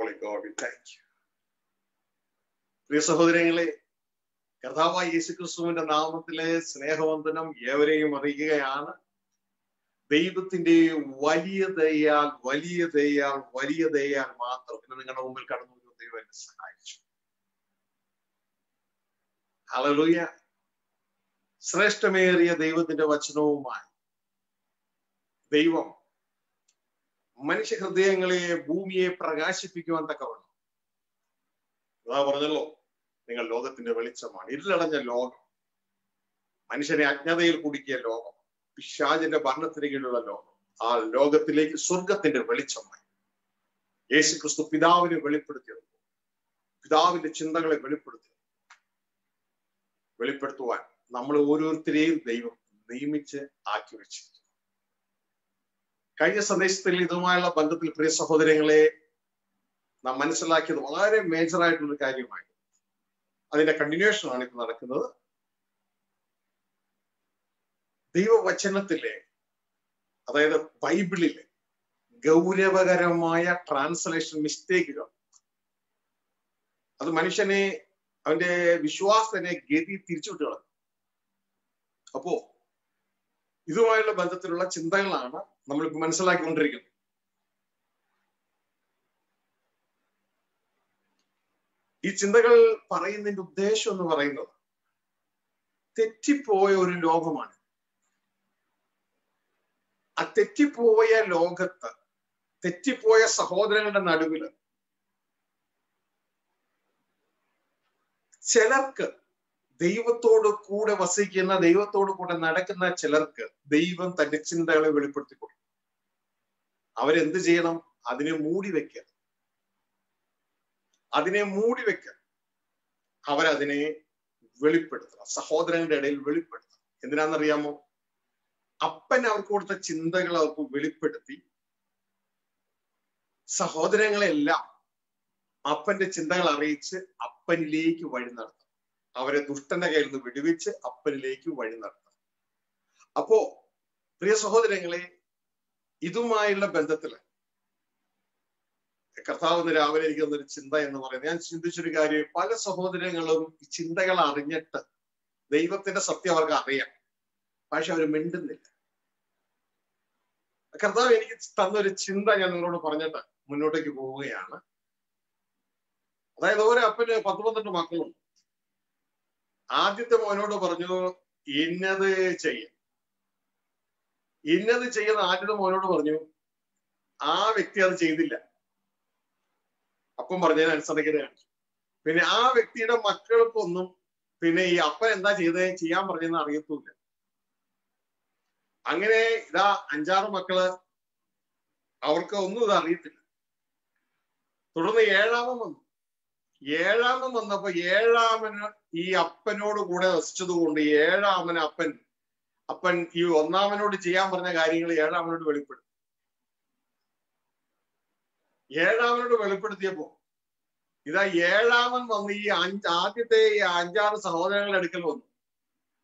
Holy God, we thank you. പ്രിയ സഹോദരങ്ങളെ, കർത്താവായ യേശുക്രിസ്തുവിന്റെ നാമത്തിലെ സ്നേഹവന്ദനം ഏവരെയും അറിയിക്കുകയാണ്. ദൈവത്തിന്റെ വലിയ ദയാൽ മാത്രം ഇന്ന് നിങ്ങളുടെ മുമ്പിൽ കടന്നു ദൈവം എന്നെ സഹായിച്ചു. ഹല്ലേലൂയ. ശ്രേഷ്ഠമേറിയ ദൈവത്തിന്റെ വചനവുമായി ദൈവം മനുഷ്യ ഹൃദയങ്ങളെ, ഭൂമിയെ പ്രകാശിപ്പിക്കുവാൻ തക്കവണ്ണം അതാ പറഞ്ഞല്ലോ, നിങ്ങൾ ലോകത്തിന്റെ വെളിച്ചമാണ്. ഇരുളടഞ്ഞ ലോകം, മനുഷ്യനെ അജ്ഞതയിൽ കുടുക്കിയ ലോകം, പിശാചിന്റെ ഭരണത്തിന് കീഴിലുള്ള ലോകം, ആ ലോകത്തിലേക്ക് സ്വർഗത്തിന്റെ വെളിച്ചമായി യേശുക്രിസ്തു പിതാവിനെ വെളിപ്പെടുത്തിയത്, പിതാവിന്റെ ചിന്തകളെ വെളിപ്പെടുത്തുവാൻ നമ്മൾ ഓരോരുത്തരെയും ദൈവം നിയമിച്ച് ആക്കി വെച്ചിരിക്കുന്നു. കഴിഞ്ഞ സന്ദേശത്തിൽ ഇതുമായുള്ള ബന്ധത്തിൽ പ്രിയ സഹോദരങ്ങളെ നാം മനസ്സിലാക്കിയത് വളരെ മേജറായിട്ടുള്ള കാര്യമായി. അതിന്റെ കണ്ടിന്യൂഷൻ ആണ് ഇപ്പൊ നടക്കുന്നത്. ദൈവവചനത്തിലെ, അതായത് ബൈബിളിലെ ഗൗരവകരമായ ട്രാൻസ്ലേഷൻ മിസ്റ്റേക്കുകൾ, അത് മനുഷ്യനെ, അവന്റെ വിശ്വാസത്തിനെ ഗതി തിരിച്ചുവിട്ട് കളഞ്ഞു. അപ്പോ ഇതുമായുള്ള ബന്ധത്തിലുള്ള ചിന്തകളാണ് നമ്മളിപ്പോ മനസ്സിലാക്കിക്കൊണ്ടിരിക്കുന്നത്. ഈ ചിന്തകൾ പറയുന്നതിന്റെ ഉദ്ദേശം എന്ന് പറയുന്നത്, തെറ്റിപ്പോയ ഒരു ലോകമാണ്. ആ തെറ്റിപ്പോയ ലോകത്ത്, തെറ്റിപ്പോയ സഹോദരങ്ങളുടെ നടുവില് ചിലർക്ക്, ദൈവത്തോട് കൂടെ വസിക്കുന്ന, ദൈവത്തോട് കൂടെ നടക്കുന്ന ചിലർക്ക് ദൈവം തന്റെ ചിന്തകളെ വെളിപ്പെടുത്തി കൊടുക്കും. അവരെന്ത് ചെയ്യണം? അതിനെ മൂടി വെക്കുക. അവരതിനെ വെളിപ്പെടുത്തണം, സഹോദരങ്ങളുടെ ഇടയിൽ വെളിപ്പെടുത്തണം. എന്തിനാണെന്നറിയാമോ? അപ്പൻ അവർക്ക് കൊടുത്ത ചിന്തകൾ അവർക്ക് വെളിപ്പെടുത്തി സഹോദരങ്ങളെല്ലാം അപ്പന്റെ ചിന്തകൾ അറിയിച്ച് അപ്പനിലേക്ക് വഴി നടത്തണം. അവരെ ദുഷ്ടന്റെ കയ്യിൽ നിന്ന് വിടുവിച്ച് അപ്പനിലേക്ക് വഴി നടത്തണം. അപ്പോ പ്രിയ സഹോദരങ്ങളെ, ഇതുമായുള്ള ബന്ധത്തില് കർത്താവ് രാവിലെ എനിക്ക് തന്നൊരു ചിന്ത എന്ന് പറയുന്നത്, ഞാൻ ചിന്തിച്ചൊരു കാര്യം, പല സഹോദരങ്ങളും ഈ ചിന്തകൾ അറിഞ്ഞിട്ട് ദൈവത്തിന്റെ സത്യം അവർക്ക് അറിയാം, പക്ഷെ അവർ മിണ്ടുന്നില്ല. കർത്താവ് എനിക്ക് തന്നൊരു ചിന്ത ഞാൻ നിങ്ങളോട് പറഞ്ഞിട്ട് മുന്നോട്ടേക്ക് പോവുകയാണ്. അതായത് ഒരു അപ്പന് 10-12 മക്കളുണ്ട്. ആദ്യത്തെ മോനോട് പറഞ്ഞു ഇന്നത് ചെയ്യുന്ന ആദ്യത്തെ മോനോട് പറഞ്ഞു, ആ വ്യക്തി അത് ചെയ്തില്ല. അപ്പം പറഞ്ഞതിന് അനുസരിക്കണ കാണിച്ചു. പിന്നെ ആ വ്യക്തിയുടെ മക്കൾക്കൊന്നും പിന്നെ ഈ അപ്പൻ എന്താ ചെയ്യാൻ പറഞ്ഞെന്ന് അറിയത്തുമില്ല. അങ്ങനെ ഇതാ 5-6 മക്കള്, അവർക്ക് ഒന്നും ഇത് അറിയത്തില്ല. തുടർന്ന് 7-ാമൻ വന്നു. 7-ാമൻ വന്നപ്പോ 7-ാമന് ഈ അപ്പനോട് കൂടെ വസിച്ചത് കൊണ്ട് 7-ാമന് അപ്പൻ ഈ 1-ാമനോട് ചെയ്യാൻ പറഞ്ഞ കാര്യങ്ങൾ 7-ാമനോട് വെളിപ്പെടുത്തി. 7-ാമനോട് വെളിപ്പെടുത്തിയപ്പോ ഇതാ 7-ാമൻ വന്ന് ഈ ആദ്യത്തെ 5-6 സഹോദരങ്ങളുടെ അടുക്കൽ വന്നു.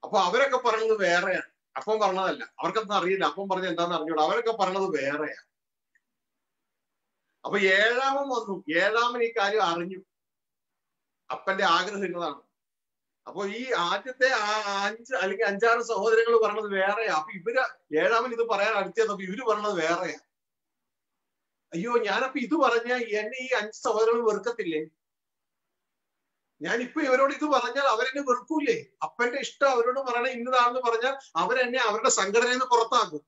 അപ്പൊ അവരൊക്കെ പറഞ്ഞത് വേറെയാണ്, അപ്പം പറഞ്ഞതല്ല. അവർക്കൊന്നും അറിയില്ല, അപ്പം പറഞ്ഞ എന്താന്ന് അറിഞ്ഞൂടാ. അവരൊക്കെ പറഞ്ഞത് വേറെയാണ്. അപ്പൊ 7-ാമൻ വന്നു. 7-ാമൻ ഈ കാര്യം അറിഞ്ഞു, അപ്പന്റെ ആഗ്രഹം എന്നതാണ്. അപ്പൊ ഈ ആദ്യത്തെ 5 അല്ലെങ്കിൽ 5-6 സഹോദരങ്ങൾ പറഞ്ഞത് വേറെയാ. അപ്പൊ 7-ാമൻ ഇത് പറയാൻ അടുത്തത്, അപ്പൊ ഇവര് പറഞ്ഞത് വേറെയാ. അയ്യോ, ഞാനപ്പൊ ഇത് പറഞ്ഞ എന്നെ ഈ 5 സഹോദരങ്ങൾ വെറുക്കത്തില്ലേ? ഞാനിപ്പോ ഇവരോട് ഇത് പറഞ്ഞാൽ അവരെന്നെ വെറുക്കൂലേ? അപ്പന്റെ ഇഷ്ടം അവരോട് പറയണ ഇന്നതാണെന്ന് പറഞ്ഞാൽ അവരെന്നെ അവരുടെ സംഘടനയിൽ നിന്ന് പുറത്താക്കും.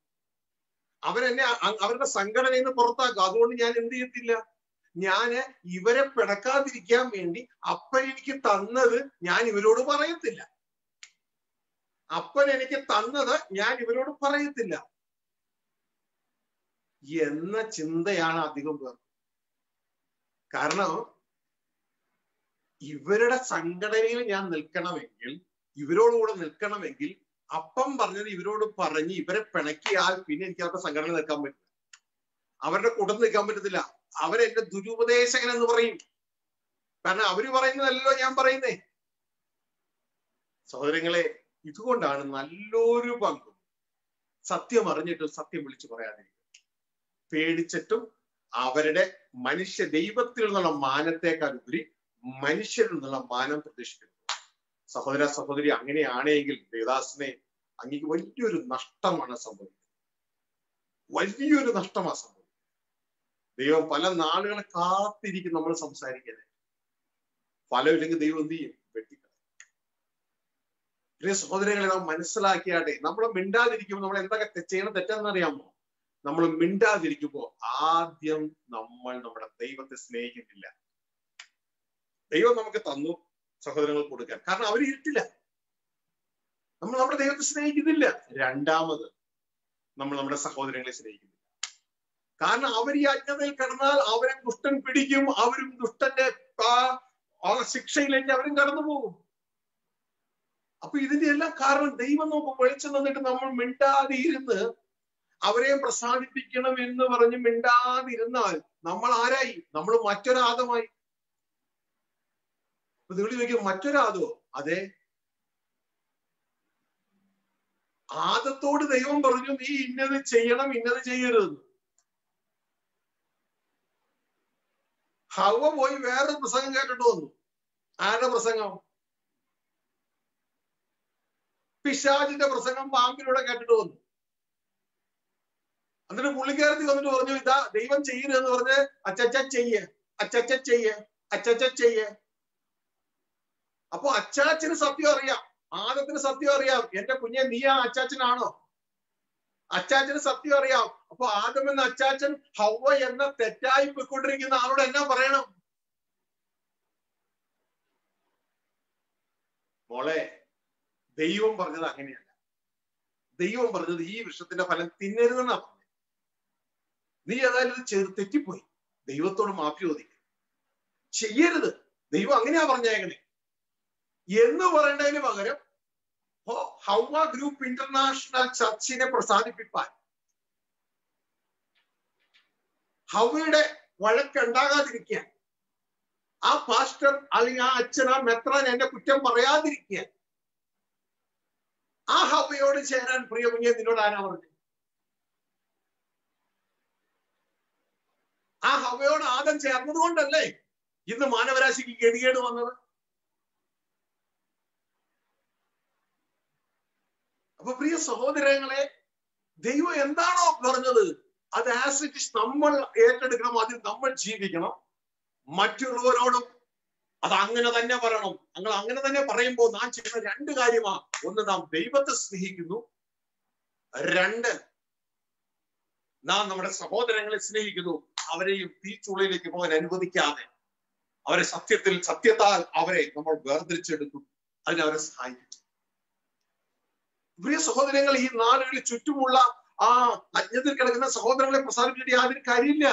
അവരുടെ സംഘടനയിൽ നിന്ന് പുറത്താക്കും. അതുകൊണ്ട് ഞാൻ എന്ത് ചെയ്യത്തില്ല, ഞാന് ഇവരെ പിണക്കാതിരിക്കാൻ വേണ്ടി അപ്പൻ എനിക്ക് തന്നത് ഞാൻ ഇവരോട് പറയത്തില്ല. അപ്പൻ എനിക്ക് തന്നത് ഞാൻ ഇവരോട് പറയത്തില്ല എന്ന ചിന്തയാണ് അധികം പേർ. കാരണം ഇവരുടെ സംഘടനയിൽ ഞാൻ നിൽക്കണമെങ്കിൽ, ഇവരോടുകൂടെ നിൽക്കണമെങ്കിൽ അപ്പം പറഞ്ഞത് ഇവരോട് പറഞ്ഞ് ഇവരെ പിണക്കിയാൽ പിന്നെ എനിക്ക് അവരുടെ സംഘടന നിൽക്കാൻ പറ്റില്ല, അവരുടെ കൂടെ നിൽക്കാൻ പറ്റത്തില്ല. അവരെന്റെ ദുരുപദേശകൻ എന്ന് പറയും. കാരണം അവര് പറയുന്നതല്ലോ ഞാൻ പറയുന്നേ. സഹോദരങ്ങളെ, ഇതുകൊണ്ടാണ് നല്ലൊരു പങ്കും സത്യം അറിഞ്ഞിട്ടും സത്യം വിളിച്ചു പറയാതിരിക്കുക. പേടിച്ചിട്ടും അവരുടെ മനുഷ്യ ദൈവത്തിൽ നിന്നുള്ള മാനത്തെക്കാൾ ഉപരി മനുഷ്യരിൽ നിന്നുള്ള മാനം പ്രതീക്ഷിക്കുന്നു. സഹോദര സഹോദരി, അങ്ങനെയാണെങ്കിൽ ദേവദാസനെ അങ്ങേക്ക് വലിയൊരു നഷ്ടമാണ് സംഭവിക്കുന്നത്. വലിയൊരു നഷ്ടമാണ് സംഭവിക്കുന്നത്. ദൈവം പല നാളുകളെ കാത്തിരിക്കും നമ്മൾ സംസാരിക്കുന്നത്. ഫലമില്ലെങ്കിൽ ദൈവം എന്ത് ചെയ്യും? വെട്ടിക്കളയും. പ്രിയ സഹോദരങ്ങളെ, നാം മനസ്സിലാക്കിയാട്ടെ, നമ്മൾ മിണ്ടാതിരിക്കുമ്പോൾ നമ്മൾ എന്തൊക്കെ ചെയ്യണം തെറ്റെന്നറിയാമോ? നമ്മൾ മിണ്ടാതിരിക്കുമ്പോൾ ആദ്യം നമ്മൾ നമ്മുടെ ദൈവത്തെ സ്നേഹിക്കുന്നില്ല. ദൈവം നമുക്ക് തന്നു സഹോദരങ്ങൾ കൊടുക്കാൻ, കാരണം അവർ ഇരുട്ടില്ല. നമ്മൾ നമ്മുടെ ദൈവത്തെ സ്നേഹിക്കുന്നില്ല. രണ്ടാമത് നമ്മൾ നമ്മുടെ സഹോദരങ്ങളെ സ്നേഹിക്കുന്നില്ല. കാരണം അവർ ഈ അജ്ഞതയിൽ കിടന്നാൽ അവരെ ദുഷ്ടൻ പിടിക്കും. അവരും ദുഷ്ടന്റെ ശിക്ഷയിലേക്ക് അവരും കടന്നു പോകും. അപ്പൊ ഇതിന്റെ എല്ലാം കാരണം ദൈവം നമുക്ക് വെളിച്ചം തന്നിട്ട് നമ്മൾ മിണ്ടാതിരുന്ന് അവരെയും പ്രസാദിപ്പിക്കണം എന്ന് പറഞ്ഞ് മിണ്ടാതിരുന്നാൽ നമ്മൾ ആരായി? നമ്മൾ മറ്റൊരാദമായി. നിങ്ങൾ ചോദിക്കും, മറ്റൊരാദോ? അതെ, ആദത്തോട് ദൈവം പറഞ്ഞു, നീ ഇന്നത് ചെയ്യണം, ഇന്നത് ചെയ്യരുത്. ഹവ്വ പോയി വേറൊരു പ്രസംഗം കേട്ടിട്ട് വന്നു. ആരുടെ പ്രസംഗം? പിശാചിന്റെ പ്രസംഗം പാമ്പിലൂടെ കേട്ടിട്ട് വന്നു. എന്നിട്ട് പുള്ളിക്കാരത്തി വന്നിട്ട് പറഞ്ഞു, ഇതാ ദൈവം ചെയ്യരുതെന്ന് പറഞ്ഞ് അച്ചച്ച ചെയ്യേ, അച്ചച്ച ചെയ്യേ, അച്ചച്ച ചെയ്യേ. അപ്പൊ അച്ചാച്ചന് സത്യം അറിയാം, ആദത്തിന് സത്യം അറിയാം. എന്റെ കുഞ്ഞെ, നീ ആ അച്ചാച്ചനാണോ? അച്ചാച്ചന് സത്യം അറിയാം. അപ്പൊ ആദം എന്ന അച്ചാച്ചൻ ഹവ്വ എന്ന തെറ്റായി പോയിക്കൊണ്ടിരിക്കുന്ന ആളോട് എന്നാ പറയണം? മോളെ, ദൈവം പറഞ്ഞത് അങ്ങനെയല്ല. ദൈവം പറഞ്ഞത് ഈ വൃക്ഷത്തിന്റെ ഫലം തിന്നരുതെന്നാ പറഞ്ഞത്. നീ ഏതായാലും ഇത് തെറ്റിപ്പോയി, ദൈവത്തോട് മാഫി ചോദിക്കും, ചെയ്യരുത്, ദൈവം അങ്ങനെയാ പറഞ്ഞേക്കണേ എന്ന് പറയേണ്ടതിന് പകരം ഹവ്വ ഗ്രൂപ്പ് ഇന്റർനാഷണൽ ചർച്ചിനെ പ്രസാദിപ്പിക്കാൻ, ഹവ്വയുടെ വഴക്കുണ്ടാകാതിരിക്കാൻ, ആ പാസ്റ്റർ അല്ലെങ്കിൽ ആ അച്ഛൻ, ആ മെത്രാൻ എന്നെ കുറ്റം പറയാതിരിക്കാൻ, ആ ഹവ്വയോട് ചേരാൻ പ്രിയ കുഞ്ഞെ നിന്നോട് ആരാ പറഞ്ഞു? ആ ഹവ്വയോട് ആദം ചേർന്നത് കൊണ്ടല്ലേ ഇന്ന് മാനവരാശിക്ക് ഗതികേട് വന്നത്. അപ്പൊ പ്രിയ സഹോദരങ്ങളെ, ദൈവം എന്താണോ പറഞ്ഞത് അത് ആസ് ഇറ്റ് ഈസ് നമ്മൾ ഏറ്റെടുക്കണം, അതിൽ നമ്മൾ ജീവിക്കണം. മറ്റുള്ളവരോടും അത് അങ്ങനെ തന്നെ പറയണം. ഞങ്ങൾ അങ്ങനെ തന്നെ പറയുമ്പോൾ നാം ചെയ്യുന്ന രണ്ട് കാര്യമാണ്. ഒന്ന്, നാം ദൈവത്തെ സ്നേഹിക്കുന്നു. രണ്ട്, നാം നമ്മുടെ സഹോദരങ്ങളെ സ്നേഹിക്കുന്നു. അവരെയും തീച്ചുളയിലേക്ക് പോകാൻ അനുവദിക്കാതെ അവരെ സത്യത്താൽ അവരെ നമ്മൾ വേർതിരിച്ചെടുക്കും. അതിനവരെ സഹായിക്കും. പ്രിയ സഹോദരങ്ങൾ, ഈ നാടുകളിൽ ചുറ്റുമുള്ള ആ അജ്ഞതയിൽ കിടക്കുന്ന സഹോദരങ്ങളെ പ്രസാദിപ്പിച്ചിട്ട് യാതൊരു കാര്യമില്ല.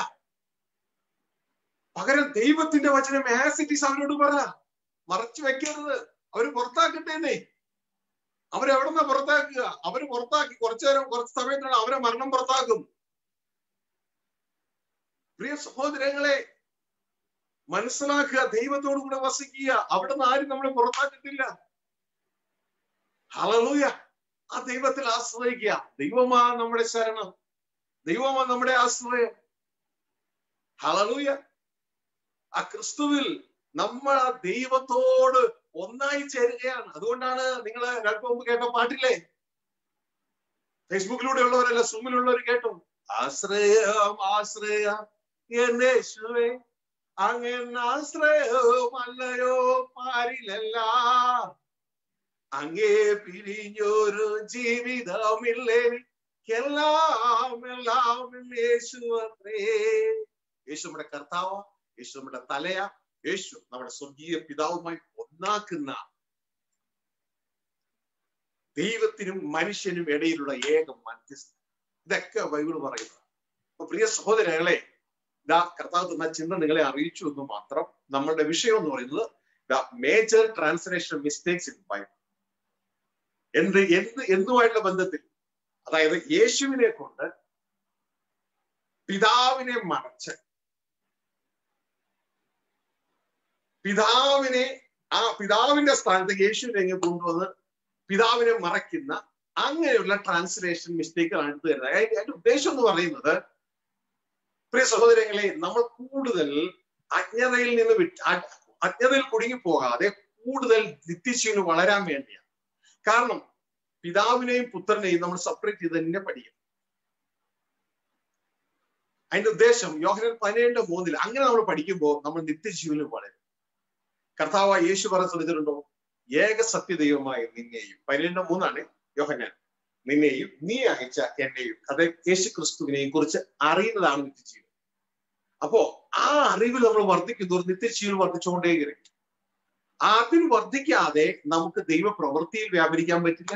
പകരം ദൈവത്തിന്റെ വചനം ആസ് ഇറ്റ് ഈസ് അവരോട് പറ, മറച്ചു വെക്കരുത്. അവര് പുറത്താക്കട്ടേന്നേ. അവരെവിടെന്നാ പുറത്താക്കുക? അവര് പുറത്താക്കി കുറച്ചു സമയത്തിനാണ് അവരെ മരണം പുറത്താക്കും. പ്രിയ സഹോദരങ്ങളെ, മനസ്സിലാക്കുക, ദൈവത്തോടു കൂടെ വസിക്കുക. അവിടെ നിന്ന് ആരും നമ്മളെ പുറത്താക്കിട്ടില്ല. ഹല്ലേലൂയ. ആ ദൈവത്തിൽ ആശ്രയിക്കുക. ദൈവമാ നമ്മുടെ ശരണം, ദൈവമാ നമ്മുടെ ആശ്രയം. ഹല്ലേലൂയ. ആ ക്രിസ്തുവിൽ നമ്മൾ ആ ദൈവത്തോട് ഒന്നായി ചേരുകയാണ്. അതുകൊണ്ടാണ് നിങ്ങൾ രണ്ടു മുമ്പ് കേട്ട പാട്ടില്ലേ, ഫേസ്ബുക്കിലൂടെ ഉള്ളവരല്ല, സൂമിലുള്ളവർ കേട്ടോ, ആശ്രയം ആശ്രയം എന്നേശുവേ, അങ്ങ് ആശ്രയമല്ലയോ പാരിലല്ല, അങ്ങേ പിരിഞ്ഞൊരു ജീവിതമില്ലേ, എല്ലാം യേശു അത്രേ. യേശു നമ്മുടെ കർത്താവ്, യേശു നമ്മുടെ തലയ, യേശു നമ്മുടെ സ്വർഗീയ പിതാവുമായി ഒന്നാക്കുന്ന ദൈവത്തിനും മനുഷ്യനും ഇടയിലുള്ള ഏക മധ്യസ്ഥൻ. ഇതൊക്കെ ബൈബിൾ പറയുന്നത്. അപ്പൊ പ്രിയ സഹോദരങ്ങളെ, ഇതാ കർത്താവ് തന്ന ചിന്ത നിങ്ങളെ അറിയിച്ചു എന്ന് മാത്രം. നമ്മളുടെ വിഷയം എന്ന് പറയുന്നത് major translation mistakes in Bible. എന്തുമായിട്ടുള്ള ബന്ധത്തിൽ, അതായത് യേശുവിനെ കൊണ്ട് പിതാവിനെ മറച്ച്, പിതാവിന്റെ സ്ഥാനത്ത് യേശുവിനെ കൊണ്ടുവന്ന് പിതാവിനെ മറയ്ക്കുന്ന അങ്ങനെയുള്ള ട്രാൻസ്ലേഷൻ മിസ്റ്റേക്കുകളാണ് എടുത്തു തരുന്നത്. അതിന്റെ ഉദ്ദേശം എന്ന് പറയുന്നത്, പ്രിയ സഹോദരങ്ങളെ, നമ്മൾ കൂടുതൽ അജ്ഞതയിൽ നിന്ന് അജ്ഞതയിൽ കുടുങ്ങിപ്പോകാതെ കൂടുതൽ നിത്യജീവന് വളരാൻ വേണ്ടിയാണ്. കാരണം പിതാവിനെയും പുത്രനെയും നമ്മൾ സെപ്പറേറ്റ് ചെയ്ത് തന്നെ പഠിക്കണം. അതിന്റെ ഉദ്ദേശം യോഹന്നാൻ 17:3 അങ്ങനെ നമ്മൾ പഠിക്കുമ്പോൾ നമ്മൾ നിത്യജീവനിൽ വളരും. കർത്താവായ യേശു പറയാൻ ശ്രദ്ധിച്ചിട്ടുണ്ടോ? ഏക സത്യദൈവമായ നിന്നെയും, 17:3 യോഹന്നാൻ, നിന്നെയും നീ അയച്ച എന്നെയും, അത് യേശു ക്രിസ്തുവിനെയും കുറിച്ച് അറിയുന്നതാണ് നിത്യജീവൻ. അപ്പോ ആ അറിവിൽ നമ്മൾ വർദ്ധിക്കുന്നതോറും നിത്യജീവൻ വർദ്ധിച്ചുകൊണ്ടേയിരിക്കും. അതിൽ വർദ്ധിക്കാതെ നമുക്ക് ദൈവപ്രവൃത്തിയിൽ വ്യാപരിക്കാൻ പറ്റില്ല.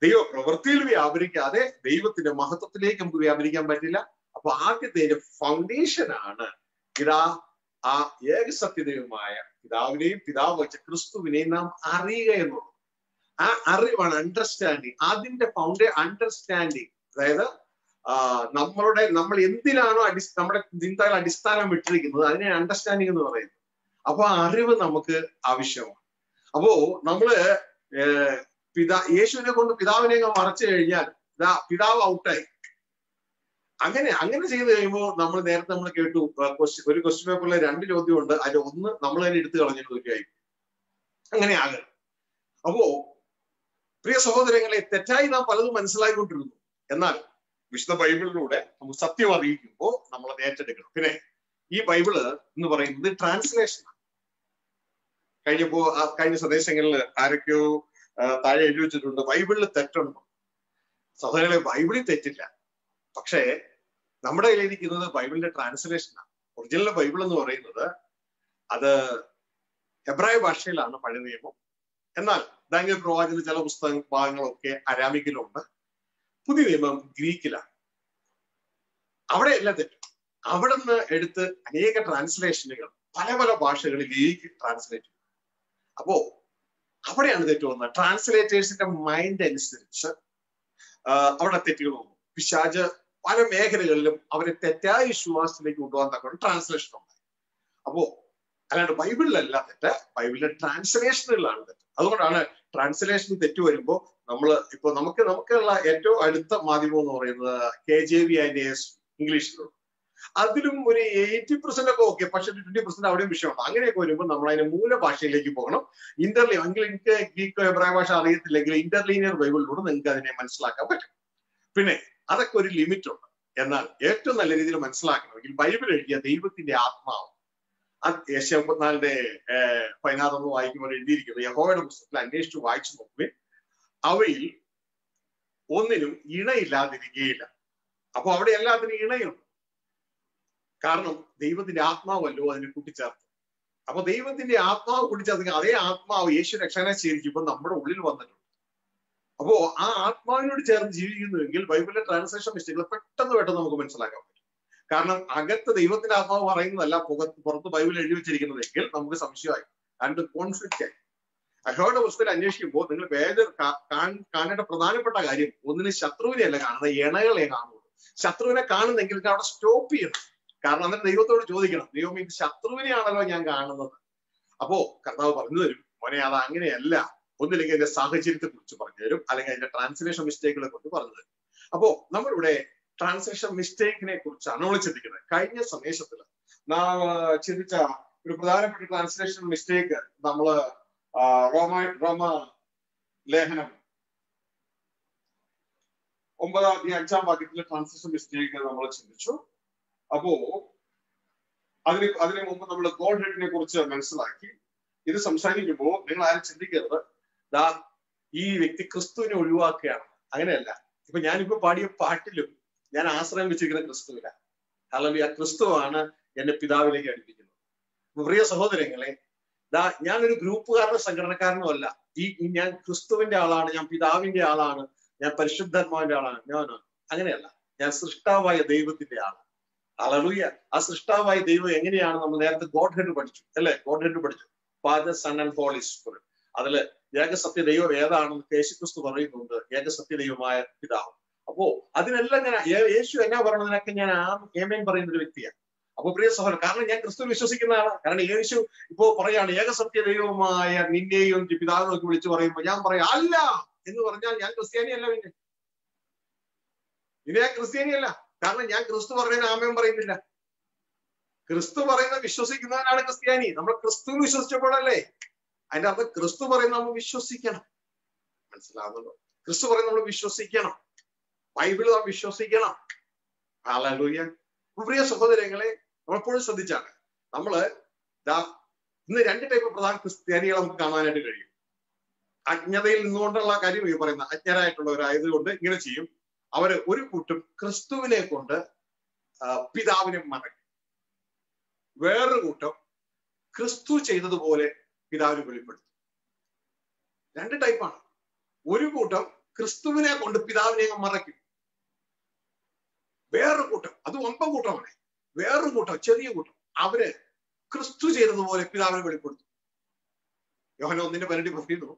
ദൈവപ്രവൃത്തിയിൽ വ്യാപരിക്കാതെ ദൈവത്തിന്റെ മഹത്വത്തിലേക്ക് നമുക്ക് വ്യാപരിക്കാൻ പറ്റില്ല. അപ്പൊ ആദ്യത്തെ ഫൗണ്ടേഷനാണ് ആ ഏകസത്യദൈവമായ പിതാവിനെയും പിതാവ് വെച്ച ക്രിസ്തുവിനെയും നാം അറിയുക എന്നുള്ളത്. ആ അറിവാണ് അണ്ടർസ്റ്റാൻഡിങ്. അതിന്റെ അണ്ടർസ്റ്റാൻഡിങ്, അതായത് നമ്മൾ എന്തിനാണോ നമ്മുടെ ചിന്തകൾ അടിസ്ഥാനം വിട്ടിരിക്കുന്നത് അതിനെ അണ്ടർസ്റ്റാൻഡിങ് എന്ന് പറയുന്നത്. അപ്പൊ ആ അറിവ് നമുക്ക് ആവശ്യമാണ്. അപ്പോ നമ്മള് യേശുവിനെ കൊണ്ട് പിതാവിനെ മറച്ചു കഴിഞ്ഞാൽ പിതാവ് ഔട്ടായി. അങ്ങനെ ചെയ്ത് കഴിയുമ്പോൾ നേരത്തെ നമ്മൾ കേട്ടു, ഒരു ക്വസ്റ്റ്യൻ പേപ്പറിലെ 2 ചോദ്യമുണ്ട്, അതിൽ ഒന്ന് നമ്മൾ തന്നെ എടുത്തു കളഞ്ഞിട്ട് നോക്കിയായി. അങ്ങനെ ആകരുത്. അപ്പോ പ്രിയ സഹോദരങ്ങളെ, തെറ്റായി നാം പലതും മനസ്സിലാക്കിക്കൊണ്ടിരുന്നു. എന്നാൽ വിശുദ്ധ ബൈബിളിലൂടെ നമുക്ക് സത്യം അറിയിക്കുമ്പോൾ നമ്മൾ അത് ഏറ്റെടുക്കണം. പിന്നെ ഈ ബൈബിള് എന്ന് പറയുന്നത് ട്രാൻസ്ലേഷനാണ്. കഴിഞ്ഞ സന്ദേശങ്ങളിൽ ആരൊക്കെയോ താഴെ എഴുതി വെച്ചിട്ടുണ്ട് ബൈബിളിൽ തെറ്റുണ്ടോ. സഹോദരങ്ങളെ, ബൈബിളിൽ തെറ്റില്ല. പക്ഷേ നമ്മുടെ കയ്യിലിരിക്കുന്നത് ബൈബിളിന്റെ ട്രാൻസ്ലേഷനാണ്. ഒറിജിനൽ ബൈബിൾ എന്ന് പറയുന്നത് അത് ഹെബ്രായ ഭാഷയിലാണ്, പഴയ നിയമം. എന്നാൽ ദാനിയേൽ പ്രവാചകന്റെ ചില ഭാഗങ്ങളൊക്കെ അരാമിക്കിലുണ്ട്. പുതിയ നിയമം ഗ്രീക്കിലാണ്. അവിടെയല്ല തെറ്റ്. അവിടെ നിന്ന് എടുത്ത് അനേക ട്രാൻസ്ലേഷനുകൾ പല പല ഭാഷകളിലേക്ക് ട്രാൻസ്ലേറ്റ് ചെയ്യും. അപ്പോ അവിടെയാണ് തെറ്റ് വന്നത്. ട്രാൻസ്ലേറ്റേഴ്സിന്റെ മൈൻഡ് അനുസരിച്ച് അവിടെ തെറ്റുകൾ വന്നു. പിശാച് പല മേഖലകളിലും അവരെ തെറ്റായ വിശ്വാസത്തിലേക്ക് കൊണ്ടുപോകാൻ തക്ക ട്രാൻസ്ലേഷൻ ഉണ്ടായി. അപ്പോ അല്ലാണ്ട് ബൈബിളിലല്ല തെറ്റ്, ബൈബിളിലെ ട്രാൻസ്ലേഷനുകളാണ് തെറ്റ്. അതുകൊണ്ടാണ് ട്രാൻസ്ലേഷൻ തെറ്റ് വരുമ്പോൾ നമുക്കുള്ള ഏറ്റവും അടുത്ത മാധ്യമം എന്ന് പറയുന്നത് KJV ആൻഡ് ഇംഗ്ലീഷിലുണ്ട്. അതിലും ഒരു 80% ഒക്കെ ഓക്കെ, പക്ഷെ 20% അവിടെയും വിഷയമുണ്ട്. അങ്ങനെയൊക്കെ വരുമ്പോൾ നമ്മൾ അതിന്റെ മൂലഭാഷയിലേക്ക് പോകണം. എങ്കിൽ എനിക്ക് ഗ്രീക്കോ എബ്രായ ഭാഷ അറിയത്തില്ലെങ്കിൽ ഇന്റർലീനിയർ ബൈബിളിലൂടെ നിങ്ങൾക്ക് അതിനെ മനസ്സിലാക്കാൻ പറ്റും. പിന്നെ അതൊക്കെ ഒരു ലിമിറ്റ് ഉണ്ട്. എന്നാൽ ഏറ്റവും നല്ല രീതിയിൽ മനസ്സിലാക്കണമെങ്കിൽ ബൈബിൾ എഴുതിയ ദൈവത്തിന്റെ ആത്മാവ്, യേശയ്യാ 34:16 വായിക്കുമ്പോൾ എഴുതിയിരിക്കുന്നത്, യഹോവയുടെ പുസ്തകത്തിൽ അന്വേഷിച്ച് വായിച്ചു നോക്കുവിൻ, അവയിൽ ഒന്നിനും ഇണയില്ലാതിരിക്കുകയില്ല. അപ്പൊ അവിടെ എല്ലാത്തിനും ഇണയുണ്ട്. കാരണം ദൈവത്തിന്റെ ആത്മാവല്ലോ അതിനെ കൂട്ടിച്ചേർത്ത്. അപ്പൊ ദൈവത്തിന്റെ ആത്മാവ് കൂട്ടിച്ചേർത്ത് അതേ ആത്മാവ് യേശു രക്ഷകനെ സ്വീകരിക്കുമ്പോൾ നമ്മുടെ ഉള്ളിൽ വന്നിട്ടുണ്ട്. അപ്പോ ആ ആത്മാവിനോട് ചേർന്ന് ജീവിക്കുന്നുവെങ്കിൽ ബൈബിളിലെ ട്രാൻസ്ലേഷൻ മിസ്റ്റേക്കുകൾ പെട്ടെന്ന് നമുക്ക് മനസ്സിലാക്കാൻ പറ്റും. കാരണം അകത്ത് ദൈവത്തിന്റെ ആത്മാവ് പറയുന്നതല്ല പുറത്ത് ബൈബിൾ എഴുതി വെച്ചിരിക്കുന്നതെങ്കിൽ നമുക്ക് സംശയമായി, രണ്ട് കോൺഫ്ലിക്റ്റ് ആയി. യഹോവയുടെ പുസ്തകത്തിൽ അന്വേഷിക്കുമ്പോൾ നിങ്ങൾ കാണേണ്ട പ്രധാനപ്പെട്ട കാര്യം, ഒന്നിന് ശത്രുവിനെ അല്ല കാണുന്നത്, ഇണകളെ കാണുള്ളൂ. ശത്രുവിനെ കാണുന്നെങ്കിൽ അവിടെ സ്റ്റോപ്പ് ചെയ്യണം. കാരണം എന്നിട്ട് ദൈവത്തോട് ചോദിക്കണം, ദൈവം ഇത് ശത്രുവിനെയാണല്ലോ ഞാൻ കാണുന്നത്. അപ്പോ കർത്താവ് പറഞ്ഞു തരും, മോനെ അത് അങ്ങനെയല്ല, ഒന്നില്ലെങ്കിൽ അതിന്റെ സാഹചര്യത്തെ കുറിച്ച് പറഞ്ഞു തരും, അല്ലെങ്കിൽ അതിന്റെ ട്രാൻസ്ലേഷൻ മിസ്റ്റേക്കുകളെ കുറിച്ച് പറഞ്ഞു തരും. അപ്പോ നമ്മളിവിടെ ട്രാൻസ്ലേഷൻ മിസ്റ്റേക്കിനെ കുറിച്ചാണ് നമ്മൾ ചിന്തിക്കുന്നത്. കഴിഞ്ഞ സന്ദേശത്തിൽ നാം ചിന്തിച്ച ഒരു പ്രധാനപ്പെട്ട ട്രാൻസ്ലേഷൻ മിസ്റ്റേക്ക് നമ്മള് റോമ ലേഖനം 9:5 ട്രാൻസ്ലേഷൻ മിസ്റ്റേക്ക് നമ്മൾ ചിന്തിച്ചു. അപ്പോ അതിനു മുമ്പ് നമ്മൾ ഗോഡ് ഹെഡിനെ കുറിച്ച് മനസ്സിലാക്കി. ഇത് സംസാരിക്കുമ്പോൾ നിങ്ങൾ ആരും ചിന്തിക്കരുത് ഈ വ്യക്തി ക്രിസ്തുവിനെ ഒഴിവാക്കുകയാണ്. അങ്ങനെയല്ല. ഇപ്പൊ ഞാനിപ്പോ പാടിയ പാട്ടിലും ഞാൻ ആശ്രയം വെച്ചിരിക്കുന്ന ക്രിസ്തുവില്ല. അല്ലെങ്കിൽ ആ ക്രിസ്തുവാണ് എന്നെ പിതാവിലേക്ക് അടുപ്പിക്കുന്നത്. പ്രിയ സഹോദരങ്ങളെ, ഞാനൊരു ഗ്രൂപ്പുകാരനോ സംഘടനക്കാരനോ അല്ല. ഞാൻ ക്രിസ്തുവിന്റെ ആളാണ്, ഞാൻ പിതാവിന്റെ ആളാണ്, ഞാൻ പരിശുദ്ധാത്മാവിന്റെ ആളാണ്. അങ്ങനെയല്ല. ഞാൻ സൃഷ്ടാവായ ദൈവത്തിന്റെ ആളാണ്. ഹല്ലേലൂയ. ആ സൃഷ്ടാവായ ദൈവം എങ്ങനെയാണ് നമ്മൾ നേരത്തെ ഗോഡ് ഹെഡ് പഠിച്ചു അല്ലെ? ഗോഡ് ഹെഡ് പഠിച്ചു, Father, Son and Holy Spirit. അതില് ഏകസത്യ ദൈവം ഏതാണെന്ന് യേശുക്രിസ്തു പറയുന്നുണ്ട്, ഏകസത്യ ദൈവമായ പിതാവ്. അപ്പോ അതിനെല്ലാം ഞാൻ യേശു എന്നാ പറയണതിനൊക്കെ ഞാൻ ആമേൻ പറയുന്ന ഒരു വ്യക്തിയാണ്. അപ്പൊ പ്രിയ സഹോദരൻ, കാരണം ഞാൻ ക്രിസ്തു വിശ്വസിക്കുന്ന ആളാണ്. കാരണം യേശു ഇപ്പോ പറയാണ് ഏകസത്യ ദൈവമായ നിന്നെയും പിതാവിനൊക്കെ വിളിച്ചു പറയുമ്പോൾ ഞാൻ പറയാം അല്ല എന്ന് പറഞ്ഞാൽ ഞാൻ ക്രിസ്ത്യാനിയല്ല. പിന്നെ ഞാൻ ക്രിസ്ത്യാനിയല്ല. കാരണം ഞാൻ ക്രിസ്തു പറയുന്നതിന് ആമേൻ പറയുന്നില്ല. ക്രിസ്തു പറയുന്നത് വിശ്വസിക്കുന്നവനാണ് ക്രിസ്ത്യാനി. നമ്മൾ ക്രിസ്തു വിശ്വസിച്ചപ്പോഴല്ലേ. അതിന്റെ അർത്ഥം ക്രിസ്തു പറയുന്നത് നമ്മൾ വിശ്വസിക്കണം. മനസ്സിലാവുന്നുണ്ടോ? ക്രിസ്തു പറയുന്നത് നമ്മൾ വിശ്വസിക്കണം. ബൈബിള് നാം വിശ്വസിക്കണം. ഹല്ലേലൂയ. പ്രിയ സഹോദരങ്ങളെ, നമ്മളെപ്പോഴും ശ്രദ്ധിച്ചാണ് നമ്മള് ഇന്ന് രണ്ട് ടൈപ്പ് പ്രധാന ക്രിസ്ത്യാനികളെ നമുക്ക് കാണാനായിട്ട് കഴിയും. അജ്ഞതയിൽ നിന്നുകൊണ്ടുള്ള കാര്യം ഈ പറയുന്ന അജ്ഞരായിട്ടുള്ളവരായതുകൊണ്ട് ഇങ്ങനെ ചെയ്യും. അവര് ഒരു കൂട്ടം ക്രിസ്തുവിനെ കൊണ്ട് പിതാവിനെ മറയ്ക്കും. വേറൊരു കൂട്ടം ക്രിസ്തു ചെയ്തതുപോലെ പിതാവിനെ വെളിപ്പെടുത്തും. രണ്ട് ടൈപ്പാണ്. ഒരു കൂട്ടം ക്രിസ്തുവിനെ കൊണ്ട് പിതാവിനെ മറയ്ക്കും. വേറൊരു കൂട്ടം, അത് വമ്പൻ കൂട്ടമാണ്. വേറൊരു കൂട്ടം, ചെറിയ കൂട്ടം, അവര് ക്രിസ്തു ചെയ്തതുപോലെ പിതാവിനെ വെളിപ്പെടുത്തും. യോഹന്നാൻ 1:12 പറയുന്നു,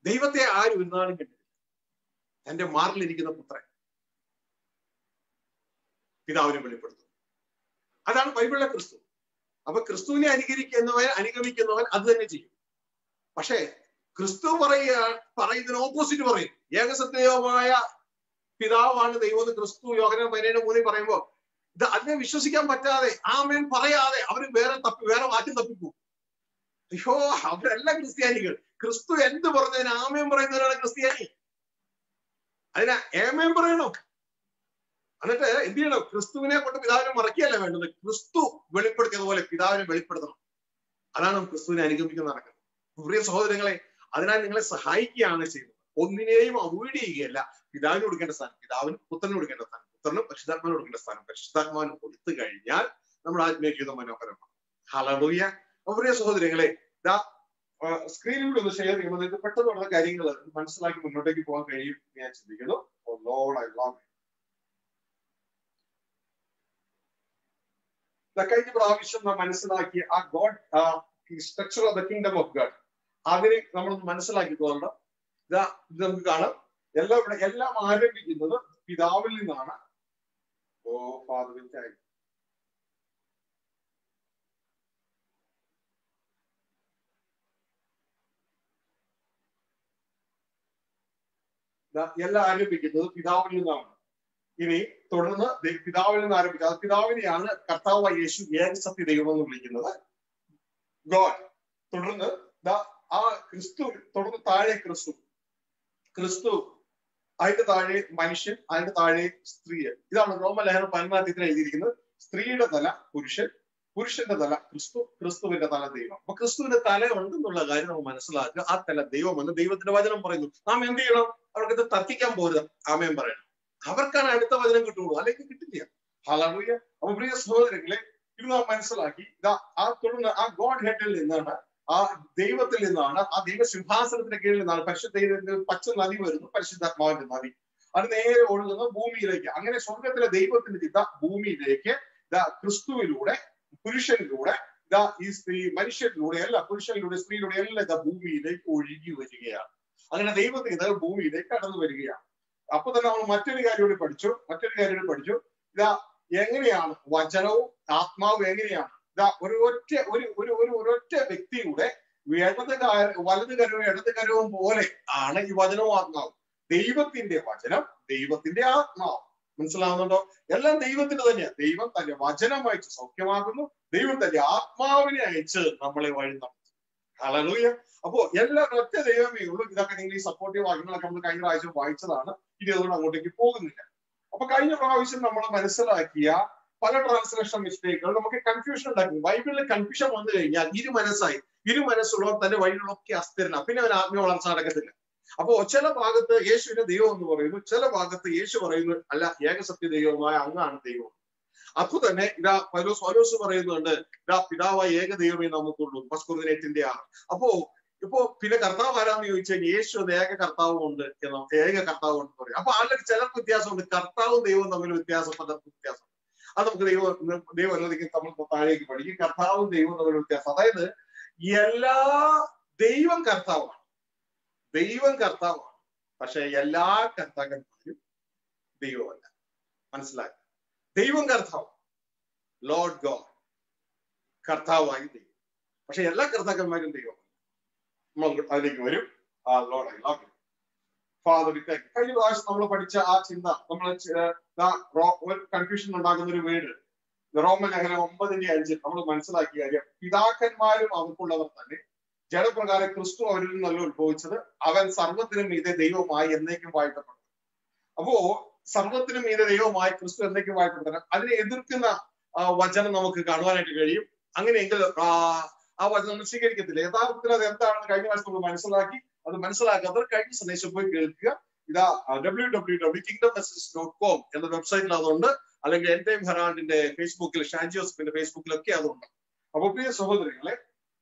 ദൈവത്തെ ആരും ഇന്നാളും കണ്ടില്ല, തന്റെ മാറിലിരിക്കുന്ന പുത്രൻ പിതാവിനെ വെളിപ്പെടുത്തും. അതാണ് ബൈബിളിലെ ക്രിസ്തു. അപ്പൊ ക്രിസ്തുവിനെ അനുഗമിക്കുന്നവൻ അത് തന്നെ ചെയ്യും. പക്ഷേ ക്രിസ്തു പറയുന്നതിന് ഓപ്പോസിറ്റ് പറയും. ഏകസത്യമായ പിതാവാണ് ദൈവം ക്രിസ്തു യോഹന്നാൻ 17:3 പറയുമ്പോ ഇത് അതിനെ വിശ്വസിക്കാൻ പറ്റാതെ ആമേൻ പറയാതെ അവര് വേറെ വാക്യം തപ്പിപ്പോകും. അയ്യോ, അവരെല്ലാം ക്രിസ്ത്യാനികൾ. ക്രിസ്തു എന്ത് പറഞ്ഞതിന് ആമേൻ പറയുന്നവരാണ് ക്രിസ്ത്യാനി. അതിന് ആമേൻ പറയണോ? എന്നിട്ട് എന്ത് ചെയ്യണം? ക്രിസ്തുവിനെ കൊണ്ട് പിതാവിനെ മറക്കുകയല്ല വേണ്ടത്, ക്രിസ്തു വെളിപ്പെടുത്തിയതുപോലെ പിതാവിനെ വെളിപ്പെടുത്തണം. അതാണ് ക്രിസ്തുവിനെ അനുഗമിക്കുന്ന നടക്കുന്നത്. പ്രിയ സഹോദരങ്ങളെ, അതിനാൽ നിങ്ങളെ സഹായിക്കുകയാണ് ചെയ്യുന്നത്. ഒന്നിനെയും അവോയ്ഡ് ചെയ്യുകയല്ല. പിതാവിന് കൊടുക്കേണ്ട സ്ഥാനം പിതാവിന്, പുത്രന് കൊടുക്കേണ്ട സ്ഥാനം പുത്രനും, പരിശുദ്ധാത്മാവിന് കൊടുക്കേണ്ട സ്ഥാനം പരിശുദ്ധാത്മാവിന് കൊടുത്തു കഴിഞ്ഞാൽ നമ്മുടെ ആത്മീയ ജീവിതം മനോഹരമാണ്. ഹല്ലേലൂയ. പ്രിയ സഹോദരങ്ങളെ, സ്ക്രീനിലൂടെ ഒന്ന് ഷെയർ ചെയ്യുമ്പോൾ നിങ്ങൾക്ക് പെട്ടെന്നുള്ള കാര്യങ്ങൾ മനസ്സിലാക്കി മുന്നോട്ടേക്ക് പോകാൻ കഴിയും ഞാൻ ചിന്തിക്കുന്നു. കഴിഞ്ഞ പ്രാവശ്യം നാം മനസ്സിലാക്കിയ ആ God structure of the kingdom of God, അതിനെ നമ്മളൊന്ന് മനസ്സിലാക്കിക്കൊള്ളണം. ഇത് നമുക്ക് കാണാം. എല്ലാം ആരംഭിക്കുന്നത് പിതാവിൽ നിന്നാണ്. എല്ലാം ആരംഭിക്കുന്നത് പിതാവിൽ നിന്നാണ്. ഇനി തുടർന്ന് പിതാവിൽ നിന്ന് ആരംഭിക്കുക. അത് പിതാവിനെയാണ് കർത്താവായ യേശു ഏകസത്യ ദൈവം എന്ന് വിളിക്കുന്നത്, ഗോഡ്. തുടർന്ന് ആ ക്രിസ്തു, തുടർന്ന് താഴെ ക്രിസ്തു, അതിന്റെ താഴെ മനുഷ്യൻ, അതിന്റെ താഴെ സ്ത്രീ. ഇതാണ് റോമലേഖനം 14 എഴുതിയിരിക്കുന്നത്. സ്ത്രീയുടെ തല പുരുഷൻ, പുരുഷന്റെ തല ക്രിസ്തു, ക്രിസ്തുവിന്റെ തല ദൈവം. അപ്പൊ ക്രിസ്തുവിന്റെ തല ഉണ്ടെന്നുള്ള കാര്യം നമ്മൾ മനസ്സിലാക്കുക. ആ തല ദൈവമെന്ന് ദൈവത്തിന്റെ വചനം പറയുന്നു. നാം എന്ത് ചെയ്യണം? അവർക്കിത് തർക്കിക്കാൻ പോരുത്, ആമേൻ പറയണം. അവർക്കാണ് അടുത്ത വചനം കിട്ടുള്ളൂ, അല്ലെങ്കിൽ കിട്ടില്ല. ഹല്ലേലൂയ. അപ്പൊ പ്രിയ സഹോദരങ്ങളെ, ഇത് നാം മനസ്സിലാക്കി. തുടർന്ന് ആ ഗോഡ് ഹെഡിൽ നിന്നാണ്, ആ ദൈവത്തിൽ നിന്നാണ്, ആ ദൈവ സിംഹാസനത്തിന്റെ കീഴിൽ നിന്നാണ് പരിശുദ്ധ പച്ച നദി വരുന്നു, പരിശുദ്ധാത്മാവിന്റെ നദി. അത് നേരെ ഒഴുകുന്ന ഭൂമിയിലേക്ക്. അങ്ങനെ സ്വർഗത്തിലെ ദൈവത്തിന്റെ ചിന്ത ഭൂമിയിലേക്ക് ക്രിസ്തുവിലൂടെ, പുരുഷനിലൂടെ, ഈ സ്ത്രീ മനുഷ്യരിലൂടെ അല്ല, പുരുഷനിലൂടെ സ്ത്രീയിലൂടെ എല്ലാം ഭൂമിയിലേക്ക് ഒഴുകി വരികയാണ്. അങ്ങനെ ദൈവത്തിന് ഭൂമിയിലേക്ക് കടന്നു വരികയാണ്. അപ്പൊ തന്നെ നമ്മൾ മറ്റൊരു കാര്യം കൂടി പഠിച്ചു. എങ്ങനെയാണ് വചനവും ആത്മാവും എങ്ങനെയാണ് ഒരൊറ്റ വ്യക്തിയുടെ വലത് കരവും ഇടത് കരവും പോലെ ആണ് ഈ വചനവും ആത്മാവും. ദൈവത്തിന്റെ വചനം, ദൈവത്തിന്റെ ആത്മാവ്. മനസ്സിലാവുന്നുണ്ടോ? എല്ലാം ദൈവത്തിന്റെ തന്നെയാണ്. ദൈവം തന്റെ വചനം അയച്ച് സൗഖ്യമാക്കുന്നു, ദൈവം തന്റെ ആത്മാവിനെ അയച്ച് നമ്മളെ വഴി നടത്തും. ഹല്ലേലൂയ. അപ്പോ എല്ലാം ഒറ്റ ദൈവമേ ഉള്ളൂ. ഇതൊക്കെ നിങ്ങൾ ഈ സപ്പോർട്ടീവ് വാക്യങ്ങളൊക്കെ നമ്മൾ കഴിഞ്ഞ പ്രാവശ്യം വായിച്ചതാണ്. ഇനി അതുകൊണ്ട് അങ്ങോട്ടേക്ക് പോകുന്നില്ല. അപ്പൊ കഴിഞ്ഞ പ്രാവശ്യം നമ്മൾ മനസ്സിലാക്കിയ പല ട്രാൻസ്ലേഷൻ മിസ്റ്റേക്കുകൾ നമുക്ക് കൺഫ്യൂഷൻ ഉണ്ടാക്കും. ബൈബിളിൽ കൺഫ്യൂഷൻ വന്നു കഴിഞ്ഞാൽ ഇരുമനസ്സുള്ളവർ തന്റെ വഴികളൊക്കെ അസ്ഥിരനാണ്. പിന്നെ അവൻ ആത്മീയ വളർച്ച നടക്കത്തില്ല. അപ്പോ ചില ഭാഗത്ത് യേശുവിനെ ദൈവം എന്ന് പറയുന്നു, ചില ഭാഗത്ത് യേശു പറയുന്നു അല്ല, ഏകസത്യ ദൈവമായ അങ്ങാണ് ദൈവം. അപ്പൊ തന്നെ പൗലോസ് പറയുന്നുണ്ട്, പിതാവായ ഏക ദൈവമേ നമുക്കുള്ളൂ, 1 Corinthians 8:6. ഇപ്പോ പിന്നെ കർത്താവ് ആരാന്ന് ചോദിച്ചാൽ യേശു ഏക കർത്താവും ഉണ്ട് എന്ന്, ഏക കർത്താവ് ഉണ്ട് പറയും. അപ്പൊ അതിൽ ചിലർക്ക് വ്യത്യാസമുണ്ട്. കർത്താവും ദൈവവും തമ്മിൽ വ്യത്യാസം. അത് നമുക്ക് ദൈവം അനുവദിക്കും, നമ്മൾ താഴേക്ക് പഠിക്കും. കർത്താവും ദൈവവും തമ്മിൽ വ്യത്യാസം. അതായത് എല്ലാ ദൈവം കർത്താവാണ്, പക്ഷെ എല്ലാ കർത്താക്കന്മാരും ദൈവമല്ല. മനസ്സിലാക്കുക. ദൈവം കർത്താവ്, ലോർഡ് ഗോഡ്, കർത്താവായി ദൈവം. പക്ഷെ എല്ലാ കർത്താക്കന്മാരും ദൈവം. നമ്മൾ അതിലേക്ക് വരും. Lord I love U. കഴിഞ്ഞ പ്രാവശ്യം നമ്മൾ പഠിച്ച ആ ചിന്ത നമ്മൾ ഒരു കൺഫ്യൂഷൻ ഉണ്ടാകുന്ന ഒരു വീട് റോമൻ ലേഖനം 9:5 നമ്മൾ മനസ്സിലാക്കിയ കാര്യം, പിതാക്കന്മാരും അവർക്കുള്ളവർ തന്നെ ജഡപ്രകാരം ക്രിസ്തു അവരിൽ നിന്നല്ല ഉത്ഭവിച്ചത്, അവൻ സർവ്വത്തിനും മീതെ ദൈവമായി എന്നേക്കും വാഴ്ത്തപ്പെട്ടു. അപ്പോ സർവ്വത്തിനും മീതെ ദൈവമായി ക്രിസ്തു എന്നേക്കും വാഴ്ത്തപ്പെട്ടു. അതിനെ എതിർക്കുന്ന വചനം നമുക്ക് കാണുവാനായിട്ട് കഴിയും. അങ്ങനെയെങ്കിൽ ആ വചനം നമ്മൾ സ്വീകരിക്കത്തില്ല. യഥാർത്ഥത്തിൽ അത് എന്താണെന്ന് കഴിഞ്ഞ പ്രാവശ്യം നമ്മൾ മനസ്സിലാക്കി. അത് മനസ്സിലാക്കാത്തവർ കഴിഞ്ഞ സന്ദേശം പോയി കേൾക്കുക. ഇതാ www.kingdommessage.com എന്ന വെബ്സൈറ്റിൽ അതുണ്ട്, അല്ലെങ്കിൽ എൻ്റെയും ഹെറാൾഡിന്റെ ഫേസ്ബുക്കിൽ, ഷാൻ ജോസഫിന്റെ ഫേസ്ബുക്കിലൊക്കെ അതുണ്ട്. അപ്പൊ പ്രിയ സഹോദരങ്ങളെ,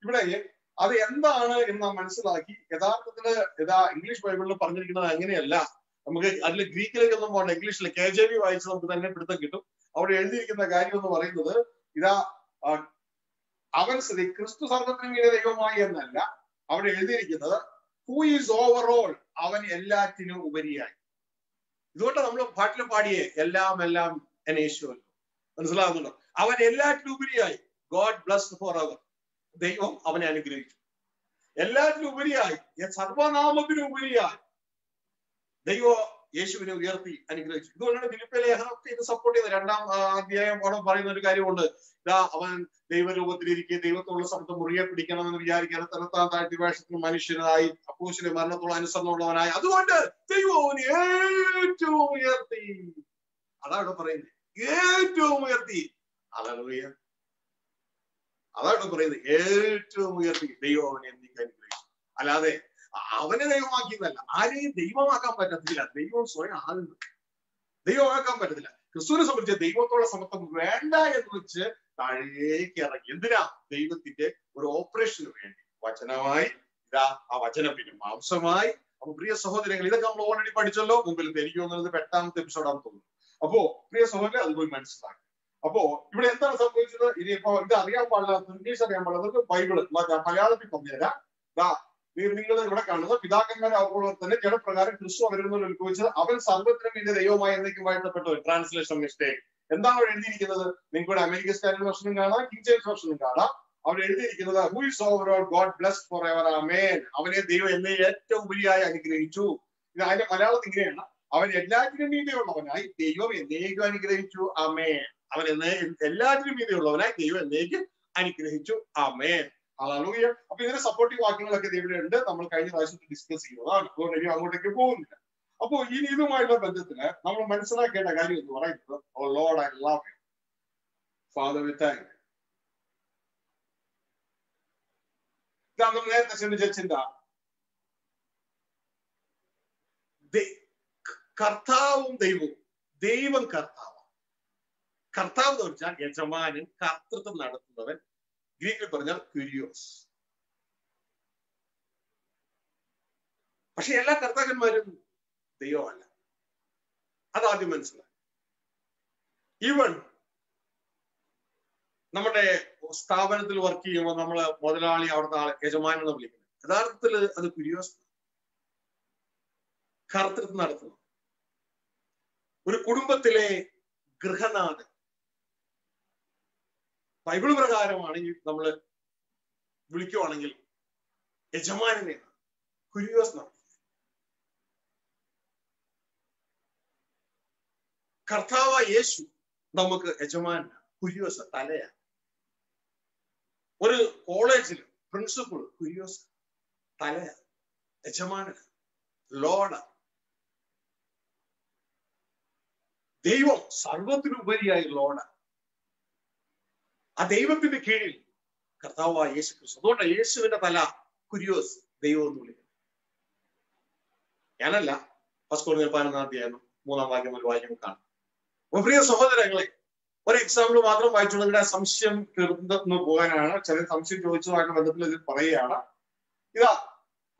ഇവിടെ അത് എന്താണ് എന്ന് നാം മനസ്സിലാക്കി. യഥാർത്ഥത്തില് ഇംഗ്ലീഷ് ബൈബിളിൽ പറഞ്ഞിരിക്കുന്നത് അങ്ങനെയല്ല. നമുക്ക് അതിൽ ഗ്രീക്കിലേക്കൊന്നും പോകണ്ട, ഇംഗ്ലീഷിൽ KJV വായിച്ച് നമുക്ക് തന്നെ പിടുത്തം കിട്ടും. അവിടെ എഴുതിയിരിക്കുന്ന കാര്യം എന്ന് പറയുന്നത് അവൻ ക്രിസ്തു സർവ്വത്തിനും മീതെ ദൈവമായി എന്നല്ല, അവിടെ എഴുതിയിരിക്കുന്നത് ഹൂ ഈസ് ഓവറോൾ, അവൻ എല്ലാറ്റിനും ഉപരിയായി. ഇതുകൊണ്ട് നമ്മൾ പാട്ടിൽ പാടിയേ എല്ലാം എല്ലാം എന്നെ യേശുവല്ലോ, മനസ്സിലാകുന്നുണ്ടോ? അവൻ എല്ലാറ്റിനും ഉപരിയായി. ഗോഡ് ബ്ലസ്ഡ് ഫോർ അവർ, ദൈവം അവനെ അനുഗ്രഹിച്ചു. എല്ലാറ്റിനും ഉപരിയായി, സർവനാമത്തിനും ഉപരിയായി ദൈവം യേശുവിനെ ഉയർത്തി അനുഗ്രഹിച്ചു. ഇതുകൊണ്ടാണ് ഫിലിപ്പിയ ലേഖനമൊക്കെ ഇത് സപ്പോർട്ട് ചെയ്യുന്നത്. 2-ാം അധ്യായം അവിടെ പറയുന്ന ഒരു കാര്യമുണ്ട്, അവൻ ദൈവരൂപത്തിലിരിക്കെ ദൈവത്തോടുള്ള ശബ്ദം മുറിയെ പിടിക്കണമെന്ന് വിചാരിക്കാതെ തന്നെത്താൻ താഴ്ത്തി വേഷത്തിന് മനുഷ്യനായി അപ്പോസ്തലന്റെ മരണത്തോളം അനുസരണമുള്ളവനായി, അതുകൊണ്ട് ദൈവം ഏറ്റവും ഉയർത്തി. അതാണ് പറയുന്നത്, ഏറ്റവും ഉയർത്തി. ഹല്ലേലൂയ. അതാണ് പറയുന്നത്, ഏറ്റവും ഉയർത്തി ദൈവം അവനെ എന്നേക്കും അനുഗ്രഹിച്ചു. അല്ലാതെ അവനെ ദൈവമാക്കിയതല്ല. ആരെയും ദൈവമാക്കാൻ പറ്റത്തില്ല. ദൈവം സ്വയം ആകുന്നു, ദൈവമാക്കാൻ പറ്റത്തില്ല. ക്രിസ്തുവിനെ സംബന്ധിച്ച് ദൈവത്തോടെ സമത്വം വേണ്ട എന്ന് വെച്ച് താഴേക്ക് ഇറങ്ങി. എന്തിനാ? ദൈവത്തിന്റെ ഒരു ഓപ്പറേഷന് വേണ്ടി. വചനമായി ആ വചനം പിന്നെ മാംസമായി. അപ്പൊ പ്രിയ സഹോദരങ്ങൾ, ഇതൊക്കെ നമ്മൾ ഓൾറെഡി പഠിച്ചല്ലോ. മുമ്പിൽ എനിക്ക് തോന്നുന്നത് 8-ാമത്തെ എപ്പിസോഡാണെന്ന് തോന്നുന്നു. അപ്പോ പ്രിയ സഹോദരൻ, അത് പോയി മനസ്സിലാക്കി. അപ്പോ ഇവിടെ എന്താണ് സംഭവിച്ചത്? ഇനിയിപ്പോ ഇത് അറിയാൻ പാടില്ലാത്ത, ഇംഗ്ലീഷ് അറിയാൻ പാടില്ലാത്തവർക്ക് ബൈബിള് മലയാളത്തിൽ പറഞ്ഞുതരാം. നിങ്ങൾ ഇവിടെ കാണുന്നത്, പിതാക്കന്മാരെ അവരോട് തന്നെ ജഡപ്രകാരം ക്രിസ്തു അവരിൽ നിന്ന് ഉത്ഭവിച്ചത്, അവൻ സർവ്വത്തിനും മീതെ ദൈവമായി എന്നേക്കും വാഴ്ത്തപ്പെട്ടവൻ. Translation mistake. എന്താണ് അവിടെ എഴുതിയിരിക്കുന്നത്? നിങ്ങൾക്ക് അമേരിക്കൻ സ്റ്റാൻഡേർഡ് വെർഷനും കാണാം, കിങ് ജെയിംസ് വെർഷനും കാണാം. അവിടെ എഴുതിയിരിക്കുന്നത് who is over all God blessed for ever, amen. അവനെ ദൈവം എന്നെ ഏറ്റവും ഉപരിയായി അനുഗ്രഹിച്ചു. ഇത് അതിന്റെ മലയാളത്തിൽ ഇങ്ങനെയാണ്, അവൻ എല്ലാറ്റിനും മീതെയുള്ളവനായി ദൈവം എന്നേക്കും അനുഗ്രഹിച്ചു, ആമേൻ. അവൻ എല്ലാറ്റിനും മീതെയുള്ളവനായി ദൈവം എന്നേക്കും അനുഗ്രഹിച്ചു, ആമേൻ. ഹല്ലേലൂയ. അപ്പൊ ഇതിന്റെ സപ്പോർട്ടീവ് വാക്യങ്ങളൊക്കെ ഇവിടെ ഉണ്ട്. നമ്മൾ കഴിഞ്ഞ പ്രാവശ്യത്തിൽ ഡിസ്കസ് ചെയ്യുന്നതാണ്. അതുകൊണ്ട് ഇനി അങ്ങോട്ടേക്ക് പോകുന്നില്ല. അപ്പോ ഇനി ഇതുമായുള്ള ബന്ധത്തിന് നമ്മൾ മനസ്സിലാക്കേണ്ട കാര്യം എന്ന് പറയുന്നത്, O Lord I love you, Father we thank you. ഇതാണ് നമ്മൾ നേരത്തെ ചിന്തിച്ച ചിന്ത. കർത്താവും ദൈവവും. ദൈവം കർത്താവ്. കർത്താവ് എന്ന് വെച്ചാൽ യജമാനൻ, കർത്തൃത്വം നടത്തുന്നവൻ. ഗ്രീക്കിൽ പറഞ്ഞാൽ ക്യൂരിയോസ്. പക്ഷെ എല്ലാ കർത്താക്കന്മാരും ദൈവമല്ല. അതാദ്യം മനസ്സിലായി. ഈവൻ നമ്മുടെ സ്ഥാപനത്തിൽ വർക്ക് ചെയ്യുമ്പോൾ നമ്മള് മുതലാളി, അവിടുത്തെ ആളെ യജമാനെന്ന് വിളിക്കുന്നത്. യഥാർത്ഥത്തിൽ അത് ക്യൂരിയോസ്, കർത്തൃത്വം നടത്തുന്നു. ഒരു കുടുംബത്തിലെ ഗൃഹനാഥൻ. ബൈബിൾ പ്രകാരമാണെങ്കിൽ നമ്മൾ വിളിക്കുവാണെങ്കിൽ യജമാനെ ക്യൂരിയോസ് നടത്തുന്നത്. കർത്താവ് യേശു നമുക്ക് യജമാനാണ്, ക്യൂരിയോസ് തലയാണ്. ഒരു കോളേജിൽ പ്രിൻസിപ്പൾ ക്യൂരിയോസ് തലയാണ്, യജമാനാണ്, ലോർഡാണ്. ദൈവം സർവത്തിനുപരിയായി ലോർഡാണ്. ആ ദൈവത്തിന്റെ കീഴിൽ കർത്താവായ യേശു ക്രിസ്തു. അതുകൊണ്ട് യേശുവിന്റെ തല ക്യൂരിയോസ്, ദൈവം എന്ന് വിളിക്കുന്നു. ഞാനല്ല, 1 കൊരിന്ത്യർ 11-ാം 3-ാം വാക്യം ഒരു വാക്യം കാണും. അപ്പൊ പ്രിയ സഹോദരങ്ങളെ, ഒരു എക്സാമ്പിൾ മാത്രം വായിച്ചു നിങ്ങളുടെ സംശയം തീർന്നു പോകാനാണ്. ചില സംശയം ചോദിച്ചതുമായിട്ട് ബന്ധത്തിൽ ഇതിൽ പറയുകയാണ്. ഇതാ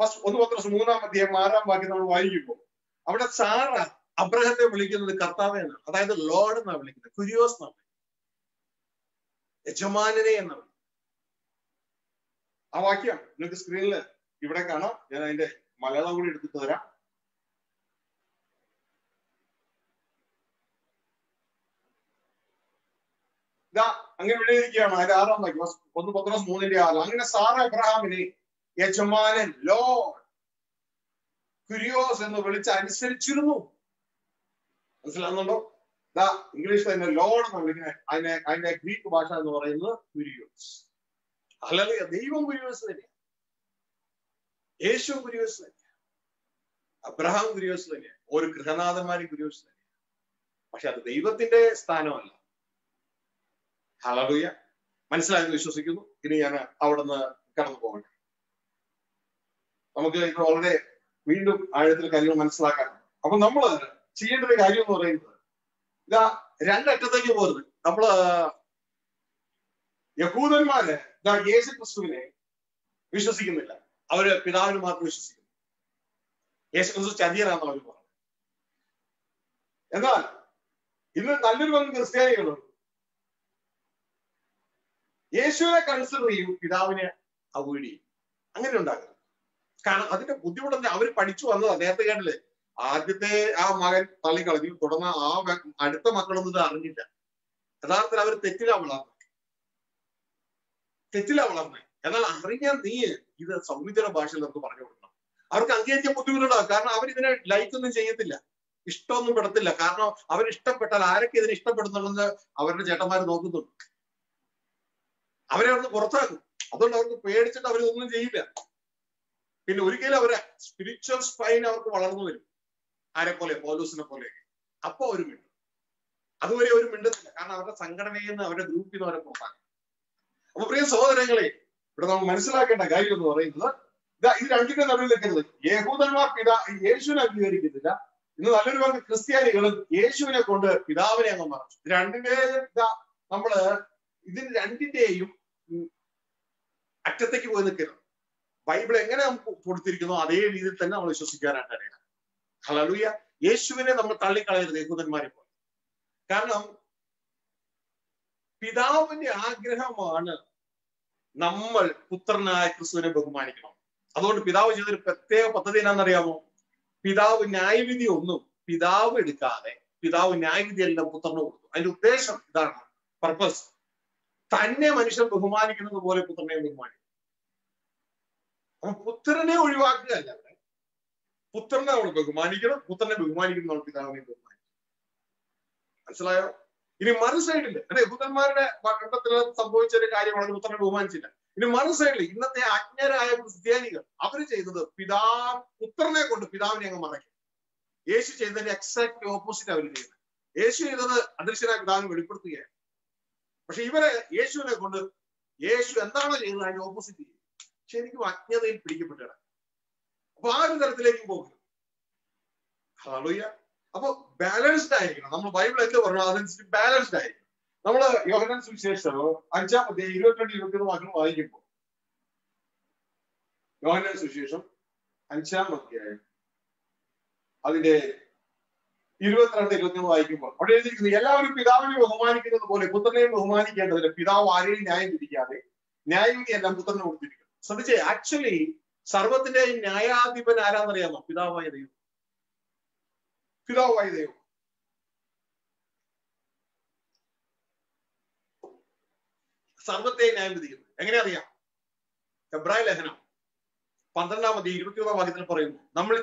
1 പത്രോസ് 3-ാം അധ്യായം 6-ാം വാക്യം നമ്മൾ വായിക്കുമ്പോൾ അവിടെ സാറ അബ്രഹത്തെ വിളിക്കുന്നത് കർത്താവെ എന്നാണ്. അതായത് ലോർഡ് എന്നാണ് വിളിക്കുന്നത്, ക്യൂരിയോസ് എന്നാണ്, യജമാനനെ എന്നാണ്. ആ വാക്യം നിങ്ങൾക്ക് സ്ക്രീനിൽ ഇവിടെ കാണാം. ഞാൻ അതിന്റെ മലയാളം കൂടി എടുത്തിട്ട് തരാം. ഇതാ അങ്ങനെ വിളിയിരിക്കുകയാണ്. അതിന്റെ 6-ാം വാക്യം 1 പത്രോസ് 3-ന്റെ 6. അങ്ങനെ സാറ അബ്രഹാമിനെ യജമാനൻ, ലോർഡ്, ക്യൂരിയോസ് എന്ന് വിളിച്ച് അനുസരിച്ചിരുന്നു. മനസ്സിലാകുന്നുണ്ടോ? ദാ ഇംഗ്ലീഷ് തന്നെ ലോഡ് എന്ന് വിളിക്കുന്നത്, അതിന്റെ ഗ്രീക്ക് ഭാഷ എന്ന് പറയുന്നത് ക്യൂരിയോസ്. ഹല്ലേലൂയ. ദൈവം ക്യൂരിയോസ് തന്നെയാണ്, യേശു ക്യൂരിയോസ് തന്നെയാണ്, അബ്രഹാം ക്യൂരിയോസ് തന്നെയാണ്, ഓരോ ഗൃഹനാഥന്മാരും ക്യൂരിയോസ് തന്നെയാണ്. പക്ഷെ അത് ദൈവത്തിന്റെ സ്ഥാനമല്ല. ഹല്ലേലൂയ. മനസ്സിലായെന്ന് വിശ്വസിക്കുന്നു. ഇനി ഞാൻ അവിടെ നിന്ന് കടന്നു പോകട്ടെ. നമുക്ക് ഇത് വളരെ വീണ്ടും ആഴത്തിൽ കാര്യങ്ങൾ മനസ്സിലാക്കാൻ. അപ്പൊ നമ്മൾ ചെയ്യേണ്ട ഒരു കാര്യം എന്ന് പറയുന്നത്, ഇതാ രണ്ടറ്റത്തേക്ക് പോരുത്. നമ്മള് യഹൂദന്മാര് ഇതാ യേശു ക്രിസ്തുവിനെ വിശ്വസിക്കുന്നില്ല, അവര് പിതാവിന് മാത്രം വിശ്വസിക്കുന്നു. യേശു ക്രിസ്തു ചതിയനാണെന്ന് അവർ പറഞ്ഞു. എന്നാൽ ഇന്ന് നല്ലൊരു പങ്ക് ക്രിസ്ത്യാനികളുണ്ട് യേശുവിനെ കൺസിഡർ ചെയ്യും, പിതാവിനെ അവോയ്ഡ് ചെയ്യും. അങ്ങനെ ഉണ്ടാകുന്നത്. കാരണം അതിന്റെ ബുദ്ധിമുട്ടെന്ന് അവർ പഠിച്ചു വന്നത് നേരത്തെ കേട്ടില്ലേ, ആദ്യത്തെ ആ മകൻ തള്ളിക്കളഞ്ഞു, തുടർന്ന് ആ അടുത്ത മക്കളൊന്നും ഇത് അറിഞ്ഞില്ല. യഥാർത്ഥത്തിൽ അവർ തെറ്റിലാ വളർന്നത്. എന്നാൽ അറിഞ്ഞാൽ നീ ഇത് സൗമിത്രയുടെ ഭാഷയിൽ നമുക്ക് പറഞ്ഞു കൊടുക്കണം. അവർക്ക് അംഗീകരിക്കാൻ ബുദ്ധിമുട്ടുണ്ടാകും. കാരണം അവരിതിനെ ലൈക്ക് ഒന്നും ചെയ്യത്തില്ല, ഇഷ്ടമൊന്നും പെടത്തില്ല. കാരണം അവരിഷ്ടപ്പെട്ടാൽ ആരൊക്കെ ഇതിനെ ഇഷ്ടപ്പെടുന്നുണ്ടെന്ന് അവരുടെ ചേട്ടന്മാർ നോക്കുന്നുണ്ട്. അവരെ അവിടുന്ന് പുറത്താക്കും. അതുകൊണ്ട് അവർക്ക് പേടിച്ചിട്ട് അവരൊന്നും ചെയ്യില്ല. പിന്നെ ഒരിക്കലും അവരെ സ്പിരിച്വൽ സ്പൈൻ അവർക്ക് വളർന്നു വരും. ആരെ പോലെ? പൗലോസിനെ പോലെ. അപ്പൊ അവർ മിണ്ടും. അതുവരെ അവർ മിണ്ടുന്നില്ല. കാരണം അവരുടെ സംഘടനയിൽ നിന്ന്, അവരുടെ ഗ്രൂപ്പിൽ നിന്ന് അവരെ പുറത്താക്കും. അപ്പൊ പ്രിയ സഹോദരങ്ങളെ, ഇവിടെ നമ്മൾ മനസ്സിലാക്കേണ്ട കാര്യം എന്ന് പറയുന്നത്, ഇത് രണ്ടിന്റെ തമ്മിൽ നിൽക്കരുത്. യഹൂദന്മാർ യേശുവിനെ അംഗീകരിക്കുന്നില്ല. ഇന്ന് നല്ലൊരു പങ്ക് ക്രിസ്ത്യാനികളും യേശുവിനെ കൊണ്ട് പിതാവിനെ അങ്ങ് മറച്ചു. രണ്ടിന്റെയും നമ്മള് ഇതിന് രണ്ടിന്റെയും അറ്റത്തേക്ക് പോയി നിൽക്കരുത്. ബൈബിൾ എങ്ങനെ നമുക്ക് കൊടുത്തിരിക്കുന്നോ അതേ രീതിയിൽ തന്നെ നമ്മൾ വിശ്വസിക്കാനായിട്ട് അറിയണം. ഹല്ലേലൂയ. യേശുവിനെ നമ്മൾ തള്ളിക്കളയരുത് യഹൂദന്മാരെ പോലെ. കാരണം പിതാവിന്റെ ആഗ്രഹമാണ് നമ്മൾ പുത്രനായ ക്രിസ്തുവിനെ ബഹുമാനിക്കണം. അതുകൊണ്ട് പിതാവ് ചെയ്തൊരു പ്രത്യേക പദ്ധതി എന്നാണെന്നറിയാമോ? പിതാവ് ന്യായവിധി ഒന്നും പിതാവ് എടുക്കാതെ പിതാവ് ന്യായവിധി എല്ലാം പുത്രന് കൊടുത്തു. അതിന്റെ ഉദ്ദേശം ഇതാണ്, പർപ്പസ്. തന്നെ മനുഷ്യൻ ബഹുമാനിക്കുന്നത് പോലെ പുത്രനെ ബഹുമാനിക്കും. അപ്പൊ പുത്രനെ ഒഴിവാക്കുകയല്ല അവിടെ. പുത്രനെ നമ്മൾ ബഹുമാനിക്കണം, പുത്രനെ ബഹുമാനിക്കുന്ന പിതാവിനെ ബഹുമാനിക്കണം. മനസ്സിലായോ? ഇനി മറു സൈഡില് യഹൂദന്മാരുടെ ഘട്ടത്തിൽ സംഭവിച്ച ഒരു കാര്യമാണ് പുത്രനെ ബഹുമാനിച്ചില്ല. ഇനി മറു സൈഡിൽ ഇന്നത്തെ അജ്ഞരായ ക്രിസ്ത്യാനികൾ അവര് ചെയ്തത് പുത്രനെ കൊണ്ട് പിതാവിനെ അങ്ങ് മറയ്ക്കും. യേശു ചെയ്തതിന്റെ എക്സാക്ട് ഓപ്പോസിറ്റ് അവർ ചെയ്യുന്നത്. യേശു ചെയ്തത് അദൃശ്യനായ പിതാവിനെ വെളിപ്പെടുത്തുകയാണ്. പക്ഷെ ഇവരെ യേശുവിനെ കൊണ്ട് യേശു എന്താണോ ചെയ്യുന്നത് അതിന്റെ ഓപ്പോസിറ്റ് ചെയ്യും. ശരിക്കും അജ്ഞതയിൽ പിടിക്കപ്പെട്ടാണ്. അപ്പൊ ആ ഒരു തരത്തിലേക്ക് പോകും. ഹല്ലേലൂയ. അപ്പൊ ബാലൻസ്ഡ് ആയിരിക്കണം. നമ്മൾ ബൈബിൾ എന്ത് പറഞ്ഞു അതനുസരിച്ച് ബാലൻസ്ഡ് ആയിരിക്കണം. നമ്മള് യോഹന്നാൻ സുവിശേഷം 5-ാം അധ്യായം 22-21 വാക്യം വായിക്കുമ്പോൾ, യോഹന്നാൻ സുവിശേഷം 5-ാം അധ്യായം അതിന്റെ 22-23 വായിക്കുമ്പോൾ അവിടെ എഴുതിയിരിക്കുന്നത്, എല്ലാവരും പിതാവിനെ ബഹുമാനിക്കുന്നത് പോലെ പുത്രനെയും ബഹുമാനിക്കേണ്ടതില്ല. പിതാവ് ആരെയും ന്യായം തിരിക്കാതെ ന്യായവിധി എല്ലാം പുത്രനെ കൊടുത്തിരിക്കുന്നു. ശ്രദ്ധിച്ചേ, ആക്ച്വലി സർവത്തിന്റെ ന്യായാധിപൻ ആരാന്നറിയാമോ? പിതാവായ ദൈവം. പിതാവായ ദൈവം. സർവത്തെ ന്യായം വിധിക്കുന്നു. എങ്ങനെ അറിയാം? എബ്രായ ലേഖനം 12-ാം അധ്യായം 21-ാം വാക്യത്തിൽ പറയുന്നു, നമ്മൾ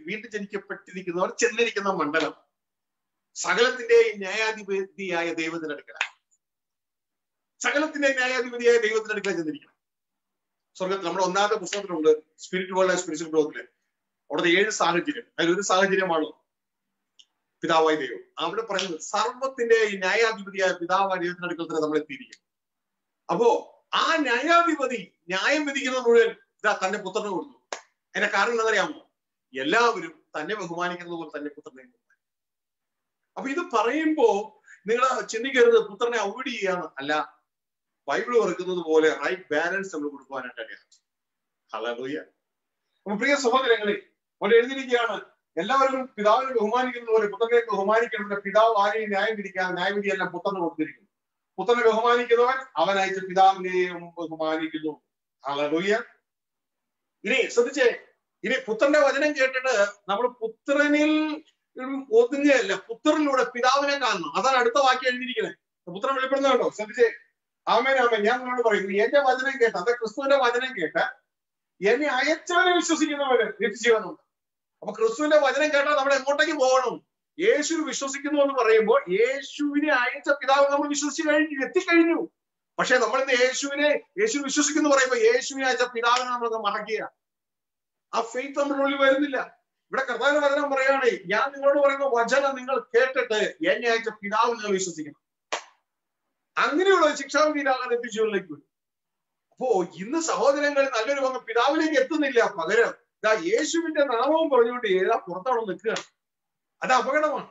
വീണ്ടും ജനിക്കപ്പെട്ടിരിക്കുന്നവർ ചെന്നിരിക്കുന്ന മണ്ഡലം സകലത്തിന്റെ ന്യായാധിപതിയായ ദൈവത്തിന്റെ അടുക്കലാണ്. സകലത്തിന്റെ ന്യായാധിപതിയായ ദൈവത്തിന്റെ അടുക്കൽ ചെന്നിരിക്കണം. സ്വർഗത്തിൽ നമ്മുടെ 1-ാമത്തെ പുസ്തകത്തിലുണ്ട് സ്പിരിറ്റ് വേൾഡ് ആൻഡ് സ്പിരിച്വൽ ഗ്രോത്തില്. അവിടുത്തെ 7 സാഹചര്യം, അതിലൊരു സാഹചര്യമാണ് പിതാവായ ദൈവം. അവിടെ പറയുന്നത് സർവത്തിന്റെ ന്യായാധിപതിയായ പിതാവായ ദൈവത്തിന്റെ അടുക്കൽ തന്നെ നമ്മൾ എത്തിയിരിക്കും. അപ്പോ ആ ന്യായാധിപതി ന്യായം വിധിക്കുന്നത് മുഴുവൻ തന്റെ പുത്രനെ കൊടുത്തു. അതിന്റെ കാരണം എന്താണെന്നറിയാമോ? എല്ലാവരും തന്നെ ബഹുമാനിക്കുന്നത് പോലെ തന്നെ പുത്രനെ ബഹുമാനിക്കും. അപ്പൊ ഇത് പറയുമ്പോ നിങ്ങൾ ചിന്തിക്കരുത് പുത്രനെ അവോയ്ഡ് ചെയ്യാണ്. അല്ല, ബൈബിൾ പറയുന്നത് പോലെ റൈറ്റ് ബാലൻസ് നമ്മൾ കൊടുക്കുവാനായിട്ട് അറിയാം. ഹല്ലേലൂയ. അപ്പൊ പ്രിയ സഹോദരങ്ങളെ, അവിടെ എഴുതിയിരിക്കുകയാണ്, എല്ലാവരും പിതാവിനെ ബഹുമാനിക്കുന്നത് പോലെ പുത്രനെ ബഹുമാനിക്കണം. പിതാവ് ആരെയും ന്യായം വിധിക്കാൻ ന്യായവിധി എല്ലാം പുത്രന് കൊടുത്തിരിക്കുന്നു. പുത്രനെ ബഹുമാനിക്കുന്നവൻ അവൻ അയച്ച പിതാവിനെയും ബഹുമാനിക്കുന്നു. ഹല്ലേലൂയ. ഇനി ശ്രദ്ധിച്ചേ, ഇനി പുത്രന്റെ വചനം കേട്ടിട്ട് നമ്മൾ പുത്രനിൽ ഒതുങ്ങുകയല്ല, പുത്രനിലൂടെ പിതാവിനെ കാണണം. അതാണ് അടുത്ത വാക്യം എഴുതിയിരിക്കുന്നത്. പുത്രൻ വെളിപ്പെടുന്നുണ്ടോ? ശ്രദ്ധിച്ചേ. ആമേൻ ആമേൻ. ഞാൻ നിങ്ങളോട് പറയുന്നു, എന്റെ വചനം കേട്ട്, അത് ക്രിസ്തുവിന്റെ വചനം കേട്ട് എന്നെ അയച്ചവനെ വിശ്വസിക്കുന്നവര് രക്ഷിച്ചുവെന്നുണ്ട്. അപ്പൊ ക്രിസ്തുവിന്റെ വചനം കേട്ടാൽ നമ്മൾ എങ്ങോട്ടേക്ക് പോകണം? യേശു വിശ്വസിക്കുന്നു എന്ന് പറയുമ്പോൾ യേശുവിനെ അയച്ച പിതാവ് നമ്മൾ വിശ്വസിച്ച് എത്തിക്കഴിഞ്ഞു. പക്ഷെ നമ്മൾ ഇന്ന് യേശു വിശ്വസിക്കുന്നു പറയുമ്പോൾ യേശുവിനെ അയച്ച പിതാവിനെ നമ്മൾ മറക്കുക. ആ ഫെയ്ത്ത് നമ്മുടെ ഉള്ളിൽ വരുന്നില്ല. ഇവിടെ കർത്താവിന്റെ വചനം പറയുകയാണ്, ഞാൻ നിങ്ങളോട് പറയുന്ന വചനം നിങ്ങൾ കേട്ടിട്ട് എന്നെ അയച്ച പിതാവ് നിങ്ങൾ വിശ്വസിക്കണം. അങ്ങനെയുള്ള ശിക്ഷാവിധിയിലാകാൻ എത്തിച്ചുകളിലേക്ക് വരും. അപ്പോ ഇന്ന് സഹോദരങ്ങൾ നല്ലൊരു വന്ന് പിതാവിലേക്ക് എത്തുന്നില്ല. പകരം ഇതാ യേശുവിന്റെ നാമവും പറഞ്ഞുകൊണ്ട് ഏതാ പുറത്തവിടെ നിൽക്കുകയാണ്. അത് അപകടമാണ്.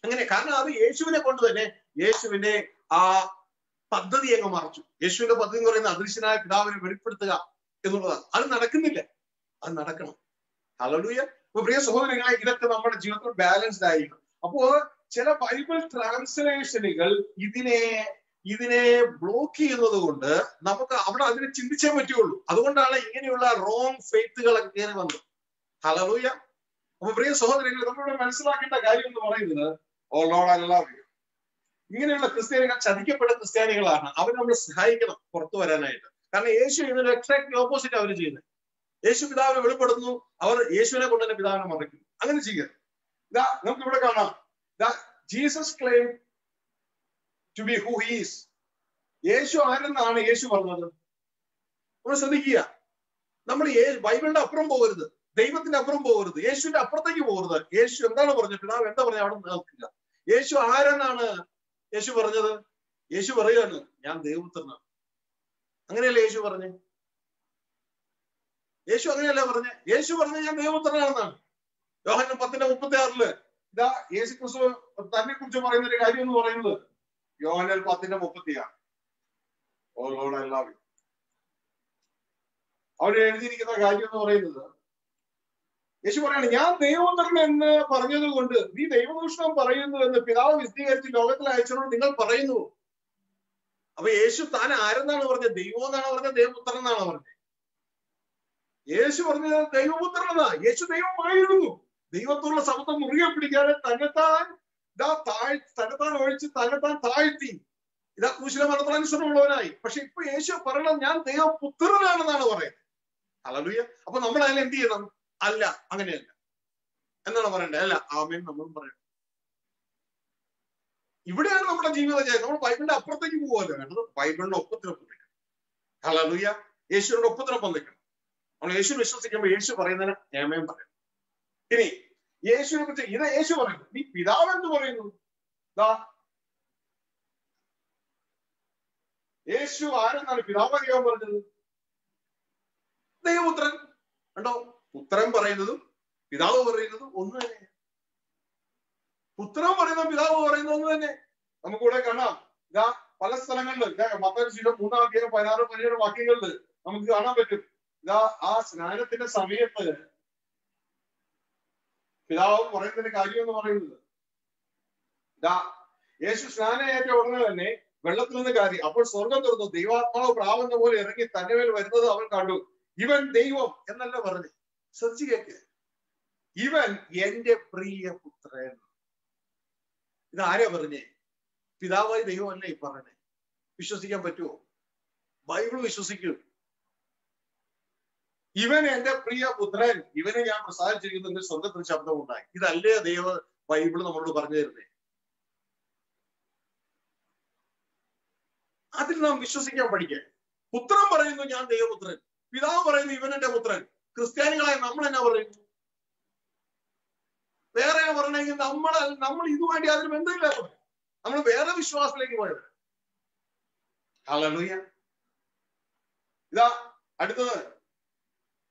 അങ്ങനെ കാരണം അത് യേശുവിനെ കൊണ്ട് തന്നെ യേശുവിന്റെ ആ പദ്ധതി അങ്ങ് മറച്ചു. യേശുവിന്റെ പദ്ധതി എന്ന് പറയുന്ന അദൃശ്യനായ പിതാവിനെ വെളിപ്പെടുത്തുക എന്നുള്ളതാണ്. അത് നടക്കുന്നില്ല. അത് നടക്കണം. ഹല്ലേലൂയ. അപ്പൊ പ്രിയ സഹോദരങ്ങളെ, ഇതൊക്കെ നമ്മുടെ ജീവിതത്തിൽ ബാലൻസ്ഡ് ആയിരിക്കും. അപ്പോ ചില ബൈബിൾ ട്രാൻസ്ലേഷനുകൾ ഇതിനെ ബ്ലോക്ക് ചെയ്യുന്നത് കൊണ്ട് നമുക്ക് അവിടെ അതിനെ ചിന്തിച്ചേ പറ്റുള്ളൂ. അതുകൊണ്ടാണ് ഇങ്ങനെയുള്ള റോങ് ഫെയ്ത്തുകളൊക്കെ കയറി വന്നത്. ഹല്ലേലൂയ. അപ്പൊ പ്രിയ സഹോദരങ്ങൾ, നമ്മളിവിടെ മനസ്സിലാക്കേണ്ട കാര്യം എന്ന് പറയുന്നത്, O Lord I love U, ഇങ്ങനെയുള്ള ക്രിസ്ത്യാനികൾ ചതിക്കപ്പെട്ട ക്രിസ്ത്യാനികളാണ്. അവർ നമ്മൾ സഹായിക്കണം പുറത്തു വരാനായിട്ട്. കാരണം യേശു ഇതിന്റെ എക്സാക്ട് ഓപ്പോസിറ്റ് അവർ ചെയ്യുന്നത്. യേശു പിതാവിനെ വെളിപ്പെടുത്തുന്നു, അവർ യേശുവിനെ കൊണ്ട് തന്നെ പിതാവിനെ മറയ്ക്കുന്നു. അങ്ങനെ ചെയ്യരുത്. ഇതാ നമുക്ക് ഇവിടെ കാണാം, Jesus claim to be who he is. യേശു ആരെന്നാണ് യേശു പറഞ്ഞത്? നമ്മൾ ശ്രദ്ധിക്കുക. നമ്മൾ ബൈബിളിന്റെ അപ്പുറം പോകരുത്, ദൈവത്തിന്റെ അപ്പുറം പോകരുത്, യേശുവിന്റെ അപ്പുറത്തേക്ക് പോകരുത്. യേശു എന്താണ് പറഞ്ഞത്? പിതാവ് എന്താ പറഞ്ഞത്? അവിടെ നിൽക്കുക. യേശു ആരെന്നാണ് യേശു പറഞ്ഞത്? യേശു പറയുകയാണ്, ഞാൻ ദൈവപുത്രനാണ്. അങ്ങനെയല്ലേ യേശു പറഞ്ഞേ? യേശു അങ്ങനെയല്ലേ പറഞ്ഞേ? യേശു പറഞ്ഞ ഞാൻ ദൈവപുത്രനാണെന്നാണ്. യോഹന്നാൻ 10:36 ഇതാ യേശു ക്രിസ്തു തന്നെ കുറിച്ച് പറയുന്ന ഒരു കാര്യം എന്ന് പറയുന്നത് യോഹന്നാൻ 10:36. ഓ ലോർഡ് ഐ ലവ് യു. അവിടെ എഴുതിയിരിക്കുന്ന കാര്യം എന്ന് പറയുന്നത്, യേശു പറയാണ്, ഞാൻ ദൈവപുത്രൻ എന്ന് പറഞ്ഞത് കൊണ്ട് നീ ദൈവദൂഷണം പറയുന്നു എന്ന് പിതാവ് വിശദീകരിച്ച് ലോകത്തിൽ അയച്ചോട് നിങ്ങൾ പറയുന്നു. അപ്പൊ യേശു താൻ ആരെന്നാണ് പറഞ്ഞത്? ദൈവം എന്നാണ് പറഞ്ഞത്? ദൈവപുത്രൻ എന്നാണ് പറഞ്ഞത്? യേശു പറഞ്ഞത് ദൈവപുത്രൻ എന്നാ. യേശു ദൈവമായിരുന്നു. ദൈവത്തോടുള്ള സമത്വം മുറുകെ പിടിക്കാതെ തന്നെത്താൻ ഒഴിച്ച് തന്നെത്താൻ താഴ്ത്തി ഇതാ ക്രൂശിലെ മരണത്തിനനുസരണമുള്ളവനായി. പക്ഷെ ഇപ്പൊ യേശു പറയണം, ഞാൻ ദൈവപുത്രനാണെന്നാണ് പറയുന്നത്. ഹല്ലേലൂയ. അപ്പൊ നമ്മൾ അതിനെ എന്ത് ചെയ്യണം? അല്ല, അങ്ങനെയല്ല എന്നാണ് പറയണ്ടേ? അല്ല, ആമേൻ നമ്മളും പറയണം. ഇവിടെയാണ് നമ്മുടെ ജീവിതം. നമ്മൾ ബൈബിളിന്റെ അപ്പുറത്തേക്ക് പോകാതെ വേണ്ടത്, ബൈബിളിന്റെ ഒപ്പത്തിനൊപ്പം നിൽക്കണം. ഹല്ലേലൂയ. യേശുവിന്റെ ഒപ്പത്തിനൊപ്പം നിൽക്കണം. നമ്മൾ യേശു വിശ്വസിക്കുമ്പോൾ യേശു പറയുന്നതിന് ആമേൻ പറയണം. ഇനി യേശുവിനെ കുറിച്ച് ഇത് യേശു പറയുന്നു, നീ പിതാവ് എന്ന് പറയുന്നു. യേശു ആരെന്നാണ് പിതാവ് അറിയാൻ പറഞ്ഞത്? ദൈവപുത്രൻ. കണ്ടോ? പുത്രൻ പറയുന്നതും പിതാവ് പറയുന്നതും ഒന്ന് തന്നെ. പുത്രൻ പറയുന്നതും പിതാവ് പറയുന്നത് ഒന്ന് തന്നെ. നമുക്കിവിടെ കാണാം. ഇതാ പല സ്ഥലങ്ങളിലും മത്തായി 3:16-17 വാക്യങ്ങളിൽ നമുക്ക് കാണാൻ പറ്റും. ഇതാ ആ സ്നാനത്തിന്റെ സമയത്ത് പിതാവ് പറയുന്നതിന്റെ കാര്യം എന്ന് പറയുന്നത്, ഇതാ യേശു സ്നാനം ഏറ്റ ഉടനെ തന്നെ വെള്ളത്തിൽ നിന്ന് കയറി. അപ്പോൾ സ്വർഗം തുറന്നു, ദൈവാത്മാവ് പ്രാവുന്ന പോലെ ഇറങ്ങി തന്റെ മേൽ വരുന്നത് അവൻ കണ്ടു. ഇവൻ ദൈവം എന്നല്ല പറഞ്ഞു. ശ്രദ്ധിച്ചു കേക്ക്, ഇവൻ എന്റെ പ്രിയ പുത്രൻ. ഇതാരാ പറഞ്ഞേ? പിതാവായി ദൈവമല്ലേ ഈ പറഞ്ഞേ. വിശ്വസിക്കാൻ പറ്റുമോ? ബൈബിൾ വിശ്വസിക്കൂ. ഇവൻ എന്റെ പ്രിയ പുത്രൻ, ഇവനെ ഞാൻ പ്രസാദിച്ചിരിക്കുന്ന സ്വർഗത്തിൽ ശബ്ദം ഉണ്ടായി. ഇതല്ലേ ബൈബിൾ നമ്മളോട് പറഞ്ഞു തരുന്നേ? അതിൽ നാം വിശ്വസിക്കാൻ പഠിക്കാൻ. പുത്രൻ പറയുന്നു ഞാൻ ദൈവപുത്രൻ, പിതാവ് പറയുന്നു ഇവൻ എന്റെ പുത്രൻ. ക്രിസ്ത്യാനികളായ നമ്മൾ എന്നാ പറയുന്നു? വേറെ പറഞ്ഞെങ്കിൽ നമ്മൾ ഇതുമായിട്ട് യാതൊരു ബന്ധമില്ലാത്ത നമ്മൾ വേറെ വിശ്വാസത്തിലേക്ക് പോയത്. ഹല്ലേലൂയ. ഇതാ അടുത്തത്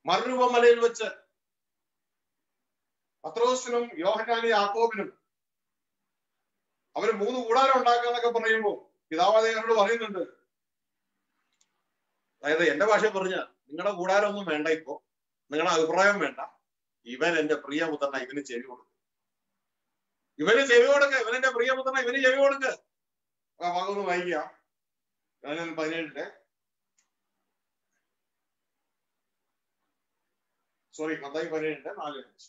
മറുരൂപമലയിൽ വെച്ച് പത്രോസിനും യോഹന്നാനും യാക്കോബിനും അവര് 3 കൂടാരം ഉണ്ടാക്കാന്നൊക്കെ പറയുമ്പോ പിതാവാദയോട് പറയുന്നുണ്ട്, അതായത് എന്റെ ഭാഷയിൽ പറഞ്ഞ നിങ്ങളുടെ കൂടാരം ഒന്നും വേണ്ട, ഇപ്പോ നിങ്ങളുടെ അഭിപ്രായം വേണ്ട, ഇവൻ എന്റെ പ്രിയപുത്രന, ഇവന് ചെവി കൊടുക്കുക, ഇവന് ചെവി കൊടുക്കുക, ഇവൻ എന്റെ പ്രിയപുത്രന, ഇവന് ചെവി കൊടുക്കുക. ഭാഗമൊന്ന് വായിക്കാം. 17 സോറി മത്തായി 17:4.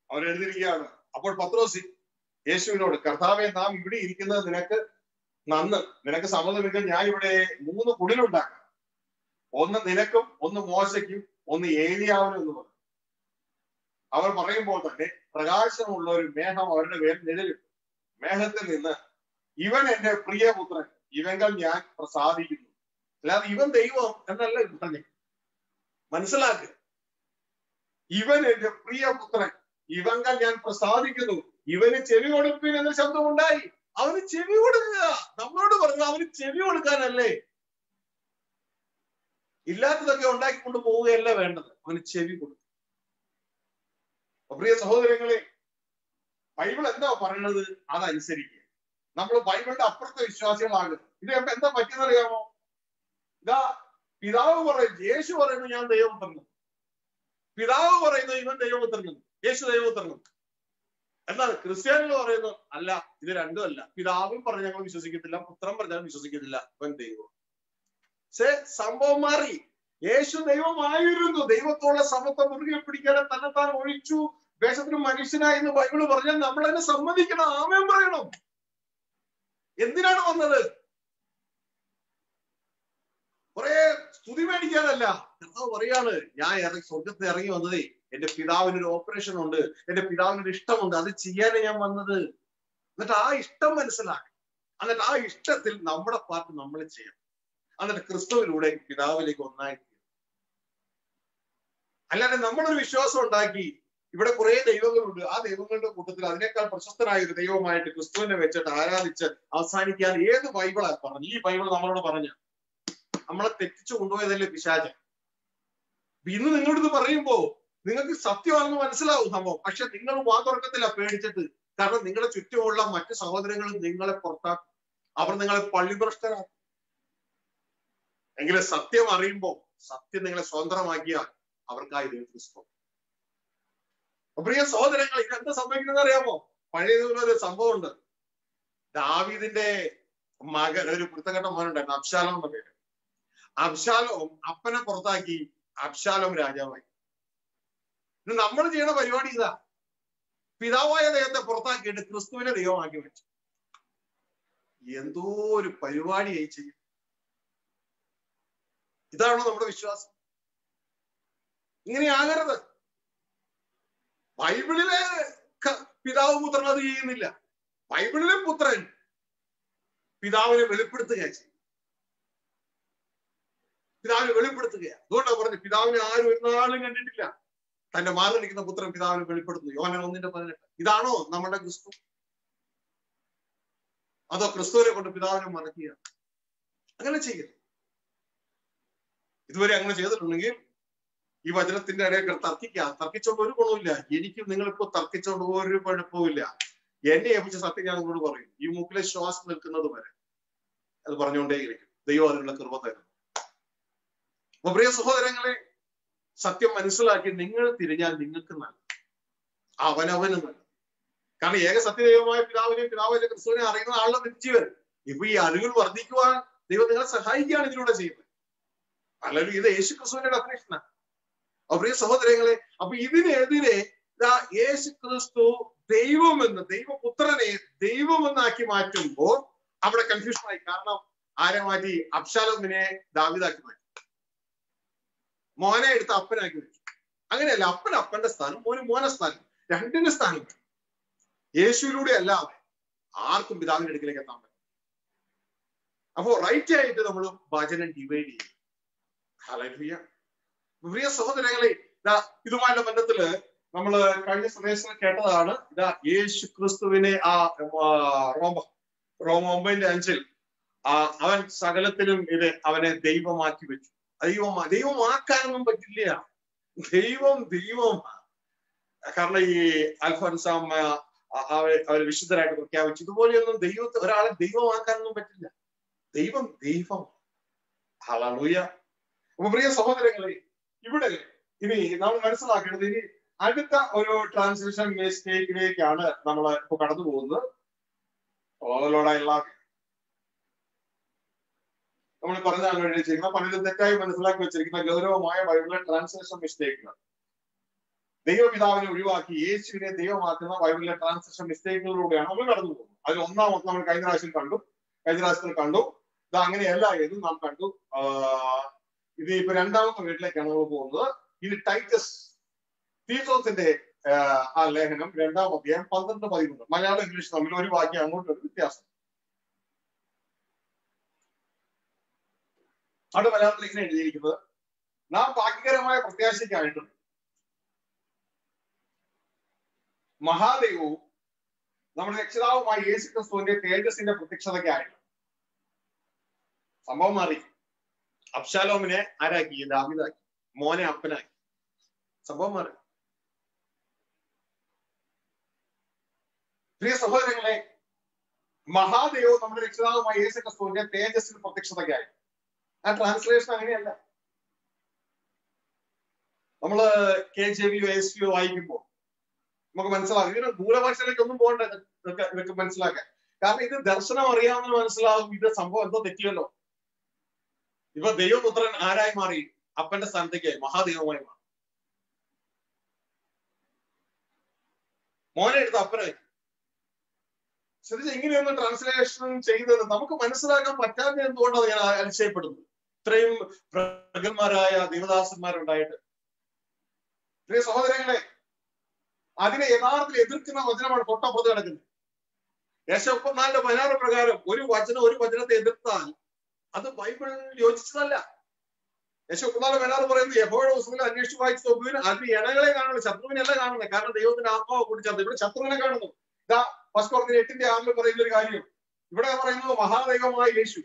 അവരെഴുതിയിരിക്കുകയാണ്. അപ്പോൾ പത്രോസ് യേശുവിനോട്, കർത്താവെ, നാം ഇവിടെ ഇരിക്കുന്നത് നിനക്ക് നന്ന്, നിനക്ക് സമ്മതമെങ്കിൽ ഞാൻ ഇവിടെ 3 കുടിലുണ്ടാക്കാം, ഒന്ന് നിനക്കും, ഒന്ന് മോശയ്ക്കും, ഒന്ന് ഏലിയാവിനും എന്ന് പറഞ്ഞു. അവർ പറയുമ്പോൾ തന്നെ പ്രകാശമുള്ള ഒരു മേഘം അവരുടെ മേൽ നിഴലിട്ടു. മേഘത്തിൽ നിന്ന് ഇവൻ എന്റെ പ്രിയപുത്രൻ, ഇവങ്കൽ ഞാൻ പ്രസാദിക്കുന്നു. അല്ലാതെ ഇവൻ ദൈവം എന്നല്ല ഇത് പറഞ്ഞു. മനസ്സിലാക്കുക, ഇവൻ എന്റെ പ്രിയപുത്രൻ, ഇവങ്കൽ ഞാൻ പ്രസാദിക്കുന്നു, ഇവന് ചെവി കൊടുപ്പിൻ എന്ന ശബ്ദം ഉണ്ടായി. അവന് ചെവി കൊടുക്കുക. നമ്മളോട് പറഞ്ഞു അവന് ചെവി കൊടുക്കാനല്ലേ. ഇല്ലാത്തതൊക്കെ ഉണ്ടാക്കിക്കൊണ്ട് പോവുകയല്ല വേണ്ടത്, അവന് ചെവി കൊടുക്കും. പ്രിയ സഹോദരങ്ങളെ, ബൈബിൾ എന്താ പറയുന്നത് അതനുസരിക്കുക. നമ്മൾ ബൈബിളിന്റെ അപ്പുറത്തെ വിശ്വാസികളാകുന്നത്. ഇത് എന്താ പറ്റിയെന്നറിയാമോ? ഇതാ പിതാവ് പറയുന്നു, യേശു പറയുന്നു ഞാൻ ദൈവപുത്രൻ, പിതാവ് പറയുന്നു ഇവൻ ദൈവപുത്രൻ, യേശു ദൈവപുത്രൻ. എന്നാൽ ക്രിസ്ത്യാനികൾ പറയുന്നു അല്ല, ഇത് രണ്ടും അല്ല. പിതാവും പറഞ്ഞ് ഞങ്ങൾ വിശ്വസിക്കത്തില്ല, പുത്രൻ പറഞ്ഞാൽ വിശ്വസിക്കത്തില്ല, ഇവൻ ദൈവം. സംഭവം മാറി. യേശു ദൈവമായിരുന്നു. ദൈവത്തോടെ സമത്വം മുറുകെ പിടിക്കാതെ തന്നെത്താൻ ഒഴിച്ചു, വേഷത്തിന് മനുഷ്യനായി എന്ന് ബൈബിള് പറഞ്ഞാൽ നമ്മൾ തന്നെ സമ്മതിക്കണം, ആമേൻ പറയണം. എന്തിനാണ് വന്നത്? കുറെ സ്തുതി മേടിക്കാനല്ല. കർത്താവ് പറയാണ്, ഞാൻ സ്വർഗത്തിൽ ഇറങ്ങി വന്നതേ എന്റെ പിതാവിനൊരു ഓപ്പറേഷൻ ഉണ്ട്, എന്റെ പിതാവിനൊരു ഇഷ്ടമുണ്ട്, അത് ചെയ്യാനേ ഞാൻ വന്നത്. എന്നിട്ട് ആ ഇഷ്ടം മനസ്സിലാക്കി, എന്നിട്ട് ആ ഇഷ്ടത്തിൽ നമ്മുടെ പാർട്ട് നമ്മൾ ചെയ്യാം. എന്നിട്ട് ക്രിസ്തുവിലൂടെ പിതാവിലേക്ക് ഒന്നായി. അല്ലാതെ നമ്മളൊരു വിശ്വാസം ഉണ്ടാക്കി ഇവിടെ കുറെ ദൈവങ്ങളുണ്ട്, ആ ദൈവങ്ങളുടെ കൂട്ടത്തിൽ അതിനേക്കാൾ പ്രശസ്തനായ ഒരു ദൈവമായിട്ട് ക്രിസ്തുവിനെ വെച്ചിട്ട് ആരാധിച്ച് അവസാനിക്കാൻ ഏത് ബൈബിളാ പറഞ്ഞു? ഈ ബൈബിൾ നമ്മളോട് പറഞ്ഞു നമ്മളെ തെറ്റിച്ചു കൊണ്ടുപോയതല്ലേ പിശാചൻ. ഇന്ന് നിങ്ങളോട് പറയുമ്പോ നിങ്ങൾക്ക് സത്യമാണെന്ന് മനസ്സിലാവും സംഭവം. പക്ഷെ നിങ്ങൾ വാതുറക്കത്തില്ല, പേടിച്ചിട്ട്. കാരണം നിങ്ങളുടെ ചുറ്റുമുള്ള മറ്റു സഹോദരങ്ങളും നിങ്ങളെ പുറത്താക്കും, അവർ നിങ്ങളെ പള്ളിഭ്രഷ്ടരാക്കും. എങ്കിലും സത്യം അറിയുമ്പോൾ സത്യം നിങ്ങളെ സ്വതന്ത്രമാക്കിയാൽ അവർക്കായി ക്രിസ്തു. പ്രിയ സഹോദരങ്ങൾ, ഇതെന്താ സംഭവിക്കുന്നത് അറിയാമോ? പഴയതൊരു സംഭവം ഉണ്ട്. ദാവീദിന്റെ മകൻ, ഒരു വൃത്തഘട്ട മോനുണ്ടായിരുന്നു, അബ്ശാലോം എന്ന പേര്. അബ്ശാലോം അപ്പനെ പുറത്താക്കി, അബ്ശാലോം രാജാവായി. നമ്മൾ ചെയ്യുന്ന പരിപാടി ഇതാ, പിതാവായ ദൈവത്തെ പുറത്താക്കിയിട്ട് ക്രിസ്തുവിനെ ദൈവമാക്കി വെച്ചു. എന്തോ ഒരു പരിപാടിയായി ചെയ്യും. ഇതാണോ നമ്മുടെ വിശ്വാസം? ഇങ്ങനെയാകരുത്. ബൈബിളിലെ പിതാവ് പുത്രൻ അത് ചെയ്യുന്നില്ല. ബൈബിളിലെ പുത്രൻ പിതാവിനെ വെളിപ്പെടുത്തുകയാണ് ചെയ്യും. പിതാവിനെ വെളിപ്പെടുത്തുകയാണ്. അതുകൊണ്ടാണ് പറഞ്ഞു പിതാവിനെ ആരും ഒരു നാളും കണ്ടിട്ടില്ല, തന്റെ മാറി നിൽക്കുന്ന പുത്രൻ പിതാവിനെ വെളിപ്പെടുത്തുന്നു. യോഹന്നാൻ 1:18. ഇതാണോ നമ്മുടെ ക്രിസ്തു? അതോ ക്രിസ്തുവിനെ കൊണ്ട് പിതാവിനെ മറക്കുക? അങ്ങനെ ചെയ്യരുത്. ഇതുവരെ അങ്ങനെ ചെയ്തിട്ടുണ്ടെങ്കിൽ ഈ വചനത്തിന്റെ ഇടയിൽ തർക്കിച്ചോണ്ട് ഒരു ഗുണമില്ല. എനിക്കും നിങ്ങളിപ്പോ തർക്കിച്ചോണ്ട് ഒരു കുഴപ്പമില്ല. എന്നെ ഏൽപ്പിച്ച സത്യം ഞാൻ നിങ്ങളോട് പറയും. ഈ മൂക്കിലെ ശ്വാസം നിൽക്കുന്നത് വരെ അത് പറഞ്ഞുകൊണ്ടേയിരിക്കും. ദൈവം അതിനുള്ള കൃപ തരുന്നു. അപ്പൊ പ്രിയ സഹോദരങ്ങളെ, സത്യം മനസ്സിലാക്കി നിങ്ങൾ തിരിഞ്ഞാൽ നിങ്ങൾക്ക് നല്ലത്, അവനവന് നല്ലത്. കാരണം ഏക സത്യദൈവമായ പിതാവിനെയും പിതാവിന്റെ ക്രിസ്തുവിനെ അറിയുന്ന ആളുടെ നിശ്ചയം. ഇപ്പൊ ഈ അറിവുകൾ വർദ്ധിക്കുവാൻ ദൈവം നിങ്ങളെ സഹായിക്കുകയാണ് ഇതിലൂടെ ചെയ്യുന്നത്. അല്ലെങ്കിൽ ഇത് യേശു ക്രിസ്തുവിന്റെ ഡെഫിനേഷനാണ്. പ്രിയ സഹോദരങ്ങളെ, അപ്പൊ ഇതിനെതിരെ യേശു ക്രിസ്തു ദൈവമെന്ന്, ദൈവപുത്രനെ ദൈവമെന്നാക്കി മാറ്റുമ്പോൾ അവിടെ കൺഫ്യൂഷനായി. കാരണം ആരെ മാറ്റി? അബ്ശാലോമിനെ ദാവീദാക്കി മാറ്റി, മോനെ എടുത്ത് അപ്പനാക്കി വെച്ചു. അങ്ങനെയല്ല, അപ്പൻ അപ്പന്റെ സ്ഥാനം, മോന് മോനെ സ്ഥാനം, രണ്ടിന്റെ സ്ഥാനം. യേശുവിലൂടെ അല്ലാതെ ആർക്കും പിതാവിന്റെ അടുക്കിലേക്ക് എത്താൻ പറ്റും. അപ്പോ റൈറ്റ് ആയിട്ട് നമ്മൾ വചനം ഡിവൈഡ് ചെയ്യും. ഹല്ലേലൂയ. പ്രിയ സഹോദരങ്ങളെ, ഇതുമായുള്ള ബന്ധത്തില് നമ്മൾ കഴിഞ്ഞ സന്ദേശത്തിൽ കേട്ടതാണ്. യേശു ക്രിസ്തുവിനെ ആ റോമ 9:5 അവൻ സകലത്തിലും അവനെ ദൈവമാക്കി വെച്ചു. ദൈവമാക്കാനൊന്നും പറ്റില്ല. ദൈവം. കാരണം ഈ അൽഫോൻസാം അവരെ വിശുദ്ധരായിട്ട് പ്രഖ്യാപിച്ചു. ഇതുപോലെയൊന്നും ഒരാളെ ദൈവമാക്കാനൊന്നും പറ്റില്ല. ദൈവം. ഹല്ലേലൂയ. അപ്പൊ പ്രിയ സഹോദരങ്ങളെ, ഇവിടെ ഇനി നമ്മൾ മനസ്സിലാക്കേണ്ടത്, ഇനി അടുത്ത ഒരു ട്രാൻസ്ലേഷൻ മിസ്റ്റേക്കിലേക്കാണ് നമ്മൾ ഇപ്പൊ കടന്നു പോകുന്നത്. നമ്മൾ പറഞ്ഞാൽ വേണ്ടി ചെയ്യുന്ന പലരും തെറ്റായി മനസ്സിലാക്കി വെച്ചിരിക്കുന്ന ഗൗരവമായ ബൈബിളിലെ ട്രാൻസ്ലേഷൻ മിസ്റ്റേക്കുകൾ. ദൈവപിതാവിനെ ഒഴിവാക്കി യേശുവിനെ ദൈവമാക്കുന്ന ബൈബിളിലെ ട്രാൻസ്ലേഷൻ മിസ്റ്റേക്കുകളിലൂടെയാണ് നമ്മൾ കടന്നു പോകുന്നത്. അതിൽ ഒന്നാമത്തെ നമ്മൾ കഴിഞ്ഞ പ്രാവശ്യത്തിൽ കണ്ടു. ഇത് അങ്ങനെയല്ല എന്ന് നാം കണ്ടു. ഇത് ഇപ്പൊ രണ്ടാമത്തെ വീട്ടിലേക്കാണ് നമ്മൾ പോകുന്നത്. ഇത് ടൈറ്റസ് തീത്തോസിന്റെ ആ ലേഖനം 2-ാം അധ്യായം 12-13. മലയാളം ഇംഗ്ലീഷ് തമ്മിൽ ഒരു വാക്യം അങ്ങോട്ടൊരു വ്യത്യാസം. അവിടെ മലയാളത്തിൽ ഇങ്ങനെ എഴുതിയിരിക്കുന്നത്: നാം ഭാഗ്യകരമായ പ്രത്യാശയ്ക്കായിട്ടും മഹാദൈവവും നമ്മുടെ രക്ഷിതാവുമായ യേശു ക്രിസ്തുവിന്റെ തേജസ്സിന്റെ പ്രത്യക്ഷതയ്ക്കായിട്ടും. സംഭവം മാറി. അബ്ശാലോമിനെ ആരാക്കി? ദാവീദാക്കി. മോനെ അപ്പനാക്കി. സംഭവം മാറി. പ്രിയ സഹോദരങ്ങളെ, മഹാദൈവവും നമ്മുടെ രക്ഷിതാവുമായ യേശു ക്രിസ്തുവിന്റെ തേജസ്സിന്റെ പ്രത്യക്ഷതയ്ക്കായി. ആ ട്രാൻസ്ലേഷൻ അങ്ങനെയല്ല. നമ്മള് KJV ASV വായിക്കുമ്പോൾ നമുക്ക് മനസ്സിലാകും. ഇതിന് ദൂരഭാഷയിലേക്ക് ഒന്നും പോകണ്ട ഇതൊക്കെ മനസ്സിലാക്കാൻ. കാരണം ഇത് ദർശനം അറിയാവുന്ന മനസ്സിലാകും ഇത് സംഭവം എന്തോ തെറ്റിയല്ലോ. ഇപ്പൊ ദൈവപുത്രൻ ആരായി മാറി? അപ്പന്റെ സ്ഥാനത്തേക്കായി മഹാദൈവമായി മാറി. മോനെ എടുത്ത് അപ്പനായി. ശ്രദ്ധിച്ച്, ഇങ്ങനെയൊന്നും ട്രാൻസ്ലേഷൻ ചെയ്തത് നമുക്ക് മനസ്സിലാക്കാൻ പറ്റാത്ത എന്തുകൊണ്ടാണ് ഞാൻ അതിശയപ്പെടുന്നത്. ഇത്രയും പ്രഗന്മാരായ ദൈവദാസന്മാരുണ്ടായിട്ട്. പ്രിയ സഹോദരങ്ങളെ, അതിനെ യഥാർത്ഥത്തിൽ എതിർക്കുന്ന വചനമാണ് തൊട്ടപ്പുറത്ത് കിടക്കുന്നത്. യേശയ്യാ 34:16 പ്രകാരം ഒരു വചനത്തെ എതിർത്താൽ അത് ബൈബിളിൽ യോജിച്ചതല്ല. യേശയ്യാ 34:16 പറയുന്നത് യഹോവയുടെ പുസ്തകത്തിൽ അന്വേഷിച്ച് വായിച്ച് നോക്കുവിൻ, അതിന് ഇണകളെ കാണുള്ളൂ, ശത്രുവിനല്ല കാണുന്നത്. കാരണം ദൈവത്തിന്റെ ആത്മാവ് കൂടി ചേർത്ത് ഇവിടെ ശത്രുവിനെ കാണുന്നു. ഇതാ 1 Corinthians 8:6 പറയുന്ന ഒരു കാര്യം. ഇവിടെ പറയുന്നത് മഹാദൈവമായ യേശു.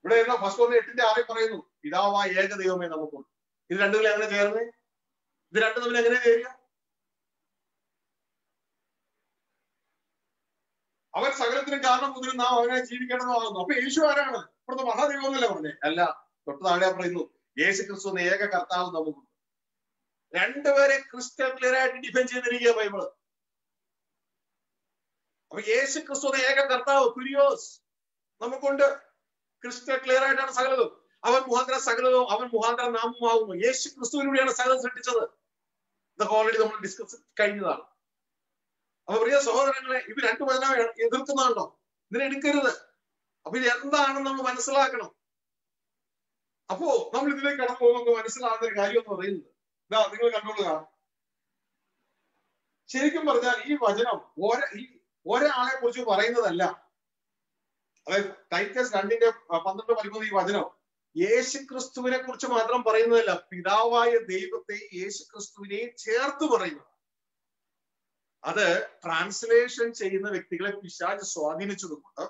ഇവിടെ 1 Corinthians 8:6 പറയുന്നു പിതാവായ ഏക ദൈവമേ നമുക്കുള്ളൂ. ഇത് രണ്ടും എങ്ങനെ ചേർന്ന്? ഇത് രണ്ടും തമ്മിൽ എങ്ങനെ ചേരുക? അവൻ സകലത്തിനും കാരണം മുതൽ നാം അവനെ ജീവിക്കേണ്ടതാകുന്നു. അപ്പൊ യേശു ആരാണ്? ഇവിടുത്തെ മഹാദൈവം എന്നല്ല പറഞ്ഞേ. അല്ല, തൊട്ട് താഴെ പറയുന്നു യേശു ക്രിസ്തു എന്ന ഏക കർത്താവ് നമുക്കുണ്ട്. രണ്ടുപേരെ ക്രിസ്റ്റൽ ക്ലിയർ ആയിട്ട് ഡിഫൈൻ ചെയ്തിരിക്കുക ബൈബിള്. അപ്പൊ യേശു ക്രിസ്തു എന്ന ഏക കർത്താവ് കുരിയോസ് നമുക്കുണ്ട്. ക്രിസ്റ്റൽ ക്ലിയർ ആയിട്ടാണ് സകലതും. അവൻ മുഖാന്തരം സകലതും, അവൻ മുഖാന്തരം നാമമാകുന്നു. യേശു ക്രിസ്തുവിലൂടെയാണ് സകലം സൃഷ്ടിച്ചത്. ഇതൊക്കെ ഓൾറെഡി നമ്മൾ ഡിസ്കസ് കഴിഞ്ഞതാണ്. അപ്പൊ പ്രിയ സഹോദരങ്ങളെ, ഇത് രണ്ടു വചനം എതിർക്കുന്നുണ്ടോ? ഇതിനെ എടുക്കരുത്. അപ്പൊ ഇത് എന്താണെന്ന് നമ്മൾ മനസ്സിലാക്കണം. അപ്പോ നമ്മൾ ഇതിലേക്ക് കടന്നു പോകുമ്പോൾ മനസ്സിലാകുന്ന ഒരു കാര്യം എന്ന് പറയുന്നത് ഇതാ, നിങ്ങൾ കണ്ടുകൊള്ളുക. ശരിക്കും പറഞ്ഞാൽ ഈ വചനം ഒരാളെ കുറിച്ച് പറയുന്നതല്ല. അതായത് ടൈറ്റസ് 2:12-13 ഈ വചനം യേശു ക്രിസ്തുവിനെ കുറിച്ച് മാത്രം പറയുന്നതല്ല, പിതാവായ ദൈവത്തെ യേശു ക്രിസ്തുവിനെ ചേർത്ത് പറയുന്നത്. അത് ട്രാൻസ്ലേഷൻ ചെയ്യുന്ന വ്യക്തികളെ പിശാച് സ്വാധീനിച്ചതുകൊണ്ട്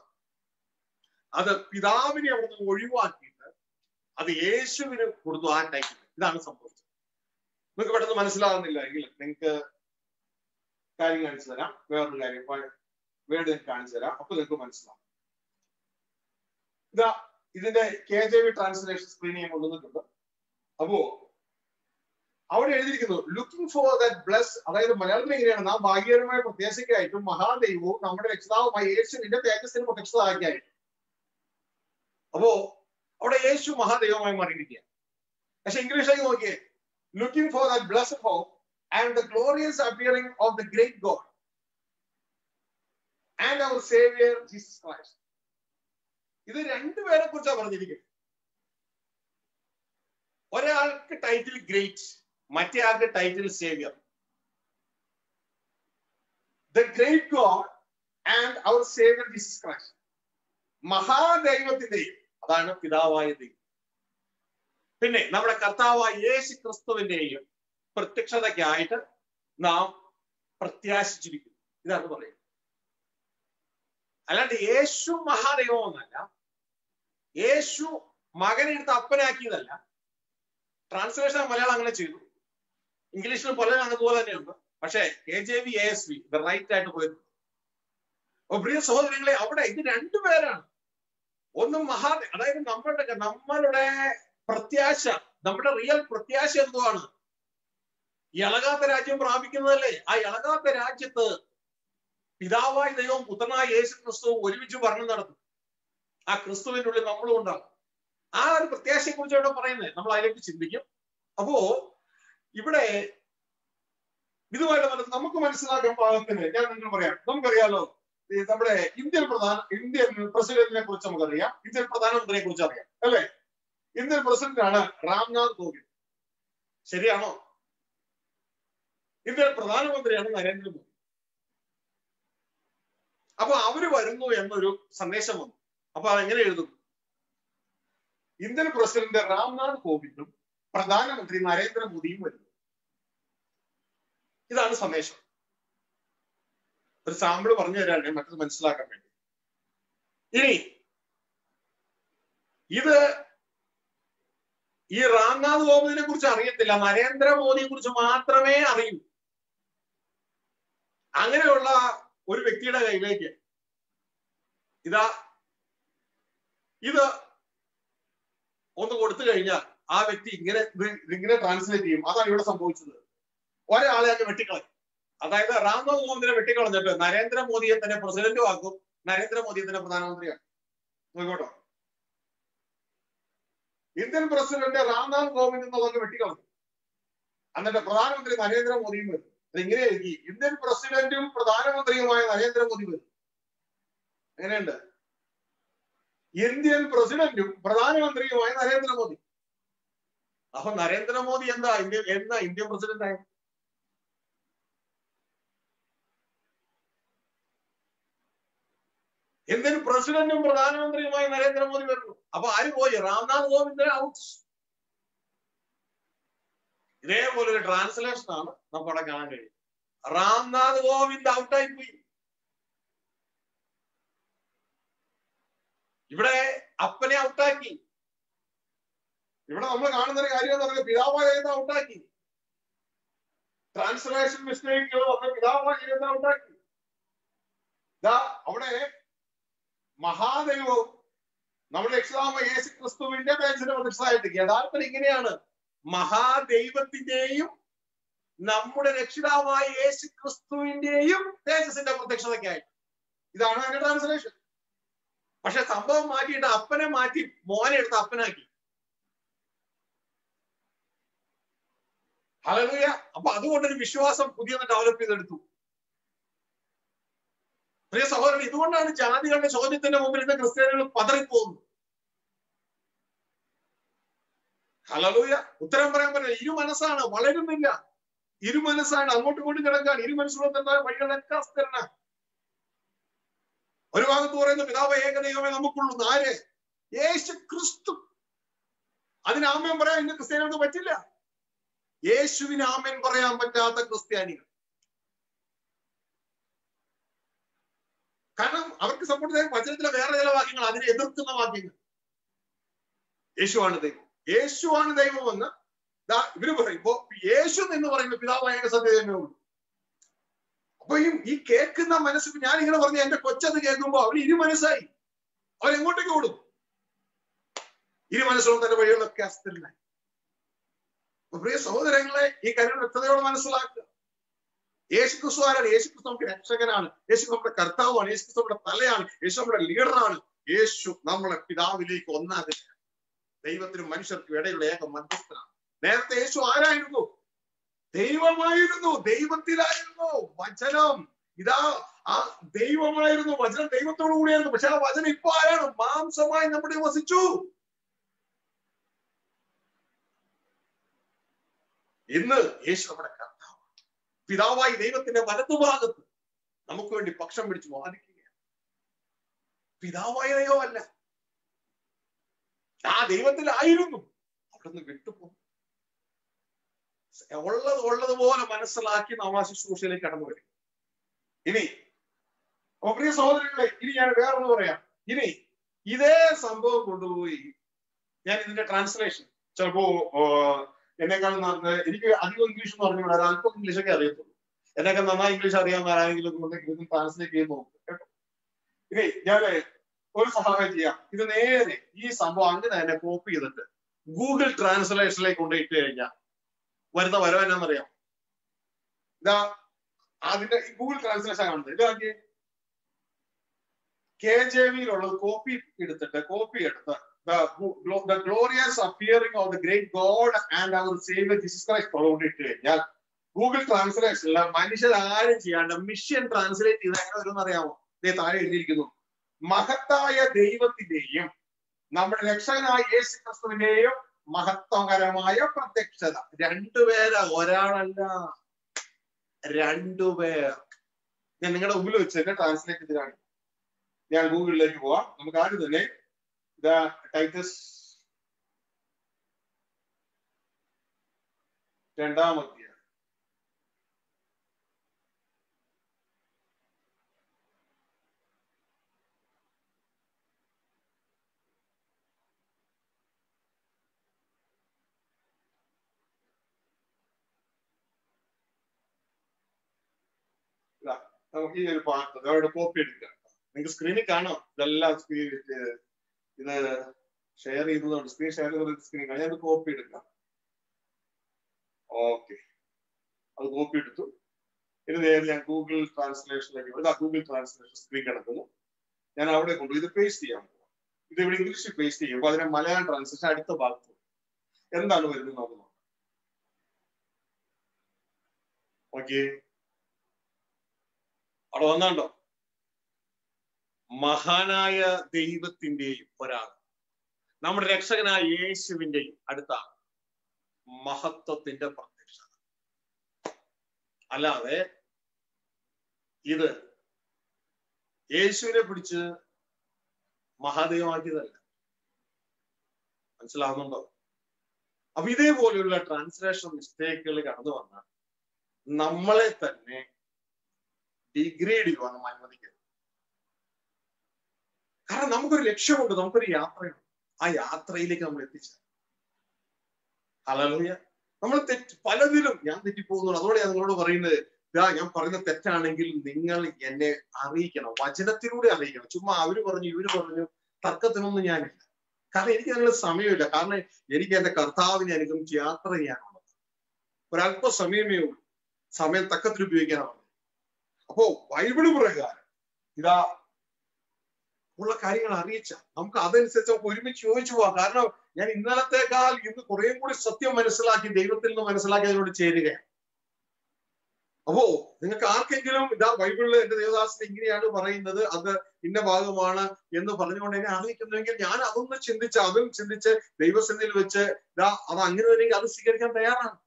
അത് പിതാവിനെ അവിടുന്ന് ഒഴിവാക്കിയിട്ട് അത് യേശുവിന് കൊടുത്തു ആ ടൈറ്റിൽ. ഇതാണ് സംഭവിച്ചത്. നിങ്ങൾക്ക് പെട്ടെന്ന് മനസ്സിലാകുന്നില്ല എങ്കിൽ നിങ്ങൾക്ക് കാര്യം കാണിച്ചു തരാം. വേറൊരു കാര്യം വേർഡ് കാണിച്ചു തരാം. അപ്പൊ നിങ്ങൾക്ക് മനസ്സിലാവും. ഇതാ ഇതിന്റെ KJV ട്രാൻസ്ലേഷൻ സ്ക്രീനിൽ ഞാൻ കൊണ്ടുവന്നിട്ടുണ്ട്. അപ്പോ അവിടെ എഴുതിയിരിക്കുന്നു ലുക്കിംഗ് ഫോർ ദാറ്റ് ബ്ലെസ്. അതായത് മലയാളത്തിൽ എങ്ങനെയാണ്? നാം ഭാഗ്യകരമായ പ്രത്യാശയ്ക്കായിട്ടും മഹാദൈവവും നമ്മുടെ രക്ഷിതാവുമായ യേശുവിന്റെ തേജസ്സിന് പ്രത്യക്ഷതയാക്കിയായിട്ടും. അപ്പോ അവിടെ യേശു മഹാദൈവമായി മാറിയിരിക്കുക. പക്ഷെ ഇംഗ്ലീഷിലേക്ക് നോക്കിയേ, looking for that blessed hope and the glorious appearing of the great God and our Saviour Jesus Christ. ഇത് രണ്ടുപേരെ കുറിച്ചാണ് പറഞ്ഞിരിക്കുന്നത്. ഒരാൾക്ക് ടൈറ്റിൽ ഗ്രേറ്റ്, മറ്റേ ആൾക്ക് title Saviour. The great God and our Saviour Jesus Christ. മഹാദൈവത്തിന്റെയും, അതാണ് പിതാവായ ദൈവം, പിന്നെ നമ്മുടെ കർത്താവായ യേശു ക്രിസ്തുവിന്റെയും പ്രത്യക്ഷതയ്ക്കായിട്ട് നാം പ്രത്യാശിച്ചിരിക്കുന്നു. ഇതാണ് പറയുന്നത്. അല്ലാണ്ട് യേശു മഹാദൈവം എന്നല്ല, യേശു മകനെടുത്ത് അപ്പനാക്കിയതല്ല. ട്രാൻസ്ലേഷൻ മലയാളം അങ്ങനെ ചെയ്തു, ഇംഗ്ലീഷിലും പലരും അതുപോലെ തന്നെയുണ്ട്. പക്ഷേ KJV ASV ഇത് റൈറ്റ് ആയിട്ട് പോയിരുന്നു. അപ്പൊ പ്രിയ സഹോദരങ്ങളെ, അവിടെ ഇത് രണ്ടുപേരാണ്. ഒന്നും അതായത് നമ്മളുടെ പ്രത്യാശ, നമ്മുടെ റിയൽ പ്രത്യാശ എന്തുവാണ്? ഇളകാത്ത രാജ്യം പ്രാപിക്കുന്നതല്ലേ. ആ ഇളകാത്ത രാജ്യത്ത് പിതാവായ ദൈവവും പുത്രനായ യേശു ക്രിസ്തുവും ഒരുമിച്ച് ഭരണം നടത്തും. ആ ക്രിസ്തുവിന്റെ ഉള്ളിൽ നമ്മളും ഉണ്ടാകും. ആ ഒരു പ്രത്യാശയെ കുറിച്ച് ഇവിടെ പറയുന്നത്. നമ്മൾ അതിലേക്ക് ചിന്തിക്കും. അപ്പോ ഇവിടെ ഇതുമായിട്ട് നമുക്ക് മനസ്സിലാക്കാൻ പാകത്തിന് ഞാൻ നിങ്ങൾ പറയാം. നമുക്കറിയാലോ, നമ്മുടെ ഇന്ത്യൻ പ്രസിഡന്റിനെ കുറിച്ച് നമുക്കറിയാം, ഇന്ത്യൻ പ്രധാനമന്ത്രിയെ കുറിച്ച് അറിയാം അല്ലേ? ഇന്ത്യൻ പ്രസിഡന്റാണ് രാംനാഥ് കോവിന്ദ്. ശരിയാണോ? ഇന്ത്യൻ പ്രധാനമന്ത്രിയാണ് നരേന്ദ്രമോദി. അപ്പൊ അവര് വരുന്നു എന്നൊരു സന്ദേശം വന്നു. അപ്പൊ അതെങ്ങനെ എഴുതും? ഇന്ത്യൻ പ്രസിഡന്റ് രാംനാഥ് കോവിന്ദും പ്രധാനമന്ത്രി നരേന്ദ്രമോദിയും വരുന്നു. ഇതാണ് സന്ദേശം. ഒരു സാമ്പിൾ പറഞ്ഞു തരാൻ മറ്റത് മനസ്സിലാക്കാൻ വേണ്ടി. ഇനി ഇത് ഈ രാംനാഥ് കോവിന്ദിനെ കുറിച്ച് അറിയത്തില്ല, നരേന്ദ്രമോദിയെ കുറിച്ച് മാത്രമേ അറിയൂ. അങ്ങനെയുള്ള ഒരു വ്യക്തിയുടെ കയ്യിലേക്ക് ഇത് ഒന്ന് കൊടുത്തു കഴിഞ്ഞാൽ ആ വ്യക്തി ഇങ്ങനെ ട്രാൻസ്ലേറ്റ് ചെയ്യും. അതാണ് ഇവിടെ സംഭവിച്ചത്. ഒരാളെ അങ്ങ് വെട്ടിക്കളയും. അതായത് രാംനാഥ് കോവിന്ദിനെ വെട്ടിക്കളഞ്ഞിട്ട് നരേന്ദ്രമോദിയെ തന്നെ പ്രസിഡന്റും ആക്കും, നരേന്ദ്രമോദിയെ തന്നെ പ്രധാനമന്ത്രിയാക്കും. നോക്കോട്ടോ, ഇന്ത്യൻ പ്രസിഡന്റ് രാംനാഥ് കോവിന്ദ് എന്നുള്ളത് വെട്ടിക്കളഞ്ഞു, എന്നിട്ട് പ്രധാനമന്ത്രി നരേന്ദ്രമോദിയും വരും. ഇങ്ങനെ എഴുതി, ഇന്ത്യൻ പ്രസിഡന്റും പ്രധാനമന്ത്രിയുമായ നരേന്ദ്രമോദി വരും. എങ്ങനെയുണ്ട്? ഇന്ത്യൻ പ്രസിഡന്റും പ്രധാനമന്ത്രിയുമായ നരേന്ദ്രമോദി. അപ്പൊ നരേന്ദ്രമോദി എന്താ ഇന്ത്യൻ പ്രസിഡന്റ് ആയ? ഇന്ത്യൻ പ്രസിഡന്റും പ്രധാനമന്ത്രിയുമായി നരേന്ദ്രമോദി വരുന്നു. അപ്പൊ ആര് പോയി? രാംനാഥ് കോവിന്ദ് ഔട്ട്. ഇതേപോലെ ഒരു ട്രാൻസ്ലേഷൻ ആണ് നമുക്ക് അവിടെ കാണാൻ കഴിയും. രാംനാഥ് കോവിന്ദ് ഔട്ടായി പോയി. ഇവിടെ അപ്പനെ ഔട്ടാക്കി. ഇവിടെ നമ്മൾ കാണുന്ന ഒരു കാര്യം എന്ന് പറഞ്ഞാൽ പിതാവായ ഔട്ടാക്കി. ട്രാൻസ്ലേഷൻ മിസ്റ്റേക്കുകൾ പറഞ്ഞ പിതാവായ ഔട്ടാക്കി. അവിടെ മഹാദൈവവും നമ്മുടെ രക്ഷിതാവായ യേശു ക്രിസ്തുവിന്റെ തേജസ്സിന്റെ പ്രത്യക്ഷമായിട്ട് യഥാർത്ഥത്തിൽ ഇങ്ങനെയാണ്, മഹാദൈവത്തിന്റെയും നമ്മുടെ രക്ഷിതാവായ യേശു ക്രിസ്തുവിന്റെയും തേജസ്സിന്റെ പ്രത്യക്ഷതയ്ക്കായി. ഇതാണ് അതിന്റെ ട്രാൻസ്ലേഷൻ. പക്ഷെ സംഭവം മാറ്റിയിട്ട് അപ്പനെ മാറ്റി മോനെ എടുത്ത് അപ്പനാക്കി. ഹല്ലേലൂയ. അപ്പൊ അതുകൊണ്ടൊരു വിശ്വാസം പുതിയത് ഡെവലപ്പ് ചെയ്തെടുത്തു. പ്രിയ സഹോദരൻ, ഇതുകൊണ്ടാണ് ജാതികളുടെ ചോദ്യത്തിന്റെ മുമ്പിൽ ഇന്ന് ക്രിസ്ത്യാനികൾ പതറിപ്പോകുന്നു. ഹല്ലേലൂയ. ഉത്തരം പറയാൻ പറ്റില്ല. ഇരുമനസ്സാണ്, വളരുന്നില്ല. ഇരുമനസ്സാണ്, അങ്ങോട്ടും ഇങ്ങോട്ടും കിടക്കാൻ. ഇരുമനസ്സുള്ള വഴികളൊക്കെ അസ്ഥിരനാണ്. ഒരു ഭാഗത്ത് പറയുന്ന പിതാവ് ഏകദൈവമേ നമുക്കുള്ളൂ. ആര്? യേശു ക്രിസ്തു. അതിന് ആമേൻ പറയാൻ ഇന്ന് ക്രിസ്ത്യാനികൾക്ക് പറ്റില്ല. യേശുവിന് ആമേൻ പറയാൻ പറ്റാത്ത ക്രിസ്ത്യാനികൾ. കാരണം അവർക്ക് സപ്പോർട്ട് ചെയ്യാൻ വചനത്തിലെ വേറെ ചില വാക്യങ്ങൾ, അതിനെ എതിർക്കുന്ന വാക്യങ്ങൾ. യേശുവാണ് ദൈവം, യേശുവാണ് ദൈവമെന്ന് ഇവര് പറയുമ്പോ യേശു എന്ന് പറയുന്ന പിതാവ് ഏക സത്യതയെ ഉള്ളൂ. അപ്പൊ ഈ കേൾക്കുന്ന മനസ്സ്, ഞാനിങ്ങനെ പറഞ്ഞ എന്റെ കൊച്ചത് കേൾക്കുമ്പോ അവർ ഇരുമനസ്സായി. അവരെങ്ങോട്ടേക്ക് ഓടും? ഇരുമനസ്സോളം തന്റെ വഴികളൊക്കെ അസ്ഥിരനായി. പ്രിയ സഹോദരങ്ങളെ, ഈ കാര്യം വ്യക്തതയോടെ മനസ്സിലാക്കുക. യേശു ക്രിസ്തു ആരാണ്? യേശു ക്രിസ്തു നമുക്ക് രക്ഷകനാണ്. യേശു നമ്മുടെ കർത്താവാണ്. യേശു ക്രിസ്തു നമ്മുടെ തലയാണ്. യേശു നമ്മുടെ ലീഡറാണ്. യേശു നമ്മളെ പിതാവിലേക്ക് ഒന്നാകുക. ദൈവത്തിനും മനുഷ്യർക്കും ഇടയിലുള്ള ഏക മധ്യസ്ഥനാണ്. നേരത്തെ യേശു ആരായിരുന്നു? ദൈവമായിരുന്നു, ദൈവത്തിലായിരുന്നു. വചനം ആ ദൈവമായിരുന്നു. വചനം ദൈവത്തോടു കൂടിയായിരുന്നു. പക്ഷെ ആ വചനം ഇപ്പൊ ആരാണ്? മാംസമായി നമ്മുടെ വസിച്ചു. ഇന്ന് യേശു നമ്മുടെ കർത്താവ്, പിതാവായി ദൈവത്തിന്റെ വലതുഭാഗത്ത് നമുക്ക് വേണ്ടി പക്ഷം പിടിച്ചു വാദിക്കുകയാണ്. പിതാവായ ദൈവമല്ല, ആ ദൈവത്തിലായിരുന്നു. അവിടുന്ന് വിട്ടുപോകും. ഉള്ളതുപോലെ മനസ്സിലാക്കി നാം ആ ശുശ്രൂഷയിലേക്ക് കടന്നു വരും. ഇനി പ്രിയ സഹോദരങ്ങളെ, ഇനി ഞാൻ വേറൊന്ന് പറയാം. ഇനി ഇതേ സംഭവം കൊണ്ടുപോയി ഞാൻ ഇതിന്റെ ട്രാൻസ്ലേഷൻ, ചിലപ്പോ എന്നെക്കാളും എനിക്ക് അധികം ഇംഗ്ലീഷ് എന്ന് പറഞ്ഞു വിടാൻ അല്പം ഇംഗ്ലീഷൊക്കെ അറിയത്തുള്ളൂ. എന്നൊക്കെ നന്നായി ഇംഗ്ലീഷ് അറിയാവുന്ന ആരെങ്കിലും ട്രാൻസ്ലേറ്റ് ചെയ്ത് നോക്കും കേട്ടോ. ഇനി ഞാൻ ഒരു സഹായം ചെയ്യാം. ഇത് നേരെ ഈ സംഭവം അങ്ങനെ തന്നെ കോപ്പി ചെയ്തിട്ട് ഗൂഗിൾ ട്രാൻസ്ലേഷനിലേക്ക് കൊണ്ടിട്ട് കഴിഞ്ഞാൽ വരുന്ന വരവ് എന്നാന്നറിയാം. അതിന്റെ ഗൂഗിൾ ട്രാൻസ്ലേഷൻ കാണുന്നത് ഇതാക്കി KJV-യിലുള്ളത് കോപ്പി എടുത്ത് the glorious appearing of the great God and our Savior Jesus Christ കൊണ്ടിട്ട് കഴിഞ്ഞാൽ ഗൂഗിൾ ട്രാൻസ്ലേഷനിൽ മനുഷ്യർ ആരും ചെയ്യാണ്ട് മിഷൻ ട്രാൻസ്ലേറ്റ് ചെയ്ത് എങ്ങനെ വരുമെന്ന് അറിയാമോ? താഴെ എഴുതിയിരിക്കുന്നു, മഹത്തായ ദൈവത്തിന്റെയും നമ്മുടെ രക്ഷകനായ യേശു ക്രിസ്തുവിന്റെയും മഹത്വകരമായ പ്രത്യക്ഷത. രണ്ടുപേരാ, ഒരാളല്ല, രണ്ടുപേർ. ഞാൻ നിങ്ങളുടെ മുമ്പിൽ വെച്ച് തന്നെ ട്രാൻസ്ലേറ്റ് ചെയ്താണ്. ഞാൻ ഗൂഗിളിലേക്ക് പോവാം. നമുക്ക് ആദ്യം തന്നെ ടൈറ്റസ് 2-ാം അധ്യായം. നമുക്ക് ഈ ഒരു പാട്ട് അതോടെ കോപ്പി എടുക്കാം. നിങ്ങൾക്ക് സ്ക്രീനിൽ കാണാം. ഇതെല്ലാം ഇത് ഷെയർ ചെയ്തതുകൊണ്ട് സ്ക്രീൻ ഷെയർ ചെയ്ത സ്ക്രീൻ കാണാം. ഞാൻ കോപ്പി എടുക്കാം. ഓക്കെ, അത് കോപ്പി എടുത്തു. ഇത് നേരെ ഞാൻ ഗൂഗിൾ ട്രാൻസ്ലേഷനിലേക്ക് ഗൂഗിൾ ട്രാൻസ്ലേഷൻ സ്ക്രീൻ കിടക്കുന്നു. ഞാൻ അവിടെ കൊണ്ടു ഇത് പേസ്റ്റ് ചെയ്യാൻ പോകും. ഇത് ഇവിടെ ഇംഗ്ലീഷിൽ പേസ്റ്റ് ചെയ്യുമ്പോൾ അതിനെ മലയാളം ട്രാൻസ്ലേഷൻ അടുത്ത ഭാഗത്ത് എന്താണ് വരുന്നത് നമുക്ക് നോക്കാം. ഓക്കെ, അവിടെ വന്നാണ്ടോ? മഹാനായ ദൈവത്തിന്റെയും ഒരാൾ, നമ്മുടെ രക്ഷകനായ യേശുവിന്റെയും അടുത്ത മഹത്വത്തിന്റെ പ്രത്യക്ഷത. അല്ലാതെ ഇത് യേശുവിനെ പിടിച്ച് മഹാദൈവമാക്കിയതല്ല. മനസ്സിലാവുന്നുണ്ടോ? അപ്പൊ ഇതേപോലെയുള്ള ട്രാൻസ്ലേഷൻ മിസ്റ്റേക്കുകൾ കടന്നു വന്നാൽ നമ്മളെ തന്നെ ഡിഗ്രേഡ് ചെയ്യുവാനും അനുവദിക്കരുത്. കാരണം നമുക്കൊരു ലക്ഷ്യമുണ്ട്, നമുക്കൊരു യാത്രയുണ്ട്. ആ യാത്രയിലേക്ക് നമ്മൾ എത്തിച്ച ഹല്ലേലൂയ. നമ്മൾ പലതിലും ഞാൻ തെറ്റിപ്പോകുന്നു. അതോടെ ഞാൻ നിങ്ങളോട് പറയുന്നത്, ഞാൻ പറയുന്ന തെറ്റാണെങ്കിൽ നിങ്ങൾ എന്നെ അറിയിക്കണം, വചനത്തിലൂടെ അറിയിക്കണം. ചുമ്മാ അവര് പറഞ്ഞു ഇവര് പറഞ്ഞു തർക്കത്തിനൊന്നും ഞാനില്ല. കാരണം എനിക്ക് അതിനുള്ള സമയമില്ല. കാരണം എനിക്ക് എന്റെ കർത്താവിനെ അനുഗമിച്ച് യാത്ര ചെയ്യാനുള്ളത് ഒരല്പ സമയമേ ഉള്ളൂ. സമയം തക്കത്തിൽ ഉപയോഗിക്കാനാണ്. അപ്പോ ബൈബിള് പ്രകാരം ഇതാ ഉള്ള കാര്യങ്ങൾ അറിയിച്ച നമുക്ക് അതനുസരിച്ച് നമുക്ക് ഒരുമിച്ച് യോജിച്ചു പോവാം. കാരണം ഞാൻ ഇന്നലത്തേക്കാൾ ഇന്ന് കുറേ കൂടി സത്യം മനസ്സിലാക്കി, ദൈവത്തിൽ നിന്ന് മനസ്സിലാക്കി അതിനോട് ചേരുകയാണ്. അപ്പോ നിങ്ങൾക്ക് ആർക്കെങ്കിലും ഇതാ ബൈബിളിൽ എന്റെ ദേവദാസൻ ഇങ്ങനെയാണ് പറയുന്നത്, അത് ഇന്ന ഭാഗമാണ് എന്ന് പറഞ്ഞുകൊണ്ട് എന്നെ അറിയിക്കുന്നുവെങ്കിൽ ഞാൻ അതൊന്ന് ചിന്തിച്ച് ദൈവസന്നിധിയിൽ വെച്ച് ഇതാ അത് അങ്ങനെ വരെയെങ്കിൽ അത് സ്വീകരിക്കാൻ തയ്യാറാണ്.